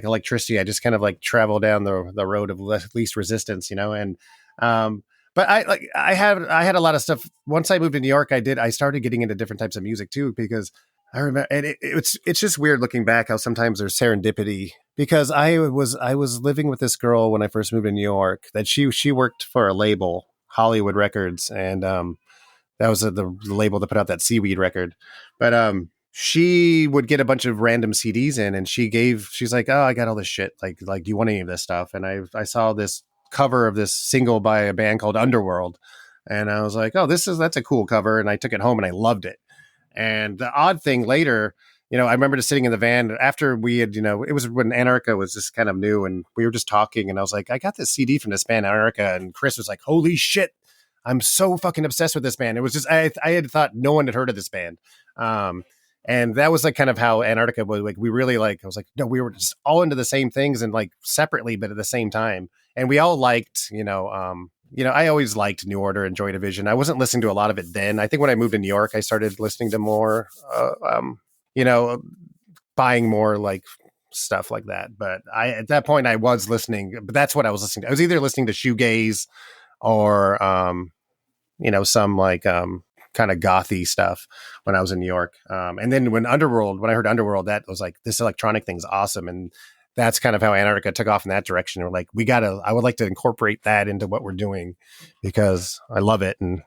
electricity. I just kind of like travel down the road of least resistance, and, but I had a lot of stuff. Once I moved to New York, I started getting into different types of music too, because I remember, and it's just weird looking back how sometimes there's serendipity, because I was living with this girl when I first moved to New York, that she worked for a label, Hollywood Records, and that was the label that put out that seaweed record. But she would get a bunch of random CDs in, and she's like, oh, I got all this shit. Like, do you want any of this stuff? And I saw this cover of this single by a band called Underworld, and I was like, oh, that's a cool cover. And I took it home and I loved it. And the odd thing later, I remember just sitting in the van after we had, it was when Antarctica was just kind of new, and we were just talking, and I was like, I got this CD from this band Antarctica, and Chris was like, holy shit, I'm so fucking obsessed with this band. It was just, I had thought no one had heard of this band. And that was like kind of how Antarctica was, like, we really like, I was like, no, we were just all into the same things, and like separately, but at the same time. And we all liked, I always liked New Order and Joy Division. I wasn't listening to a lot of it then. I think when I moved to New York, I started listening to more, buying more like stuff like that. But at that point I was listening, but that's what I was listening to. I was either listening to shoegaze or, some like, kind of gothy stuff when I was in New York. And then when I heard Underworld, that was like, this electronic thing's awesome. And that's kind of how Antarctica took off in that direction. We're like, I would like to incorporate that into what we're doing because I love it. And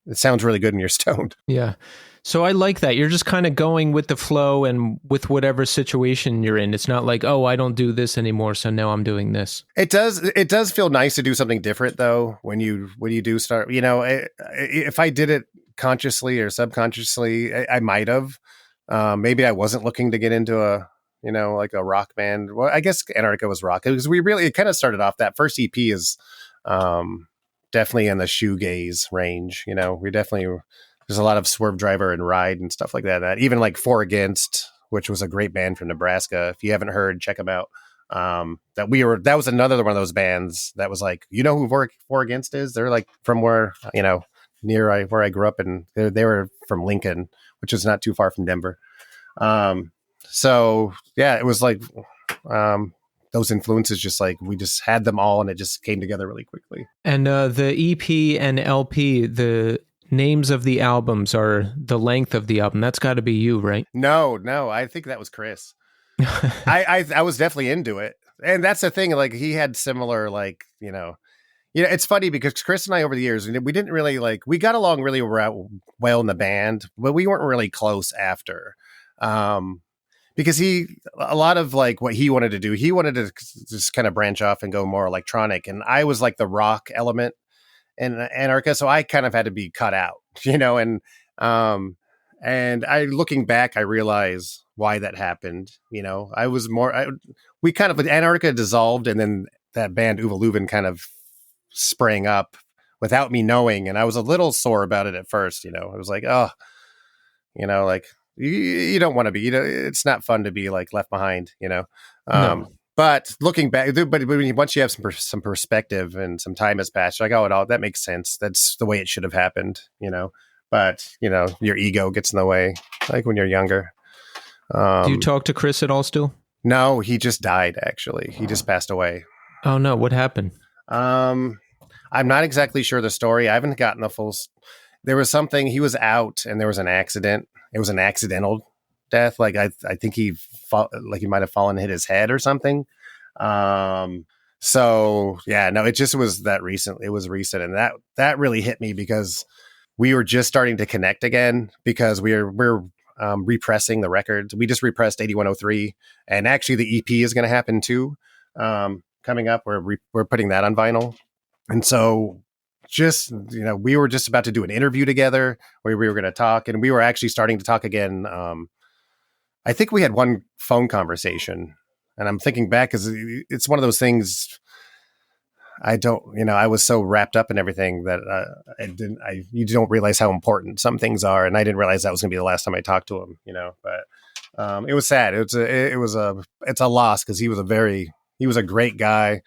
it sounds really good when you're stoned. Yeah. So I like that. You're just kind of going with the flow and with whatever situation you're in. It's not like, oh, I don't do this anymore, so now I'm doing this. It does feel nice to do something different though. When you do start, if I did it consciously or subconsciously, I might have, maybe I wasn't looking to get into like a rock band. Well, I guess Antarctica was rock because it kind of started off, that first EP is, definitely in the shoegaze range. There's a lot of Swerve Driver and Ride and stuff like that. Even like Four Against, which was a great band from Nebraska. If you haven't heard, check them out. That was another one of those bands that was like, who Four Against is? They're like from where, near where I grew up, and they were from Lincoln, which is not too far from Denver. So yeah, it was like, those influences, just like we just had them all and it just came together really quickly. And the EP and LP, the names of the albums are the length of the album. That's got to be you, right? No, I think that was Chris. I was definitely into it. And that's the thing, like he had similar, like, it's funny because Chris and I over the years, we didn't really we got along really well in the band, but we weren't really close after. Because a lot of like what he wanted to do, he wanted to just kind of branch off and go more electronic. And I was like the rock element in Antarctica. So I kind of had to be cut out, and looking back, I realize why that happened. I was we kind of, Antarctica dissolved, and then that band Uva Leuven kind of sprang up without me knowing. And I was a little sore about it at first, I was like, oh, like, you don't want to be, it's not fun to be like left behind, No. But looking back, once you have some perspective and some time has passed, you're like, oh, that makes sense. That's the way it should have happened, But, your ego gets in the way, like when you're younger. Do you talk to Chris at all still? No, he just died, actually. He just passed away. Oh, no. What happened? I'm not exactly sure the story. I haven't gotten the full... There was something, he was out and there was an accident. It was an accidental death. Like I think he might have fallen and hit his head or something. So yeah, no, it just was that recent. It was recent. And that really hit me because we were just starting to connect again because we're repressing the records. We just repressed 8103 and actually the EP is going to happen too. Coming up, we're putting that on vinyl. And so just, we were just about to do an interview together where we were going to talk, and we were actually starting to talk again. I think we had one phone conversation, and I'm thinking back because it's one of those things I was so wrapped up in everything that you don't realize how important some things are. And I didn't realize that was going to be the last time I talked to him, but it was sad. It's a loss because he was a great guy.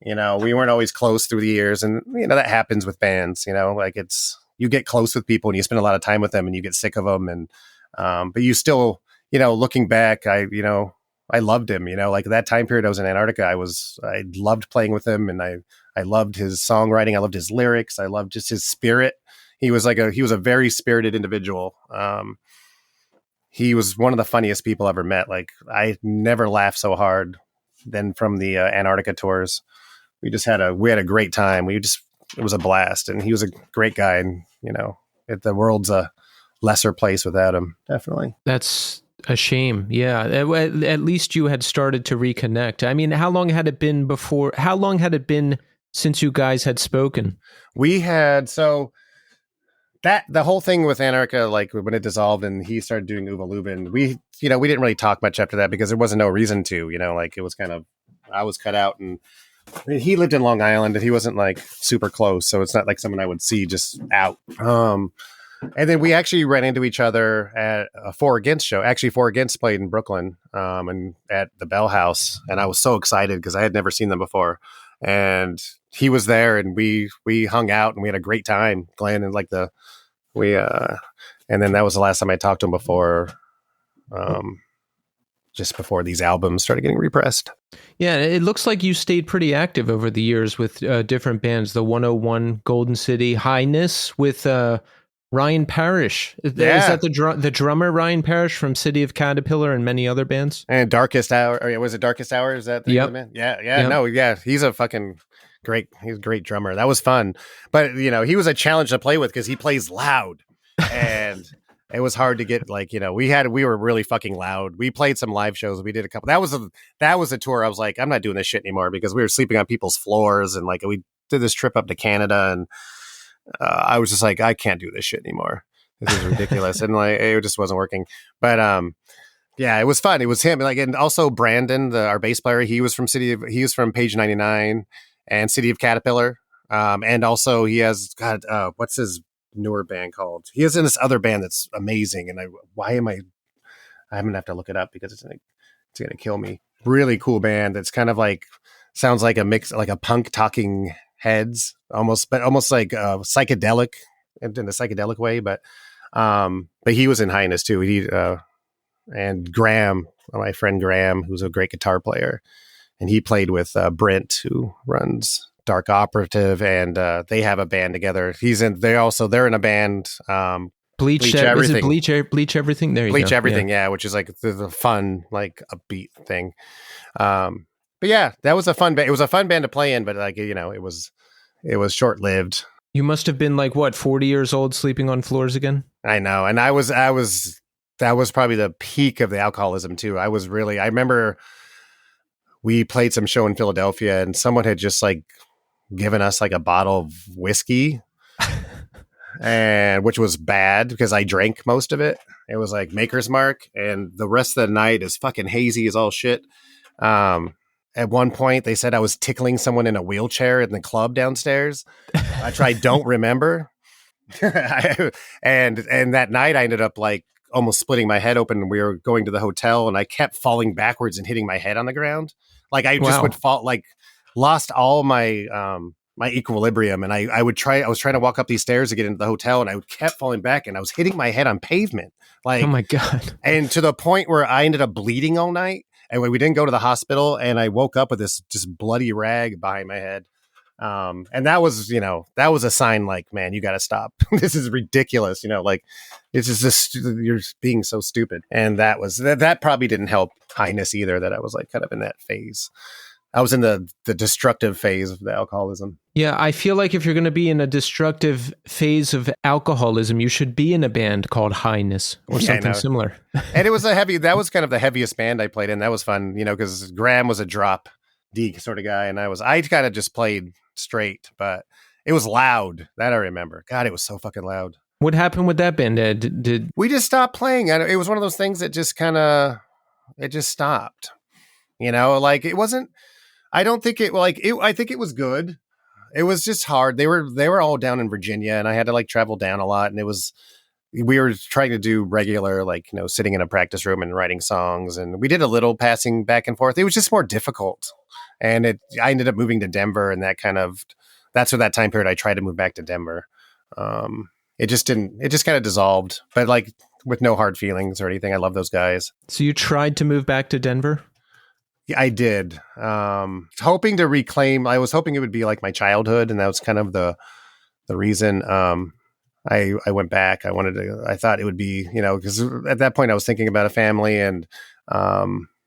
We weren't always close through the years, and that happens with bands. Like you get close with people and you spend a lot of time with them, and you get sick of them, and but you still, looking back, I loved him. Like that time period I was in Antarctica, I loved playing with him, and I loved his songwriting, I loved his lyrics, I loved just his spirit. He was a very spirited individual. he was one of the funniest people I ever met. Like I never laughed so hard than from the Antarctica tours. We had a great time. It was a blast, and he was a great guy. And the world's a lesser place without him. Definitely. That's a shame. Yeah. At least you had started to reconnect. I mean, how long had it been since you guys had spoken? We had, the whole thing with Antarctica, like when it dissolved and he started doing Uva Lubin, we didn't really talk much after that because there wasn't no reason to, like it was kind of, I was cut out, and I mean, he lived in Long Island and he wasn't like super close. So it's not like someone I would see just out. And then we actually ran into each other at a Four Against show. Actually, Four Against played in Brooklyn, and at the Bell House. And I was so excited because I had never seen them before. And he was there, and we hung out, and we had a great time. Glenn and and then that was the last time I talked to him before, just before these albums started getting repressed. Yeah, it looks like you stayed pretty active over the years with different bands. The 101 Golden City, Highness with Ryan Parrish. Is that the drummer Ryan Parrish from City of Caterpillar and many other bands? And Darkest Hour. Was it Darkest Hour? Is that the name of the band? Yeah. Yep. No, yeah. He's a fucking great. He's a great drummer. That was fun. But he was a challenge to play with because he plays loud, and it was hard to get we were really fucking loud. We played some live shows. We did a couple. That was a tour. I was like, I'm not doing this shit anymore because we were sleeping on people's floors, and like we did this trip up to Canada, and I was just like, I can't do this shit anymore. This is ridiculous. And like, it just wasn't working. But yeah, it was fun. It was him. And also Brandon, our bass player, he was from Page 99 and City of Caterpillar. And also he has what's his newer band called? He is in this other band that's amazing. And I'm gonna have to look it up because it's gonna kill me. Really cool band. That's kind of like, sounds like a mix, like a punk Talking Heads, almost like psychedelic in a psychedelic way. But he was in Highness too. And Graham, my friend Graham, who's a great guitar player, and he played with Brent, who runs Dark Operative, and they have a band together. They're in a band. Bleach Everything. Bleach Everything. There you go. Bleach Everything, yeah, which is like the fun, like upbeat thing. But yeah, that was a fun band. It was a fun band to play in, but it was short lived. You must have been like 40 years old, sleeping on floors again. I know, and that was probably the peak of the alcoholism too. I remember we played some show in Philadelphia, and someone had just like given us like a bottle of whiskey, and which was bad because I drank most of it. It was like Maker's Mark, and the rest of the night is fucking hazy as all shit. At one point, they said I was tickling someone in a wheelchair in the club downstairs, which I don't remember. And that night, I ended up like almost splitting my head open. We were going to the hotel, and I kept falling backwards and hitting my head on the ground. Like I just would fall, like lost all my my equilibrium, and I was trying to walk up these stairs to get into the hotel, and I kept falling back, and I was hitting my head on pavement. Like, oh my God. And to the point where I ended up bleeding all night. And we didn't go to the hospital, and I woke up with this just bloody rag behind my head. And that was a sign like, man, you got to stop. This is ridiculous. Like this is just, you're being so stupid. And that probably didn't help Highness either, that I was like kind of in that phase. I was in the destructive phase of the alcoholism. Yeah, I feel like if you're going to be in a destructive phase of alcoholism, you should be in a band called Highness or something similar. And it was that was kind of the heaviest band I played in. That was fun, because Graham was a drop D sort of guy, and I kind of just played straight, but it was loud. That I remember. God, it was so fucking loud. What happened with that band, Ed? Did we just stopped playing? It was one of those things that just it just stopped. Like it wasn't. I don't think it I think it was good. It was just hard. They were all down in Virginia, and I had to like travel down a lot. And we were trying to do regular, sitting in a practice room and writing songs. And we did a little passing back and forth. It was just more difficult. And I ended up moving to Denver, and that's where that time period I tried to move back to Denver. It just kind of dissolved, but like with no hard feelings or anything. I love those guys. So you tried to move back to Denver? Yeah, I did. Hoping to reclaim. I was hoping it would be like my childhood, and that was kind of the reason. I went back. I thought it would be, because at that point I was thinking about a family, and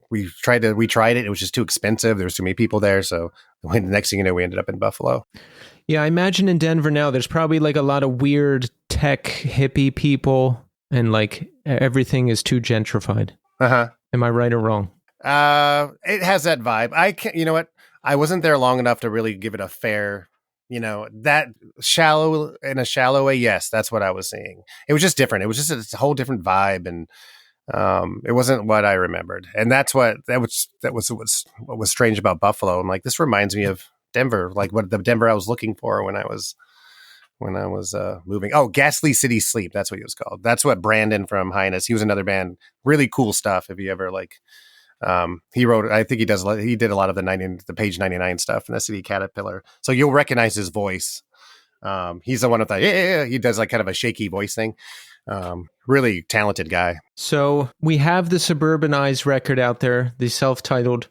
we tried it. It was just too expensive. There was too many people there. So the next thing you know, we ended up in Buffalo. Yeah, I imagine in Denver now, there's probably like a lot of weird tech hippie people, and like everything is too gentrified. Uh-huh. Am I right or wrong? It has that vibe. I can't, you know what? I wasn't there long enough to really give it a fair, that in a shallow way. Yes, that's what I was seeing. It was just different. It was just a whole different vibe, and it wasn't what I remembered. And that was what was strange about Buffalo. I'm like, this reminds me of Denver, like what the Denver I was looking for when I was moving. Oh, Ghastly City Sleep. That's what he was called. That's what Brandon from Highness. He was another band. Really cool stuff. If you ever he wrote. I think he did a lot of the Page 99 stuff in the City Caterpillar. So you'll recognize his voice. He's the one with he does like kind of a shaky voice thing. Really talented guy. So we have the Suburban Eyes record out there, the self-titled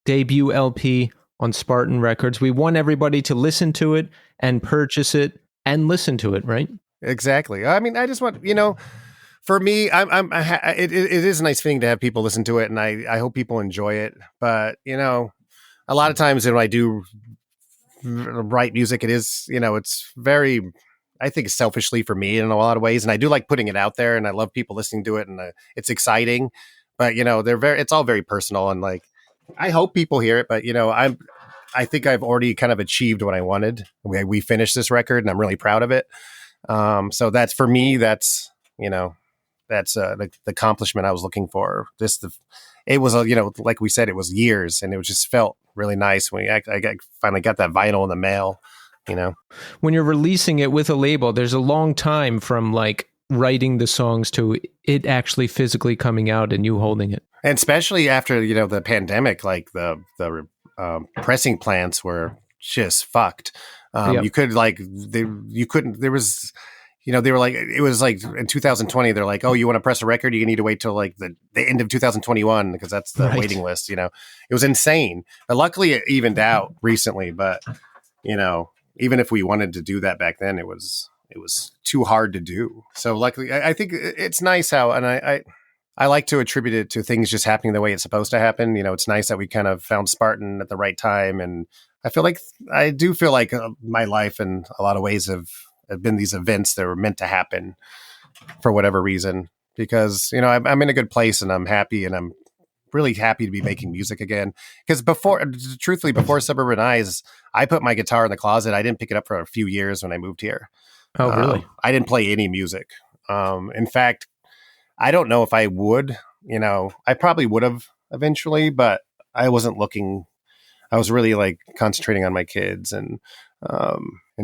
debut LP on Spartan Records. We want everybody to listen to it and purchase it and listen to it, right? Exactly. I mean, I just want, for me, it is a nice thing to have people listen to it, and I hope people enjoy it. But, a lot of times when I do write music, it is, it's very, I think selfishly for me in a lot of ways. And I do like putting it out there, and I love people listening to it, and it's exciting. But, it's all very personal, and like, I hope people hear it, but I think I've already kind of achieved what I wanted. We finished this record, and I'm really proud of it. So that's, for me, that's the accomplishment I was looking for. It was like we said, it was years, and it just felt really nice when I finally got that vinyl in the mail. When you're releasing it with a label, there's a long time from like writing the songs to it actually physically coming out and you holding it. And especially after, the pandemic, like the pressing plants were just fucked. Yep. You could you couldn't, there was, they were like, it was like in 2020, they're like, oh, you want to press a record? You need to wait till like the end of 2021 because that's the waiting list. It was insane. But luckily it evened out recently. But, even if we wanted to do that back then, it was too hard to do. So luckily, I think it's nice how, and I like to attribute it to things just happening the way it's supposed to happen. It's nice that we kind of found Spartan at the right time. And I do feel like my life in a lot of ways have been these events that were meant to happen for whatever reason, because, I'm in a good place and I'm happy, and I'm really happy to be making music again. Because before Suburban Eyes, I put my guitar in the closet. I didn't pick it up for a few years when I moved here. Oh, really? I didn't play any music. In fact, I don't know if I would, I probably would have eventually, but I wasn't looking. I was really like concentrating on my kids and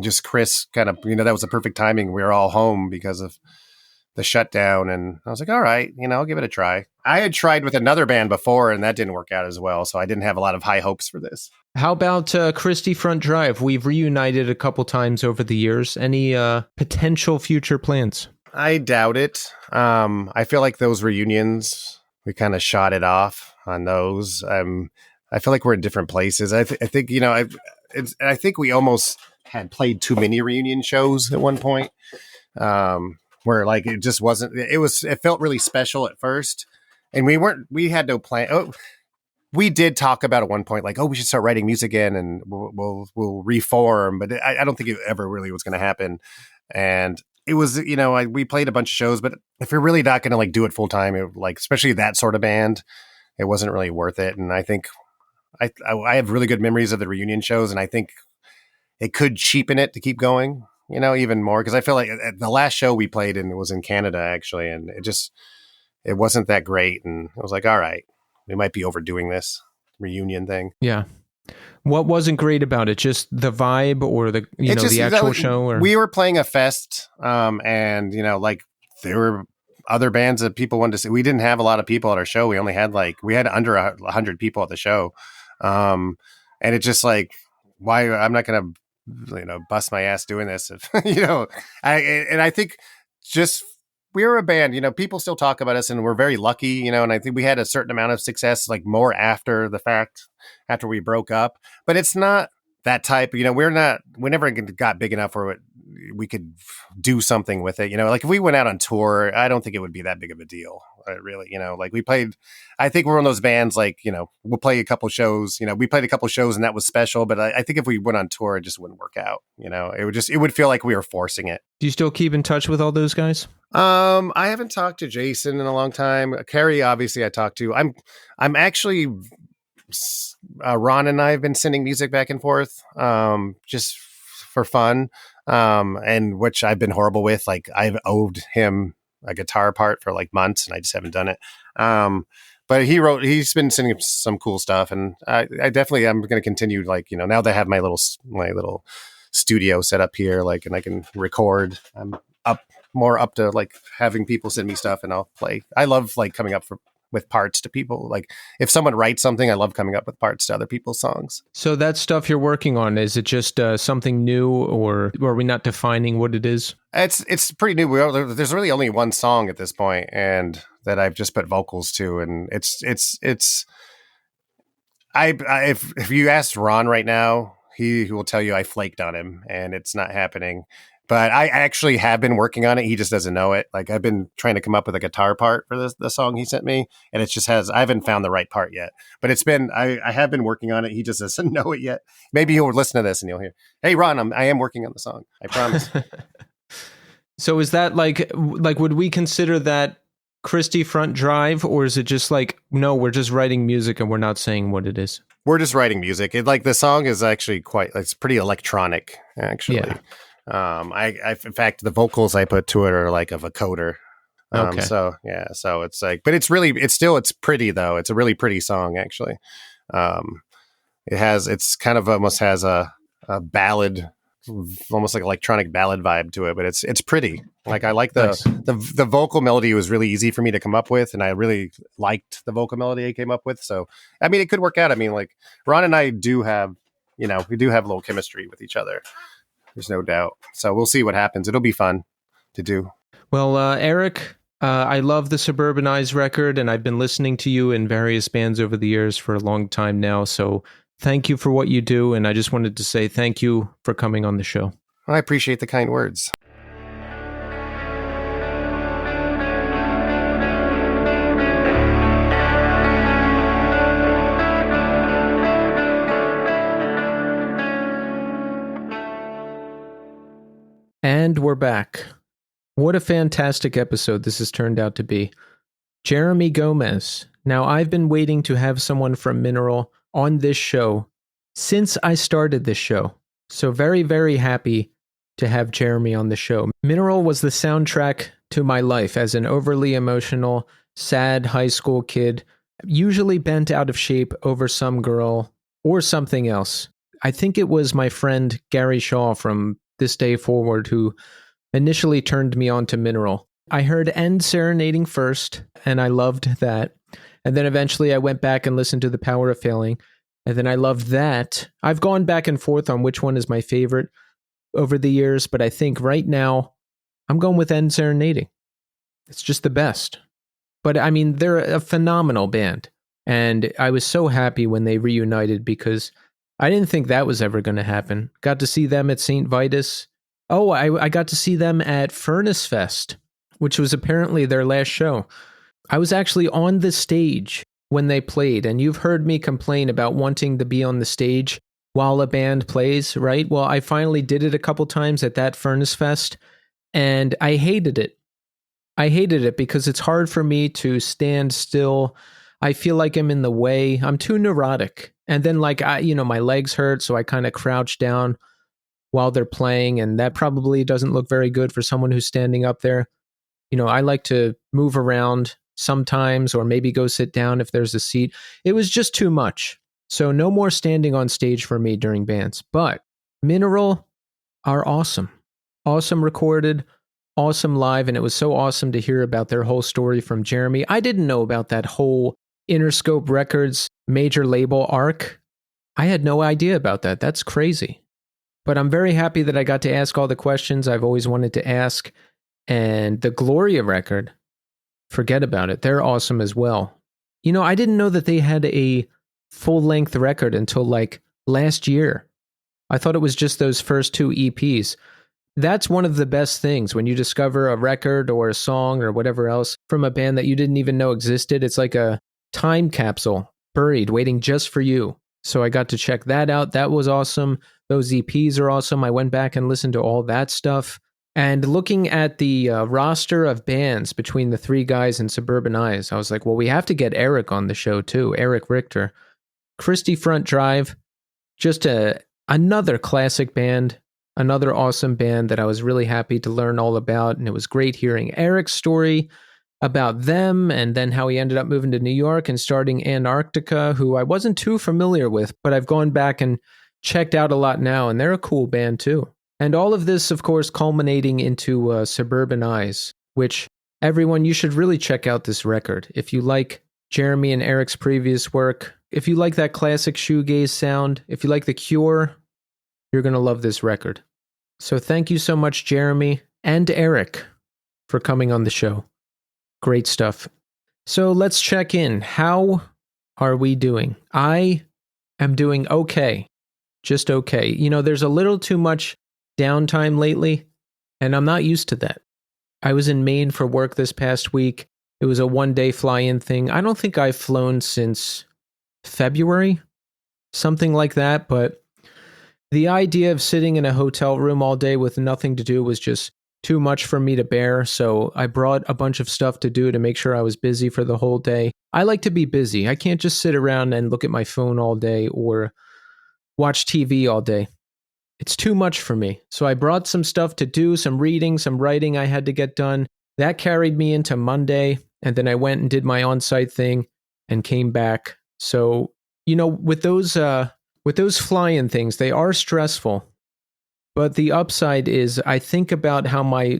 just Chris kind of, that was the perfect timing. We were all home because of the shutdown, and I was like, all right, I'll give it a try. I had tried with another band before, and that didn't work out as well. So I didn't have a lot of high hopes for this. How about Christie Front Drive? We've reunited a couple times over the years. Any potential future plans? I doubt it. I feel like those reunions, we kind of shot it off on those. I feel like we're in different places. I think, I think we almost had played too many reunion shows at one point. Where like it just wasn't. It felt really special at first, and we had no plan. Oh, we did talk about at one point, like, oh, we should start writing music again, and we'll reform. But I don't think it ever really was going to happen. And it was, we played a bunch of shows, but if you're really not going to like do it full time, especially that sort of band, it wasn't really worth it. And I think I have really good memories of the reunion shows, and I think it could cheapen it to keep going. Even more, because I feel like the last show we played in was in Canada, actually, and it wasn't that great. And I was like, all right, we might be overdoing this reunion thing. Yeah. What wasn't great about it? Just the vibe, or the the actual show? Or? We were playing a fest, and like there were other bands that people wanted to see. We didn't have a lot of people at our show. We only had we had under 100 people at the show, and it's just like, why? I'm not going to bust my ass doing this. If, I think just, we were a band, people still talk about us, and we're very lucky, and I think we had a certain amount of success, like more after the fact, after we broke up, but it's not that type, we never got big enough where we could do something with it. Like if we went out on tour, I don't think it would be that big of a deal. Really, like we played. I think we're one of those bands like we'll play a couple shows. We played a couple shows and that was special. But I think if we went on tour, it just wouldn't work out. It would feel like we were forcing it. Do you still keep in touch with all those guys? I haven't talked to Jason in a long time. Kerry, obviously, I talked to. I'm actually. Ron and I have been sending music back and forth, just for fun, and which I've been horrible with. Like I've owed him a guitar part for like months, and I just haven't done it. But he's been sending some cool stuff, and I definitely I'm going to continue. Like now that I have my little studio set up here, like, and I can record. I'm more up to like having people send me stuff, and I'll play. I love like coming up with parts to people. Like if someone writes something, I love coming up with parts to other people's songs. So that stuff you're working on, is it just something new, or are we not defining what it is? It's pretty new. There's really only one song at this point, and that I've just put vocals to, and if you asked Ron right now, he will tell you I flaked on him and it's not happening. But I actually have been working on it. He just doesn't know it. Like I've been trying to come up with a guitar part for the song he sent me, and it just I haven't found the right part yet. But I have been working on it. He just doesn't know it yet. Maybe he'll listen to this and he'll hear, "Hey, Ron, I am working on the song. I promise." So is that like would we consider that Christie Front Drive, or is it just like, no, we're just writing music and we're not saying what it is? We're just writing music. The song is actually it's pretty electronic, actually. Yeah. In fact, the vocals I put to it are like of a coder. Okay. So it's like, but it's pretty though. It's a really pretty song, actually. It's kind of almost has a ballad, almost like electronic ballad vibe to it, but it's pretty. Like I like the vocal melody was really easy for me to come up with, and I really liked the vocal melody I came up with. So, I mean, it could work out. I mean, like Ron and I do have, we do have a little chemistry with each other. There's no doubt. So we'll see what happens. It'll be fun to do. Well, Eric, I love the Suburban Eyes record, and I've been listening to you in various bands over the years for a long time now. So thank you for what you do. And I just wanted to say thank you for coming on the show. I appreciate the kind words. And we're back. What a fantastic episode this has turned out to be. Jeremy Gomez. Now, I've been waiting to have someone from Mineral on this show since I started this show. So very, very happy to have Jeremy on the show. Mineral was the soundtrack to my life as an overly emotional, sad high school kid, usually bent out of shape over some girl or something else. I think it was my friend Gary Shaw from This Day Forward who initially turned me on to Mineral. I heard End Serenading first, and I loved that. And then eventually I went back and listened to The Power of Failing, and then I loved that. I've gone back and forth on which one is my favorite over the years, but I think right now I'm going with End Serenading. It's just the best. But I mean, they're a phenomenal band, and I was so happy when they reunited because I didn't think that was ever going to happen. Got to see them at St. Vitus. Oh, I got to see them at Furnace Fest, which was apparently their last show. I was actually on the stage when they played, and you've heard me complain about wanting to be on the stage while a band plays, right? Well, I finally did it a couple times at that Furnace Fest, and I hated it. I hated it because it's hard for me to stand still. I feel like I'm in the way. I'm too neurotic. And then my legs hurt, so I kind of crouch down while they're playing, and that probably doesn't look very good for someone who's standing up there. I like to move around sometimes, or maybe go sit down if there's a seat. It was just too much. So no more standing on stage for me during bands. But Mineral are awesome. Awesome recorded, awesome live, and it was so awesome to hear about their whole story from Jeremy. I didn't know about that whole Interscope Records major label arc. I had no idea about that. That's crazy. But I'm very happy that I got to ask all the questions I've always wanted to ask. And the Gloria record, forget about it. They're awesome as well. I didn't know that they had a full-length record until last year. I thought it was just those first two EPs. that's one of the best things when you discover a record or a song or whatever else from a band that you didn't even know existed. It's like a time capsule buried, waiting just for you. So I got to check that out. That was awesome. Those EPs are awesome. I went back and listened to all that stuff. And looking at the roster of bands between the three guys in Suburban Eyes, I was like, well, we have to get Eric on the show too, Eric Richter. Christie Front Drive, just another classic band, another awesome band that I was really happy to learn all about. And it was great hearing Eric's story about them and then how he ended up moving to New York and starting Antarctica, who I wasn't too familiar with, but I've gone back and checked out a lot now, and they're a cool band too. And all of this, of course, culminating into Suburban Eyes, which everyone, you should really check out this record. If you like Jeremy and Eric's previous work, if you like that classic shoegaze sound, if you like The Cure, you're going to love this record. So thank you so much, Jeremy and Eric, for coming on the show. Great stuff. So let's check in. How are we doing? I am doing okay. Just okay. You know, there's a little too much downtime lately, and I'm not used to that. I was in Maine for work this past week. It was a one-day fly-in thing. I don't think I've flown since February, something like that, but the idea of sitting in a hotel room all day with nothing to do was just too much for me to bear, so I brought a bunch of stuff to do to make sure I was busy for the whole day. I like to be busy. I can't just sit around and look at my phone all day or watch TV all day. It's too much for me. So I brought some stuff to do, some reading, some writing I had to get done. That carried me into Monday, and then I went and did my on-site thing and came back. So, you know, with those fly-in things, they are stressful. But the upside is I think about how my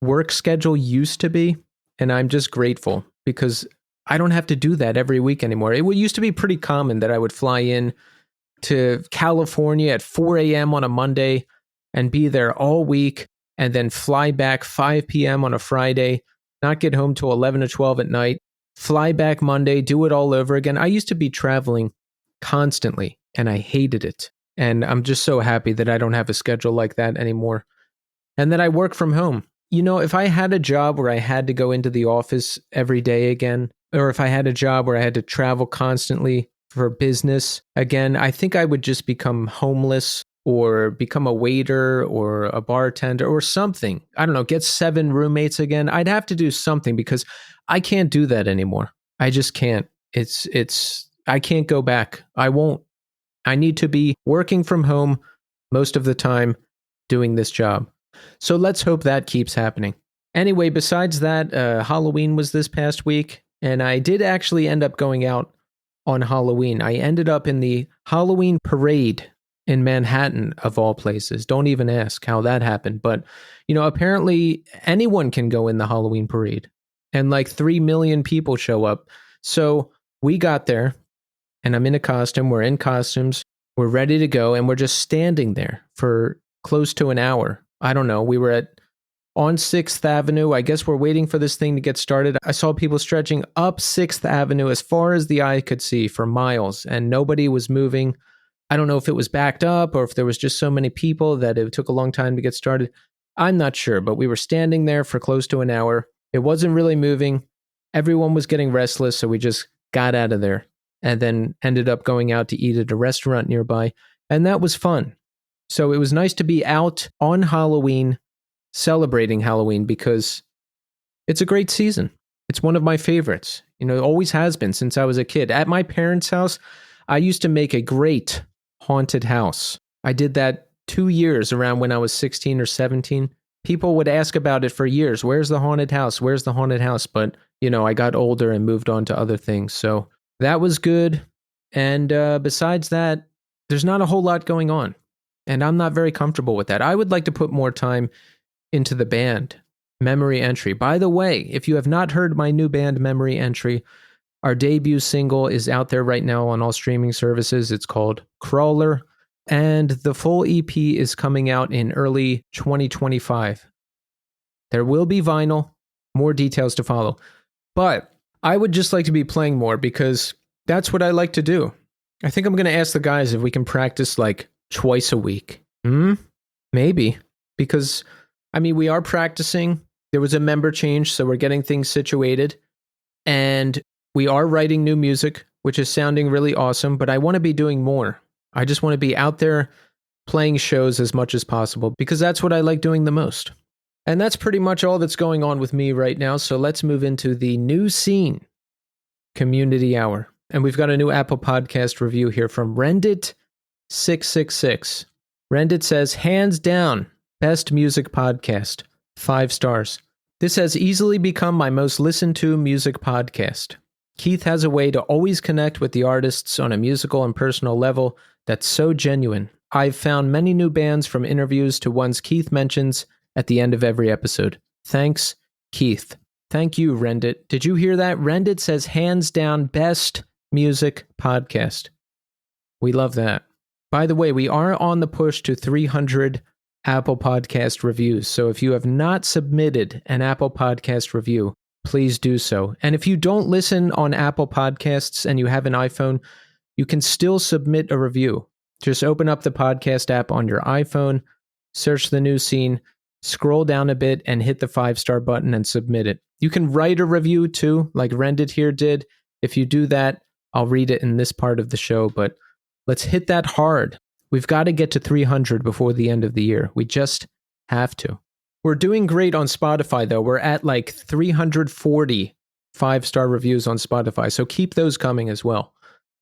work schedule used to be, and I'm just grateful because I don't have to do that every week anymore. It used to be pretty common that I would fly in to California at 4 a.m. on a Monday and be there all week and then fly back 5 p.m. on a Friday, not get home till 11 or 12 at night, fly back Monday, do it all over again. I used to be traveling constantly and I hated it. And I'm just so happy that I don't have a schedule like that anymore and that I work from home. You know, if I had a job where I had to go into the office every day again, or if I had a job where I had to travel constantly for business again, I think I would just become homeless or become a waiter or a bartender or something. I don't know, get 7 roommates again. I'd have to do something because I can't do that anymore. I just can't. I can't go back. I won't. I need to be working from home most of the time doing this job. So let's hope that keeps happening. Anyway, besides that, Halloween was this past week, and I did actually end up going out on Halloween. I ended up in the Halloween parade in Manhattan, of all places. Don't even ask how that happened. But, you know, apparently anyone can go in the Halloween parade, and like 3 million people show up. So we got there, and I'm in a costume. We're in costumes. We're ready to go, and we're just standing there for close to an hour. I don't know. We were on 6th Avenue. I guess we're waiting for this thing to get started. I saw people stretching up 6th Avenue as far as the eye could see for miles, and nobody was moving. I don't know if it was backed up or if there was just so many people that it took a long time to get started. I'm not sure, but we were standing there for close to an hour. It wasn't really moving. Everyone was getting restless, so we just got out of there and then ended up going out to eat at a restaurant nearby, and that was fun. So it was nice to be out on Halloween, celebrating Halloween, because it's a great season. It's one of my favorites. You know, it always has been since I was a kid. At my parents' house, I used to make a great haunted house. I did that 2 years around when I was 16 or 17. People would ask about it for years. Where's the haunted house? Where's the haunted house? But, you know, I got older and moved on to other things. So that was good. And besides that, there's not a whole lot going on. And I'm not very comfortable with that. I would like to put more time into the band, Memory Entry. By the way, if you have not heard my new band, Memory Entry, our debut single is out there right now on all streaming services. It's called Crawler. And the full EP is coming out in early 2025. There will be vinyl, more details to follow. But I would just like to be playing more because that's what I like to do. I think I'm going to ask the guys if we can practice like twice a week. Maybe. because, I mean, we are practicing. There was a member change, so we're getting things situated. And we are writing new music, which is sounding really awesome, but I want to be doing more. I just want to be out there playing shows as much as possible because that's what I like doing the most. And that's pretty much all that's going on with me right now. So let's move into the new scene community hour. And we've got a new Apple Podcast review here from Rendit666. Rendit says, hands down, best music podcast, 5 stars. This has easily become my most listened to music podcast. Keith has a way to always connect with the artists on a musical and personal level that's so genuine. I've found many new bands from interviews to ones Keith mentions at the end of every episode. Thanks, Keith. Thank you, Rendit. Did you hear that? Rendit says, hands down, best music podcast. We love that. By the way, we are on the push to 300 Apple Podcast reviews. So if you have not submitted an Apple Podcast review, please do so. And if you don't listen on Apple Podcasts and you have an iPhone, you can still submit a review. Just open up the podcast app on your iPhone, search the new scene, scroll down a bit and hit the 5-star button and submit it. You can write a review too, like Rendit here did. If you do that, I'll read it in this part of the show, but let's hit that hard. We've got to get to 300 before the end of the year. We just have to. We're doing great on Spotify, though. We're at like 340 5-star reviews on Spotify, so keep those coming as well.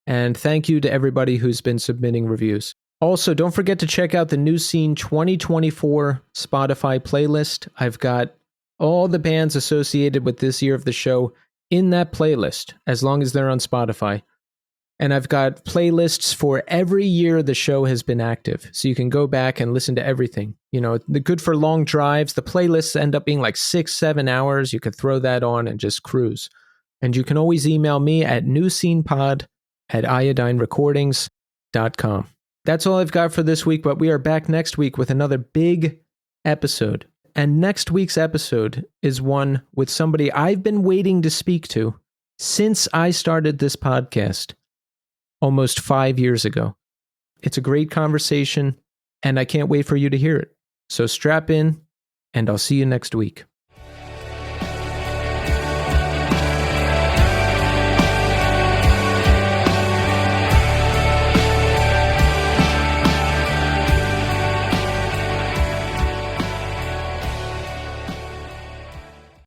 And thank you to everybody who's been submitting reviews. Also, don't forget to check out the New Scene 2024 Spotify playlist. I've got all the bands associated with this year of the show in that playlist, as long as they're on Spotify. And I've got playlists for every year the show has been active. So you can go back and listen to everything. You know, the good for long drives. The playlists end up being like 6-7 hours. You could throw that on and just cruise. And you can always email me at newscenepod@iodinerecordings.com. That's all I've got for this week, but we are back next week with another big episode. And next week's episode is one with somebody I've been waiting to speak to since I started this podcast almost 5 years ago. It's a great conversation, and I can't wait for you to hear it. So strap in, and I'll see you next week.